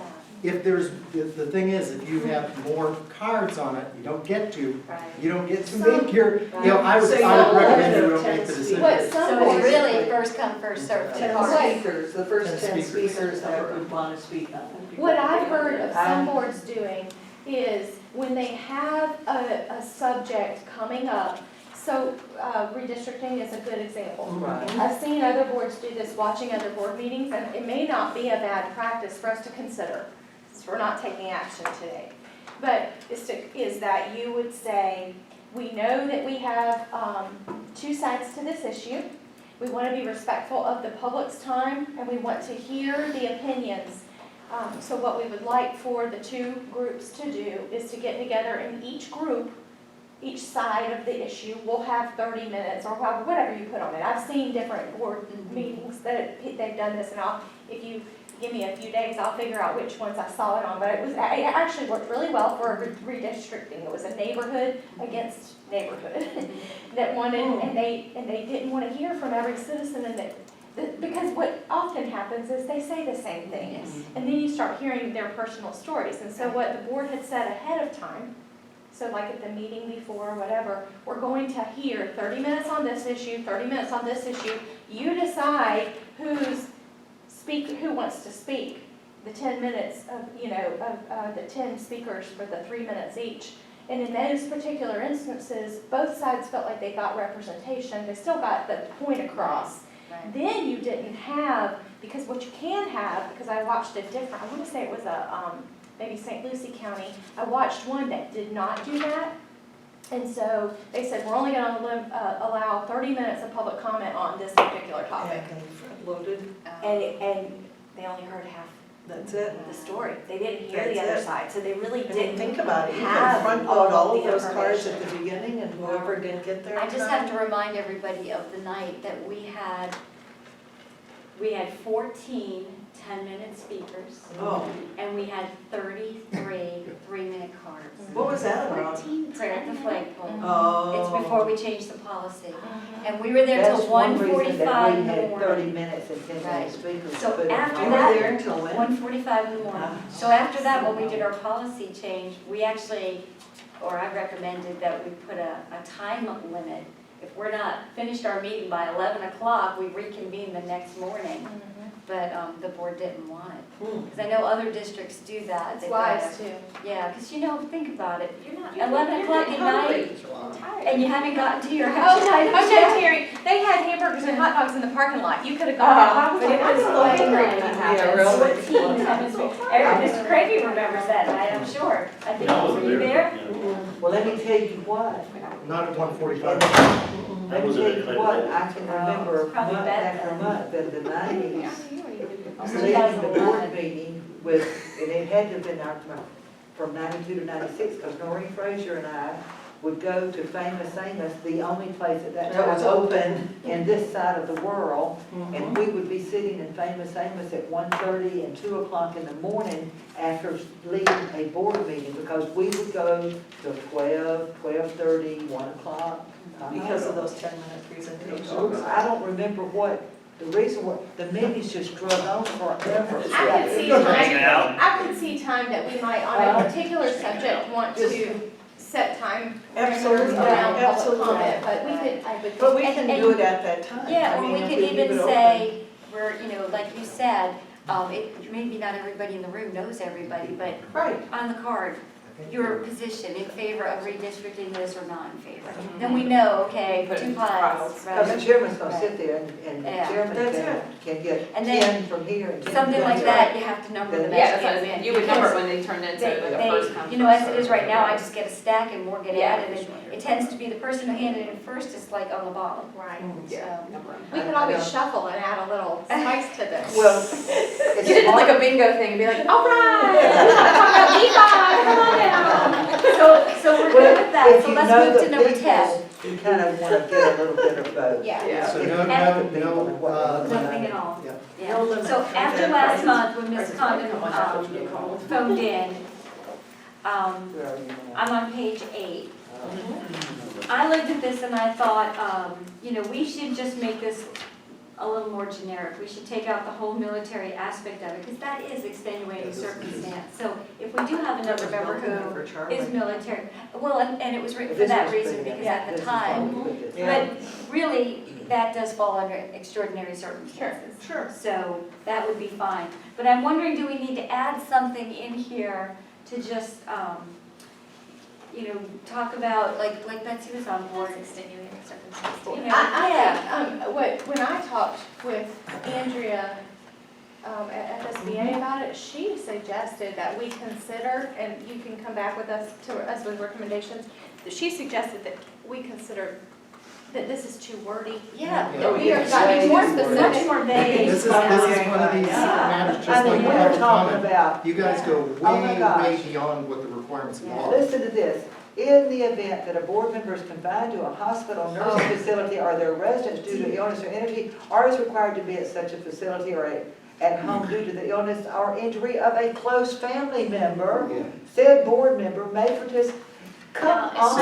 If there's, the thing is, if you have more cards on it, you don't get to, Right. you don't get to Some- make your, you know, I would So you recommend you have don't 10 make the speakers. decision. What some So it's boards, really first come, first served for 10 cards. speakers, the first 10 10 speakers. speakers that would want to speak on it. what I've heard of some boards doing is when they have a subject coming up, so redistricting is a good example. Right. I've seen other boards do this, watching other board meetings, and it may not be a bad practice for us to consider, since we're not taking action today. But is that you would say, we know that we have 2 sides to this issue. We want to be respectful of the public's time, and we want to hear the opinions. So what we would like for the 2 groups to do is to get together in each group, each side of the issue, we'll have 30 minutes or whatever you put on it. I've seen different board meetings that they've done this, and if you give me a few days, I'll figure out which ones I saw it on, but it actually worked really well for redistricting. It was a neighborhood against neighborhood that wanted, and they didn't want to hear from every citizen, and because what often happens is they say the same things, and then you start hearing their personal stories. And so what the board had said ahead of time, so like at the meeting before or whatever, we're going to hear 30 minutes on this issue, 30 minutes on this issue. You decide who wants to speak. The 10 minutes of, the 10 speakers for the 3 minutes each. And in those particular instances, both sides felt like they got representation. They still got the point across. Right. Then you didn't have, because what you can have, because I watched a different, I want to say it was maybe St. Lucie County, I watched one that did not do that. And so they said, we're only going to allow 30 minutes of public comment on this particular topic. And front loaded, And they only heard half that's it. the story. They didn't hear the That's other it. side, so they really And didn't think about it, you have can front load all of the those cards information. at the beginning and whoever didn't get there. I just have to remind everybody of the night that we had 14 10-minute speakers, Oh, and we had 33 3-minute cards. what was that about? Right at the flagpole. Oh. It's before we changed the policy. And we were there That's till one reason that 1:45 we in the had 30 morning. minutes and 10 Right. minute speakers. So But after You that- were there until when? 1:45 in the morning. So after that, when we did our policy change, we actually, or I recommended that we put a time limit. If we're not finished our meeting by 11 o'clock, we reconvene the next morning. But the board didn't want it. Because I know other districts do that. It's They've got wise a- too. Yeah, because think about it. You're not. 11 o'clock at night, Tired. and you haven't gotten to your Oh, action no, items no, yet. Terry, they had hamburgers and hot dogs in the parking lot. You could have gone. But it was I'm like, hungry when that Yeah, happens. really. 14 times. Mr. Craigie remembers that night, I'm sure. I think, I were wasn't you there? Well, let me tell you what, Not at 1:45. let me tell you what, I can remember it's probably month better after then. month in the 90s, It's leading the 2011. board meeting with, and it had to have been from 92 to 96, because Noreen Fraser and I would go to Famous Amos, the only place at that That time was open in this side of the world. Mhm. And we would be sitting in Famous Amos at 1:30 and 2 o'clock in the morning after leaving a board meeting, because we would go till 12, 12:30, 1 o'clock. Because of those 10-minute presentations. I don't remember what, the reason what, the meetings just drug on forever. I could see Hanging out. time, I could see time that we might, on a particular subject, want to set time Absolutely, parameters around public absolutely. comment, but we could, I would. But we And- can and- do it at that time. Yeah, I or mean, we if could leave even it open. say, we're, like you said, maybe not everybody in the room knows everybody, but Right. on the card, your position in favor of redistricting this or not in favor. Then we know, okay, Put it 2 into piles, Because the right? chairman's gonna sit there and the Yeah. chairman That's can get And then 10 from here and 10 from Something like there. that, you have to number them as Yeah, that's what I kids. mean, you would number it when they turned into They, like a first come. as it is right now, I just get a stack and more get Yeah. added, and it tends to be the person who handed it first is like on the bottom, Right. so. We could always shuffle and add a little spice to this. Well, it's Get it smart. like a bingo thing and be like, all right. Come on down. So we're good with that, If so you let's know move the to number 10. people, you kind of want to get a little bit of both. Yeah. Yeah. So If no, you know no, the people and what no, they Nothing at all. Yeah. Yeah. No limit. So after Okay. last month, when Ms. Prices Condon right now, what you call it. phoned in, Where are you now? I'm on page 8. I looked at this and I thought, we should just make this a little more generic. We should take out the whole military aspect of it, because that is extenuating circumstance. So if we do have another member who For Charlie. is military, well, and it was written for This that was reason, pretty- because at this the is time, what we put this- Yeah. but really, that does fall under extraordinary circumstances. Sure. So that would be fine. But I'm wondering, do we need to add something in here to just, talk about, like Betsy was on board. Extenuating circumstances. You know, I think, when I talked with Andrea at FSBA about it, she suggested that we consider, and you can come back with us with recommendations, that she suggested that we consider that this is too wordy. Yeah. That we are gotta be more Way too Much specific. more vague. This is one of these matters, just I like mean, the we're public talking comment. about, You guys go Oh my way, gosh. way beyond what the requirements of law. listen to this. In the event that a board member is confined to a hospital, nursing facility, or their residence due to illness or injury, or is required to be at such a facility or at home due to the illness or injury of a close family member, Yeah. said board member may participate. Come on.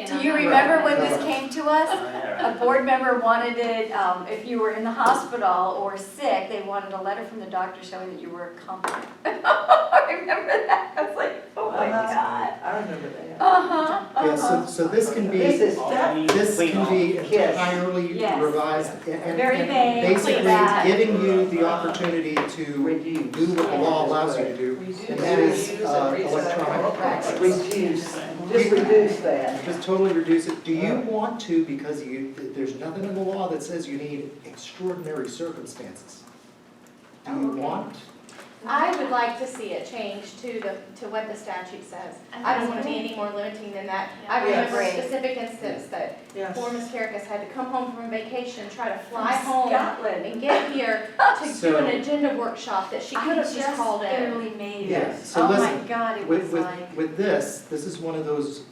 Do you remember when this came to us? A board member wanted it, if you were in the hospital or sick, they wanted a letter from the doctor showing that you were competent. I remember that. I was like, oh my God. I remember that. Yeah, so this can be, This is, this can be Yes. entirely Yes. revised and Very vague, basically clean. giving you the opportunity to reduce. do what the law allows you to do, and that is electronic. Reduce, just reduce that. Just totally reduce it. Do you want to, because there's nothing in the law that says you need extraordinary circumstances? Do you want? I would like to see it change to what the statute says. I don't want to be any more limiting than that. I remember a Yes. specific instance that Yes. poor Ms. Caracas had to come home from vacation, try to fly home Scotland. and get here to do So- an agenda workshop that she could have just called in. barely made Yeah, it. so Oh my listen, God, it was With, like. with this is one of those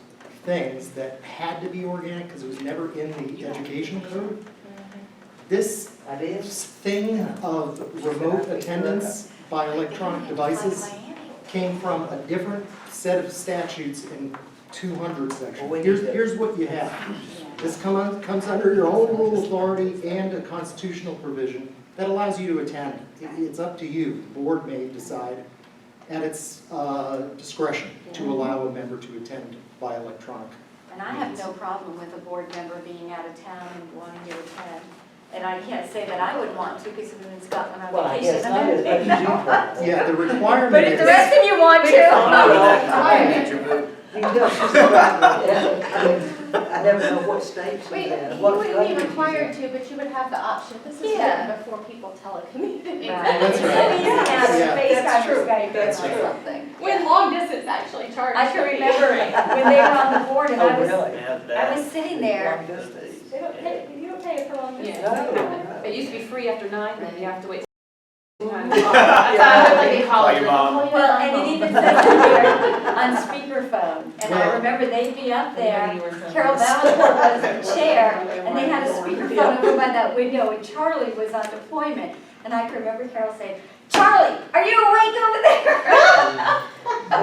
things that had to be organic because it was never in the education code. This That is? thing of remote attendance by electronic devices came from a different set of statutes in 200 Well, section. we need to- Here's what you have. This comes under your own rule of authority and a constitutional provision that allows you to attend. It's up to you. The board may decide at its discretion to allow a member to attend by electronic. And I have no problem with a board member being out of town and wanting to attend. And I can't say that I would want to because I'm in Scotland Well, on I vacation. guess not as much as you probably. Yeah, the requirement But if the rest of you want to. You know, she's right. I never know what state she's Wait, in. you what wouldn't be country she's required in. to, but you would have the option. This is Yeah. written before people telecommuted. That's So right. easy now, Yeah. FaceTime or Skype That's or true. something. When long distance actually charged. I can free. remember when they were on the board and Oh, I was, really? Have I that. was sitting there. Long distance. They don't pay, you don't pay it for long distance. No. It used to be free after 9, then you have to wait. Call your mom. Well, and it even says in here on speakerphone, and I Well- remember they'd be up there, Carol Valancourt was the chair, and they had a speakerphone over by that window, and Charlie was on deployment, and I can remember Carol saying, "Charlie, are you awake over there?"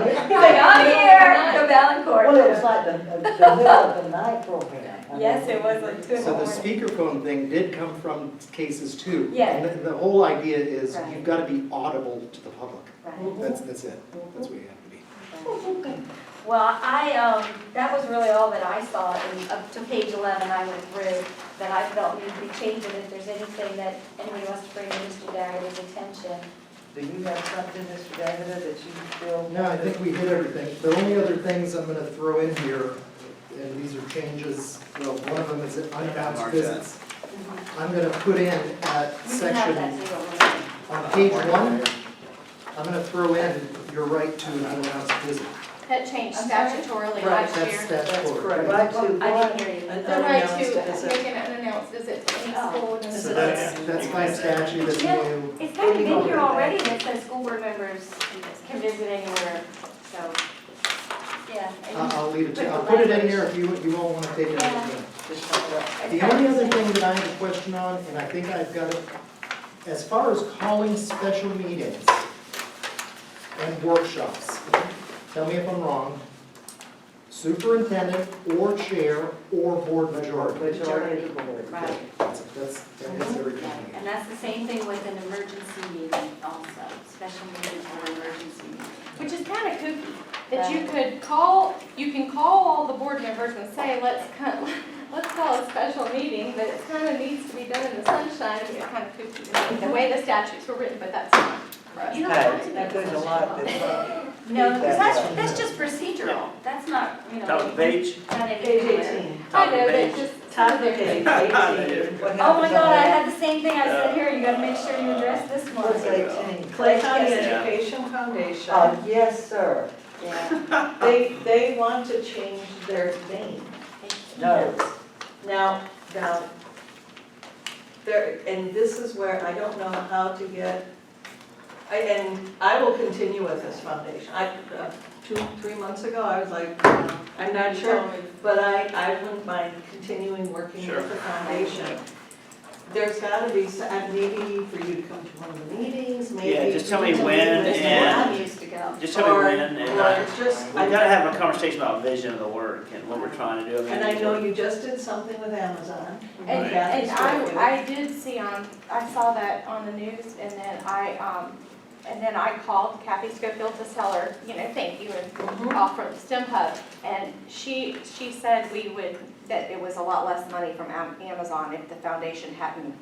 He's like, "I'm here," the Valancourt. Well, it was like the middle of the night program. I mean, Yes, it was like 2 in the So the morning. speakerphone thing did come from cases too. Yeah. And the whole idea is Right. you've got to be audible to the public. Right. That's it. That's what you have to be. Well, that was really all that I saw, and up to page 11 I went through, that I felt needed to be changed, and if there's anything that anybody wants to bring to Mr. Dagger's attention. Do you have something, Mr. David, that you feel? No, I think we hit everything. The only other things I'm gonna throw in here, and these are changes, well, one of them is unannounced Mark that. visits. I'm gonna put in at You can have section, that zero remaining. on page 1, I'm gonna throw in your right to an unannounced visit. That changed I'm sorry? statutorily Right, last That's year. statutory. correct. Right to I what? didn't hear you. An The right unannounced to visit. make an unannounced visit to any Oh. school in the So city. that's by statute, that's Yeah. new. It's kind of in here already that says school board members can visit anywhere, so, yeah. and I'll leave it put to, the I'll put it in language. there if you all wanna take it out Yeah. again. Just like that. The only other thing that I have a question on, and I think I've got it, as far as calling special meetings and workshops, tell me if I'm wrong, superintendent or chair or board majority. Majority of the board. Right. That is everything. And that's the same thing with an emergency meeting also, special meeting or emergency meeting. Which is kind of kooky, that you could call, you can call all the board members and say, let's call a special meeting, but it kind of needs to be done in the sunshine. It's kind of kooky to me, the way the statutes were written, but that's not for us. You don't have to Hey, be that goes a lot that, No, because that's just procedural. That's not, you know. Top of the page. Not Page anything. 18. I know, Top that of just. Top of page 18. what Oh my happens God, I on had the same thing I said here. You gotta make sure you address this What's one. 18? Clay County Yes. Education Foundation, Yes, sir. Yeah. they want to change their name. No. Now, there, and this is where I don't know how to get, and I will continue with this foundation. 2-3 months ago, I was like, I'm not sure, but I wouldn't mind continuing working Sure. with the foundation. There's gotta be, maybe for you to come to one of the meetings, maybe. Yeah, just tell me for you to when meet with and- I used to go. Just tell me Or- when, and Or just, we gotta have a conversation about vision of the work and what we're trying to do. and I know you just did something with Amazon. And, Right. Kathy spoke to it. I did see I saw that on the news, and then I called Kathy Schofield to tell her, thank you, and offer STEM Hub. And she said that it was a lot less money from Amazon if the foundation hadn't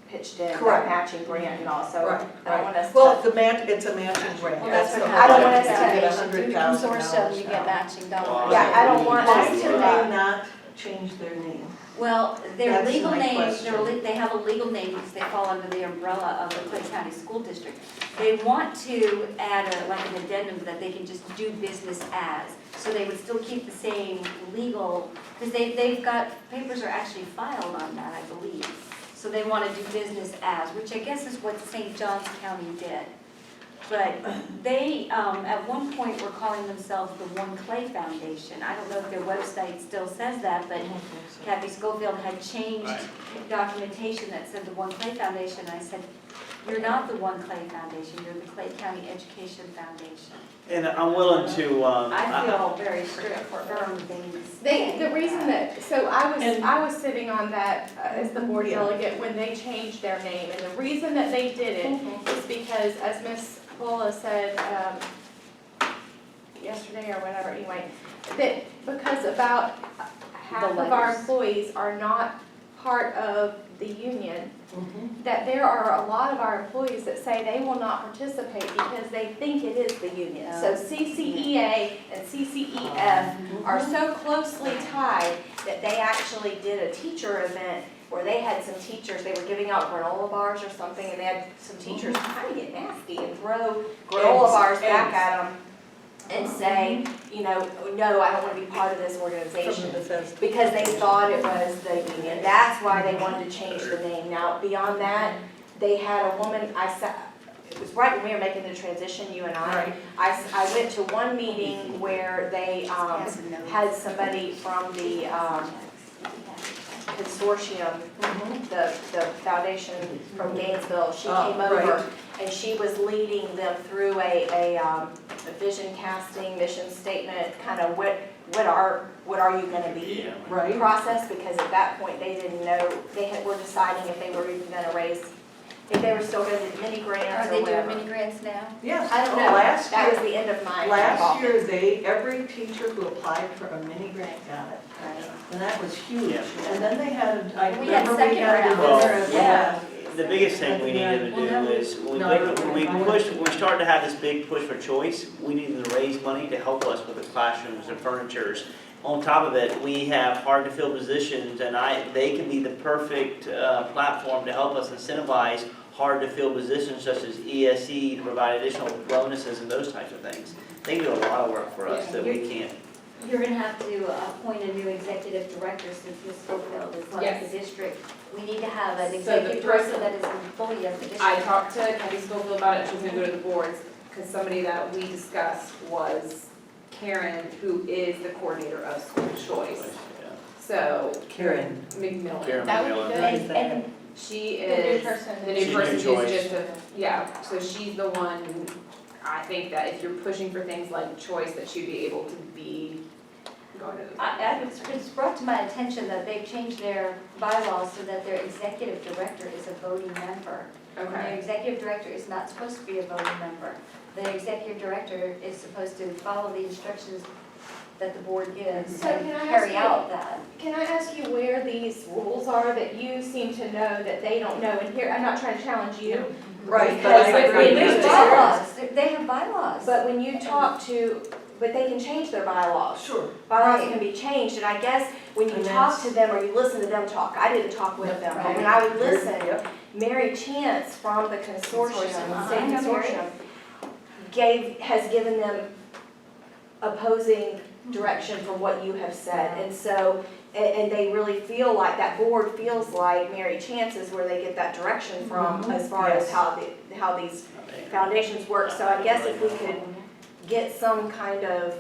pitched in that Correct. matching grant and all, so Right, I don't want us Well, to. it's a matching grant, Well, that's that's the what whole I don't want point, us is to, you get do $100,000 consortium, you get matching dollars. Yeah, I don't want Why us can to, they not change their name? Well, their That's legal my name, question. they have a legal name because they fall under the umbrella of the Clay County School District. They want to add like an addendum that they can just do business as. So they would still keep the same legal, because they've got, papers are actually filed on that, I believe. So they want to do business as, which I guess is what St. Johns County did. but they, at one point, were calling themselves the One Clay Foundation. I don't know if their website still says that, but Kathy Schofield had changed Right. documentation that said the One Clay Foundation. I said, you're not the One Clay Foundation, you're the Clay County Education Foundation. And I'm willing to, I feel very strict for firm things. The reason that, so I was sitting on that as the board delegate when they changed their name, and the reason that they did it is because, as Ms. Fulla said, yesterday or whatever, anyway, that because about half of our letters. employees are not part of the union, that there are a lot of our employees that say they will not participate because they think it is the union. So CCEA and CCEF are so closely tied that they actually did a teacher event where they had some teachers, they were giving out granola bars or something, and they had some teachers kind of get nasty and throw granola bars back at them and say, you know, no, I don't want to be part of this organization. Because they thought it was the union. That's why they wanted to change the name. Now, beyond that, they had a woman, it was right when we were making the transition, you and I. I went to one meeting where they had somebody from the consortium, the foundation from Gainesville. She came over and she was leading them through a vision casting, mission statement, kind of what are you gonna be process, because at that point they didn't know, were deciding if they were even gonna raise, if they were still gonna do mini grants Are or they doing whatever. mini grants now? Yes. I don't know, Last that was year, the end of my last involvement. year, every teacher who applied for a mini grant got it. And that was huge. Yeah. And then they had, I We had remember we second had a round. dinner at the Yeah. the biggest thing we needed to do is, when we started to have this big push for choice, we needed to raise money to help us with the classrooms and furnitures. On top of it, we have hard to fill positions, and they can be the perfect platform to help us incentivize hard to fill positions such as ESE, to provide additional bonuses and those types of things. They do a lot of work for us that we can't. You're gonna have to appoint a new executive director since Ms. Schofield is like Yes. the district. We need to have an So the executive director person- that is employee of the district. I talked to Kathy Schofield about it, she was gonna go to the boards, because somebody that we discussed was Karen, who is the coordinator of school choice. So, Karen. McMillan. Karen That would McMillan. be good. And She The new is, person. the She's new person new who's choice. just so she's the one, I think that if you're pushing for things like choice, that she'd be able to be going to those. it's brought to my attention that they've changed their bylaws so that their executive director is a voting member. And their Okay, executive director is not supposed to be a voting member. The executive director is supposed to follow the instructions that the board gives So and can I carry ask you- out that. Can I ask you where these rules are that you seem to know that they don't know? And here, I'm not trying to challenge you, Right, but Because I when agree. you There's talk- bylaws, they have bylaws. but when you talk to, but they can change their bylaws. Sure. Bylaws can be changed, and I guess when you And talk that's- to them or you listen to them talk, I didn't talk with them, but when I would listen, Yep. Mary Chance from the consortium, Consortium. state consortium, has given them opposing direction from what you have said. And so, and they really feel like, that board feels like Mary Chance is where they get that direction from as far as Yes. how these foundations work. So I guess if we could get some kind of,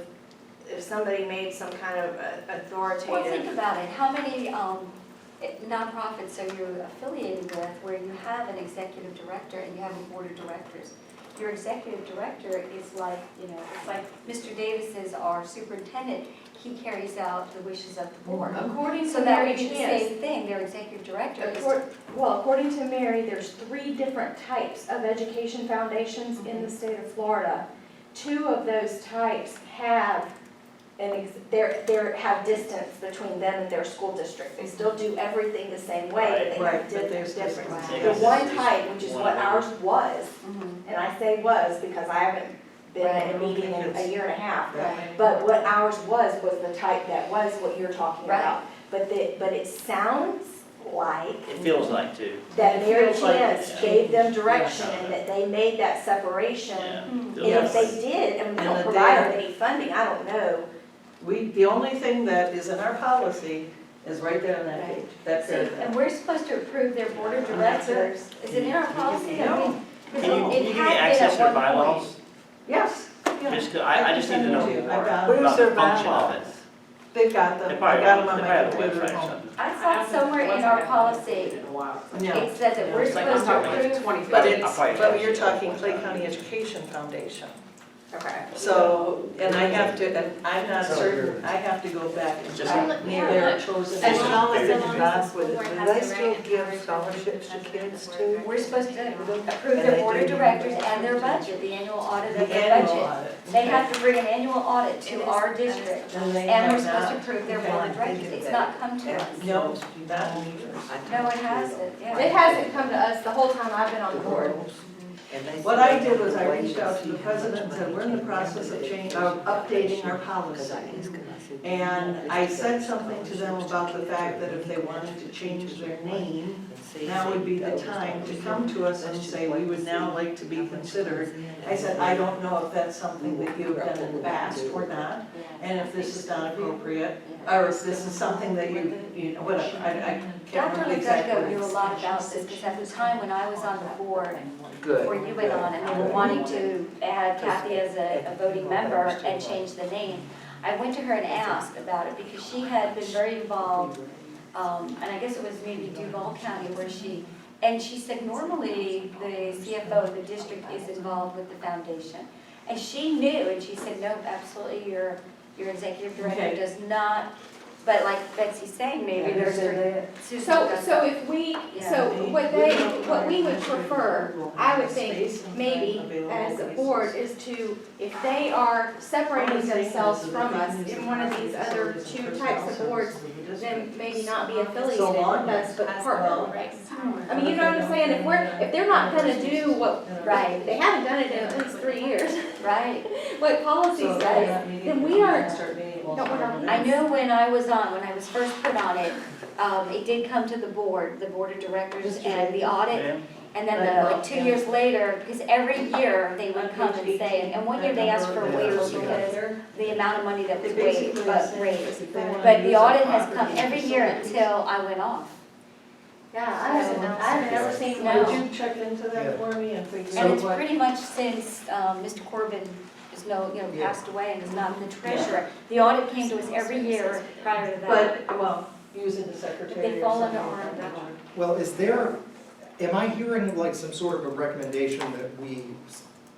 if somebody made some kind of Well, think authoritative. about it, how many nonprofits are you affiliated with where you have an executive director and you have a board of directors? Your executive director is like, it's like Mr. Davis is our superintendent, he carries out the wishes of the board. According So to that Mary would be the Chance, same thing, their executive director is. well, according to Mary, there's 3 different types of education foundations in the state of Florida. 2 of those types have have distance between them and their school district. They still do everything the same way, but they Right, have but there's different. difference. The one type, which is what ours was, Mhm. and I say was because I haven't been in a meeting in a year and a half, Right. but what ours was the type that was what you're talking Right. about. But it sounds like It feels like too. that It Mary feels like Chance it. gave them direction and that they made that separation. Yeah. And Yes. if they did, and we And don't that provide they- them any funding, I don't know. The only thing that is in our policy is right there on that page, that See, paragraph. and we're supposed to approve their board of And that's it. directors. Is it in our policy that we? Can you It give me had been access at to their one point. bylaws? Yes, yeah. Just, I just need to know I can send them to you. more I've got about Where's the their function of bylaws? it. They've got They them, I probably got them have on they my probably have a computer website at or home. something. I saw somewhere in our policy, it says that we're supposed to approve. But I'll probably but text you're you. talking Clay County Education Foundation. Okay. So, and I have to, and I'm not certain, I have to go back and Just- check their chosen. As As long as long it's as the involved with school it, board do has they the still right give and scholarships to authority kids to too? We're supposed to approve And their they board of do. directors and their budget, the annual audit The of their annual budget. audit. They have to bring an annual audit It to is- our district, And they and we're have supposed to not, approve their Okay. board of directors. It's not come to us. no, not me. No, it hasn't, yeah. It hasn't come to us the whole time I've been on the board. And they What said I they did was have I to wait reached and out to see the how president much and said, money we're in the can process come of to change, education of updating our Because policy. I asked them, I said, And I said something to them about the fact that if they wanted to change their name, now would be the time to come to us and say, we would now like to be considered. I said, I don't know if that's something that you've done in the past or not, and if this is not appropriate, or if this is something that you know, whatever, I can't Dr. remember the exact Lefevre knew a words. lot about this, because at the time when I was on the board, Good. before you went on, and they were wanting to add Kathy as a voting member and change the name, I went to her and asked about it, because she had been very involved, and I guess it was maybe Duval County where and she said normally the CFO of the district is involved with the foundation. And she knew, and she said, no, absolutely, your executive director Okay. does not, but like Betsy's saying, maybe there's. Susan does So that. if we, Yeah. so what we would prefer, I would think, maybe as a board, is to, if they are separating themselves from us in one of these other two types of boards, then maybe not be affiliated with us, but partner with us. I mean, you know what I'm saying? If they're not gonna do what, Right, they haven't done it in at least 3 years, right. what policy So says, that meeting, then we aren't, start meeting, we'll no, we're start not. I know when I was first put on it, it did come to the board of directors and the audit. Yeah. And then like 2 years later, because every year they would come and say, and one year they asked for a waiver because the amount of money that was raised. But the audit has come every year until I went off. Yeah, I haven't ever seen No. one. Would you check into that for me and figure And out it's what? pretty much since Mr. Corbin is passed away and is not the treasurer. The audit came to us every year prior to that. But, well, using the But secretary they or fall under something. our umbrella. Well, am I hearing like some sort of a recommendation that we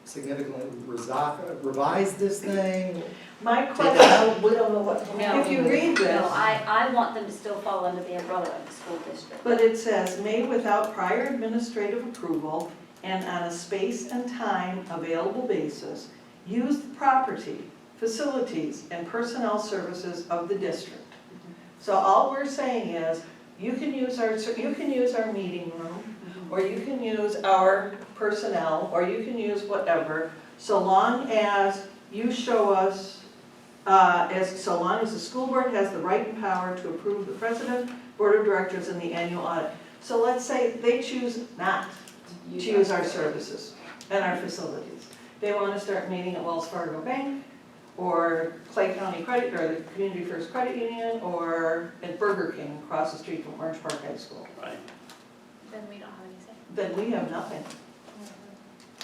significantly revise this thing? My question, we don't know what, No. if you read this, No, I want them to still fall under the umbrella of the school district. but it says, made without prior administrative approval and on a space and time available basis, use the property, facilities, and personnel services of the district. So all we're saying is, you can use our meeting room, or you can use our personnel, or you can use whatever, so long as you show us, so long as the school board has the right and power to approve the president, board of directors, and the annual audit. So let's say they choose not to use our services and our facilities. They want to start meeting at Wells Fargo Bank, or Clay County Credit, or the Community First Credit Union, or at Burger King across the street from Orange Park High School. Right. Then we don't have any say. Then we have nothing.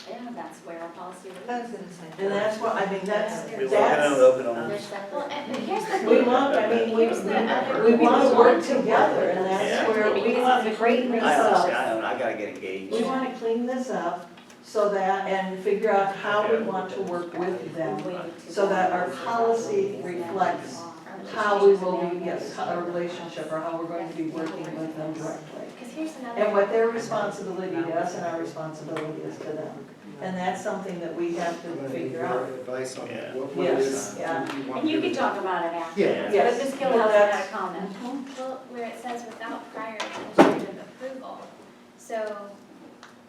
Yeah, that's where our policy I was is. gonna say. And that's what, I mean, that's, We want to open them. Well, and here's the we thing. want, I mean, Here's the other. we want to work together, and Yeah. that's where we want to clean this I honestly, up. I gotta get engaged. We want to clean this up so that, and figure out how we want to work with them, so that our policy reflects how we will be, yes, our relationship, or how we're going to be working with them directly. Because here's another. And what their responsibility to us and our responsibility is to them. And that's something that we have to I'm gonna need figure your out. advice on Yeah. what Yes, it is yeah. that you want And you to can do. talk about it after. Yeah. Yes. But the skill Well, house that's- had a comment. Well, where it says without prior administrative approval. So,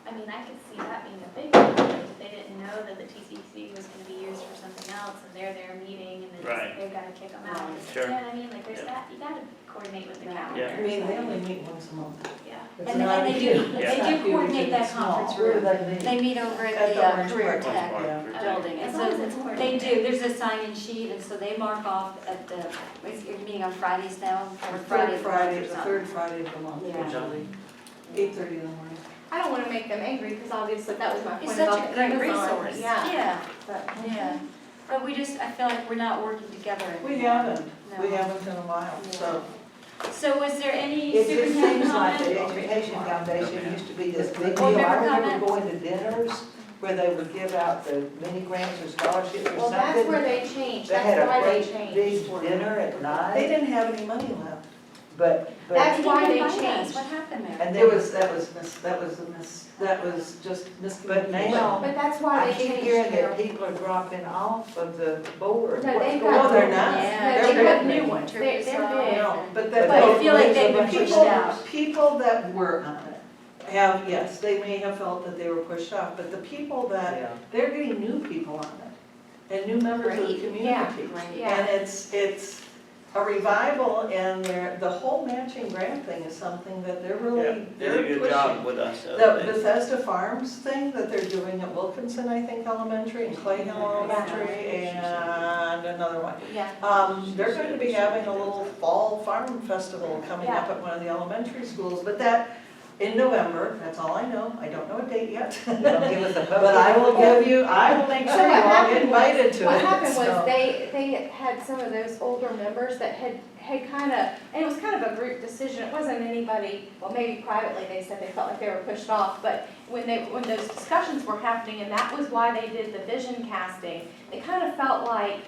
I mean, I could see that being a big conflict if they didn't know that the TCC was gonna be used for something else and they're there meeting and then Right. they've gotta kick them out. Sure. You know what I mean? Like, there's Yeah. that, you gotta coordinate with the Yeah. calendar. Yeah. I mean, they only meet once a month. Yeah. It's And not they huge. do, It's they not do huge, coordinate and that it's small. conference room. They They meet over at At the the Orange career Park. tech Yeah. building. As And long as so it's they coordinated. do, there's a sign-in sheet, and so they mark off at the, you're meeting on Fridays now, or Friday. Third Friday, or the something. third Friday of the month, Yeah. usually, 8:30 in the morning. I don't wanna make them angry, because obviously that was my It's point such about a the great Amazon. resource. Yeah, but. Yeah. But we just, I feel like we're not working together. We haven't, we No. haven't in a while, so. So was there any It just superintendent seems like the comment? Education Foundation used to be this big Board deal. I member remember going to dinners where they would give out the mini grants or scholarships or Well, that's where something. they changed, They that's had a why they great changed. big dinner at They night, didn't have any money left. but, That's They why didn't they invite us. changed. What happened there? and It then, was, that was just but miscommunication. now, But that's why I they keep changed. hearing that Carol. people are dropping off of the board. No, What's they've going got. No, they're on? not. Yeah, No, they they're have big. new ones, they're big. No, but But that. I feel like they've been pushed People- out. People that were on it have, yes, they may have felt that they were pushed off, but the people that, Yeah. they're getting new people on it, and new members of the Great. community. Yeah, yeah. And it's a revival, and the whole matching grant thing is something that they're Yeah, really, they did they're a good pushing. job with us. The Bethesda Farms thing that they're doing at Wilkinson, I think, Elementary, and Clay Hill Elementary, and another one. Yeah. They're going to be having a little fall farm festival coming up at one of the elementary schools, but that, in November, that's all I know, I don't know a date yet. Don't give us a public. But I will give you, I will make So sure you what all get happened was- invited to it. What happened was so. they had some of those older members that had kind of, and it was kind of a group decision, it wasn't anybody, well, maybe privately they said they felt like they were pushed off, but when those discussions were happening, and that was why they did the vision casting, they kind of felt like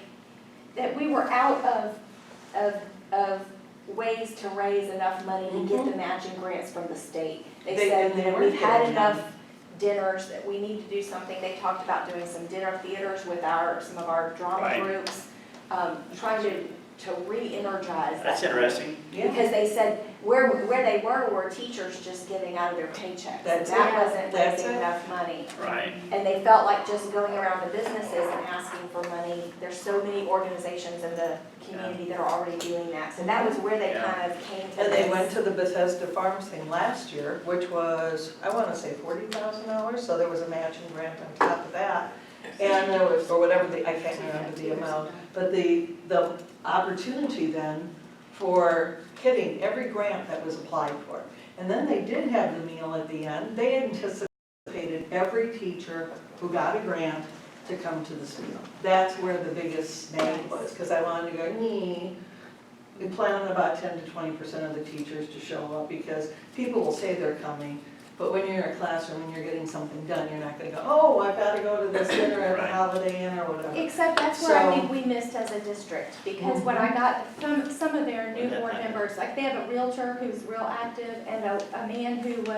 that we were out of ways to raise enough money to get the matching grants from the state. They said, and they you know, weren't we've had getting enough them. dinners that we need to do something. They talked about doing some dinner theaters with some of our drama Right. groups, trying to re-energize that. That's interesting. Yeah. Because they said where they were teachers just giving out of their paychecks. That's That it. wasn't That's raising it. enough money. Right. And they felt like just going around to businesses and asking for money, there's so many organizations in the community that are already doing that. So that was where they Yeah. kind of came to And they this. went to the Bethesda Farms thing last year, which was, I want to say $40,000, so there was a matching grant on top of that. And there was, or whatever I can't remember the amount, but the opportunity then for hitting every grant that was applied for. And then they did have the meal at the end. They anticipated every teacher who got a grant to come to this meal. That's where the biggest snag was, because I wanted to go, we plan on about 10 to 20% of the teachers to show up, because people will say they're coming, but when you're in a classroom and you're getting something done, you're not gonna go, oh, I've gotta go to this dinner at the Right. Holiday Inn or whatever. Except that's where I So- think we missed as a district, because when I got from some of their new board members, like they have a realtor who's real active, and a man who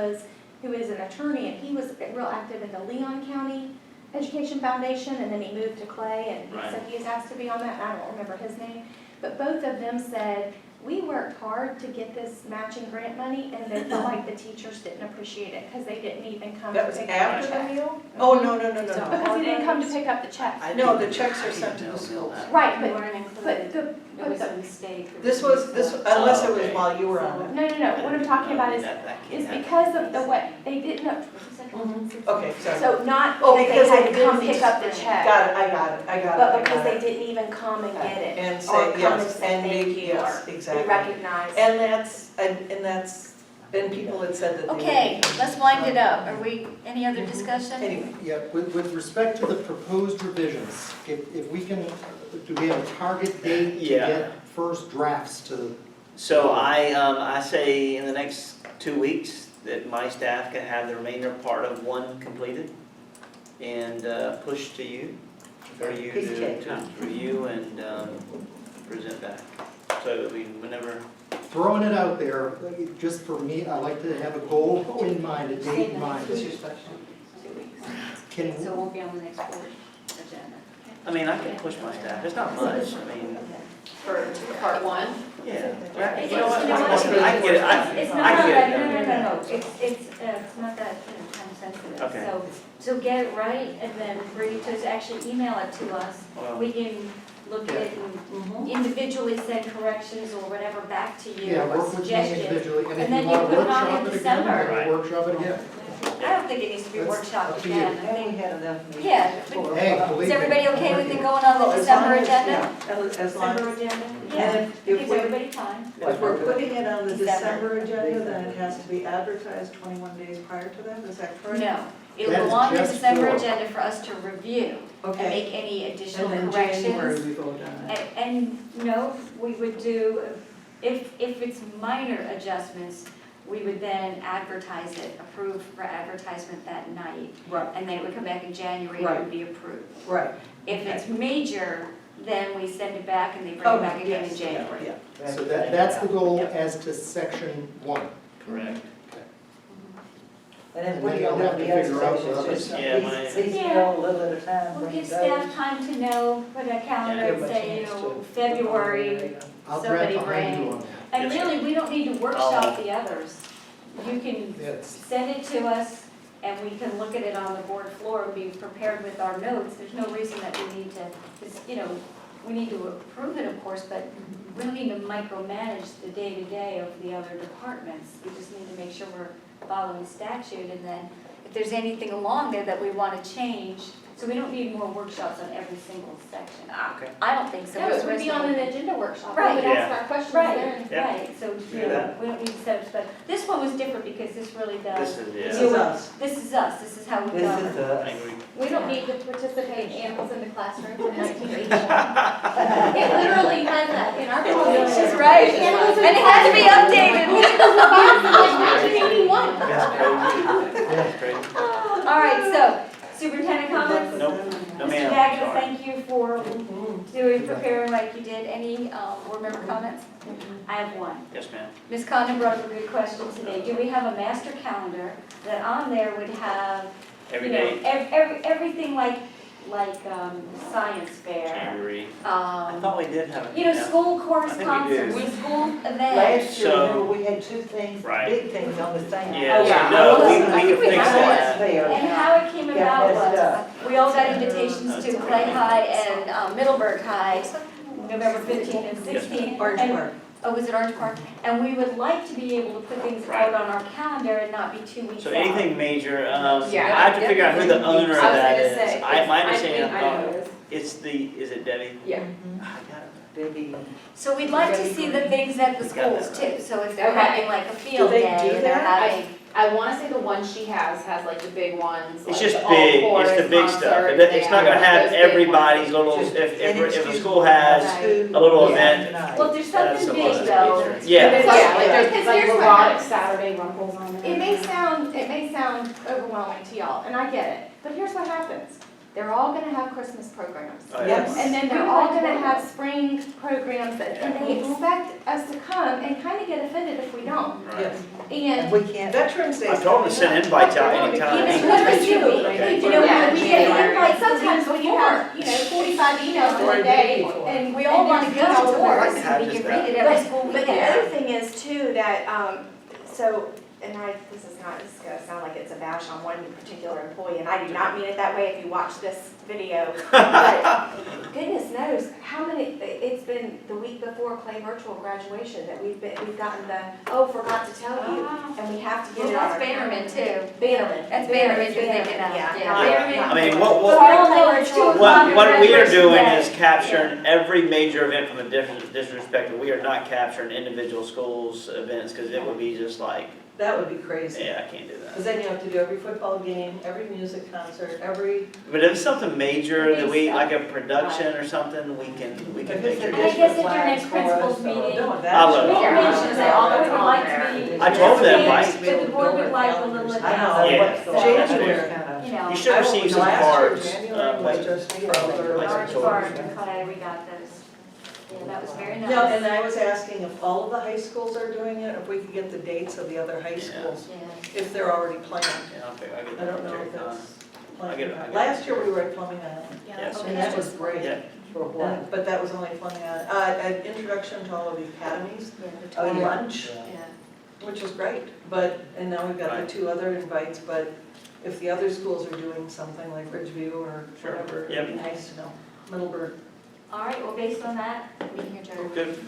is an attorney, and he was real active in the Leon County Education Foundation, and then he moved to Clay, and he Right. said he was asked to be on that, and I don't remember his name. But both of them said, we worked hard to get this matching grant money, and they felt like the teachers didn't appreciate it, because they didn't even come to That was pick up after the the check. meal? Oh, no. Because he didn't come to pick up the check. No, the checks are sent to the schools. Right, We but, weren't but included. the, It was but a mistake. This was, unless it was Okay. while you were on it. no, what I'm talking about is That can't is happen. because of the way, they didn't, Okay, sorry. so not Oh, that they because had they to come didn't- pick up the check, Got it, I got it. but because they didn't even come and get it. And Or say, come and yes, say and thank make, you, yes, or exactly. be recognized. And people had said that they. Okay, let's wind it up. Are we, any other discussion? Anyway, Yeah, with respect to the proposed revisions, if we can, do we have a target date to Yeah. get first drafts to? So I say in the next 2 weeks that my staff can have the remainder part of one completed and push to you, for you Piece of cake, to huh? review and present back. So whenever, Throwing it out there, just for me, I like to have a goal in mind, a date in mind. what's your special? Can, So it won't be on the next board agenda. I mean, I can push my staff, it's not much, I mean, For part one. yeah. It's- You know what, you know what? I can get it, It's I not can get that, it done. no, it's not that time sensitive. Okay. So get it right and then bring it to us, actually email it to us. Well, We can look at it and individually send corrections or whatever back to you, Yeah, or work with me suggestions. individually, and if And then you you want to put it on in workshop it again, December. we'll workshop it again. I don't think it needs to be That's workshopped up to you. again. I And think, we had enough meetings. Yeah. before. Hey, is believe me. everybody okay with it going on the As December long as- agenda? yeah, as long December as, agenda? and Yeah, if gives we, everybody time. if we're putting it on the December. December agenda, then it has to be advertised 21 days prior to that, is that correct? No, it'll That go is on the just December for- agenda for us to review and Okay, make any additional and then January corrections. we vote on it. And no, we would do, if it's minor adjustments, we would then advertise it, approve for advertisement that night. Right, And then it would come back in January and it would be approved. right. If it's major, then we send it back and they bring Oh, it back again in yes, January. yeah. So that's the goal Yep. as to section 1. Correct. And then And we then don't you'll have the have to other figure out sections, the just Yeah, my- piecemeal, a little at a time, We'll bring give those. staff time to know, put a calendar Give and them a say, chance you know, to- February. I'll Somebody grab behind you bring- on that. And Yes, really, we don't need to workshop the others. You can Yes. send it to us and we can look at it on the board floor and be prepared with our notes. There's no reason that we need to, because, you know, we need to approve it, of course, but we don't need to micromanage the day-to-day of the other departments. We just need to make sure we're following statute, and then if there's anything along there that we want to change, so we don't need more workshops on every single section. Okay. I don't think so. No, It's it would be on an agenda workshop, we Right. would ask our questions Right, then. Yeah. right, so, Do you know, that. we don't need to set up, but this one was different because this really This does, is, This yeah, is us. this is us, this is how we This govern. is us. I agree. We don't need to participate in animals in the classroom from 1981. It literally has that in our policy. She's right, Animals in and the it has to be updated. Like 1981. That's crazy. All right, so, superintendent comments? Nope, no Mr. ma'am, Dagna, sorry. thank you for preparing like you did. Any board member comments? I have one. Yes, ma'am. Ms. Condon brought up a good question today. Do we have a master calendar that on there would have, Every you know, day, everything like science fair? January. I Um, thought we did have it. you know, yeah. school course I think we do. concerts, school events. Last year, So- remember, we had two things, Right. big things on the same. Yeah, yeah. no, Listen, we can we fix have that. And how it came Got about messed was, up. we all got invitations to Clay High and Middleburg High, November 15th and 16th. Orange And- Park. Oh, was it Orange Park? And we would like to be able to put things out on our calendar and not be 2 weeks out. So anything major, I Yeah. have to figure out who the owner of I was that gonna is. say, My I understanding, know it is. it's is it Debbie? Yeah. Mhm. I got it. Debbie, So we'd like to see the things at the We got that schools too. So if they're Okay. having like a field they day do and they're that? having, I wanna say the one she has like the big ones. It's like just the big, all it's the chorus big stuff. concert, It's not gonna they have those big ones. everybody's little, Just if a school has Right. a little Yeah. event. well, if there's that's something a lot big of though. major. Yeah. Yeah, like there's Because like here's what robotic happens. Saturday rumbles on there. It may sound overwhelming to y'all, and I get it, but here's what happens. They're all gonna have Christmas programs. Oh, yeah. Yes. And then they're all gonna have spring programs, and they expect us to come and kind of get offended if we don't. Right. Yes. and And we can't, Veterans Day. I told them to send invites out anytime. Even Christmas you, week, Okay. you know, Yeah, we get January. invites sometimes when you have, 45 emails in a day, and We all want to go to yours. ours, and we can read it every school But the weekend. other thing is too, that, this is gonna sound like it's a bash on one particular employee, and I do not mean it that way if you watch this video. But goodness knows, how many, it's been the week before Clay virtual graduation that we've gotten forgot to tell you, and we have to get Well, it on that's our Bannerman calendar. too. Bannerman. That's Bannerman you're thinking of, Yeah. yeah. I mean, what, Carl Miller, 2 o'clock what we are graduation doing day. is capturing every major event from a different perspective. We are not capturing individual schools' events, because it would be just like, That would be crazy. yeah, I can't do that. Because then you have to do every football game, every music concert, every, But if it's something major that we, Big like a production or something, we can if make it's a sure. And I guess at district your flag next for principals us, meeting, no, I that's. love we it. can mention that although we would like to be. I told them, Yes, Mike. but the board would like a little I announcement. know, Yeah. what's the January. You know. You should receive some Last year, cards. January was Places. just me. Orange Park and Clay, we got those. Yeah, that was very nice. No, and I was asking if all of the high schools are doing it, if we could get the dates of the other high Yeah. schools, Yeah. if they're already planned. Yeah, I'll get I don't know Jerry if that's I get it, I planned. get it. Last year, we were at Fleming Island, Yes. and that was great. Yeah. For what? But that was only Fleming Island. An introduction to all of the academies, Yeah. Oh, and yeah. lunch, Yeah. which was great. But, and now we've got Right. the 2 other invites, but if the other schools are doing something like Ridgeview or Sure. whatever, Yep. it'd be nice to know. Middleburg. All right, well, based on that, meeting adjourned. Good.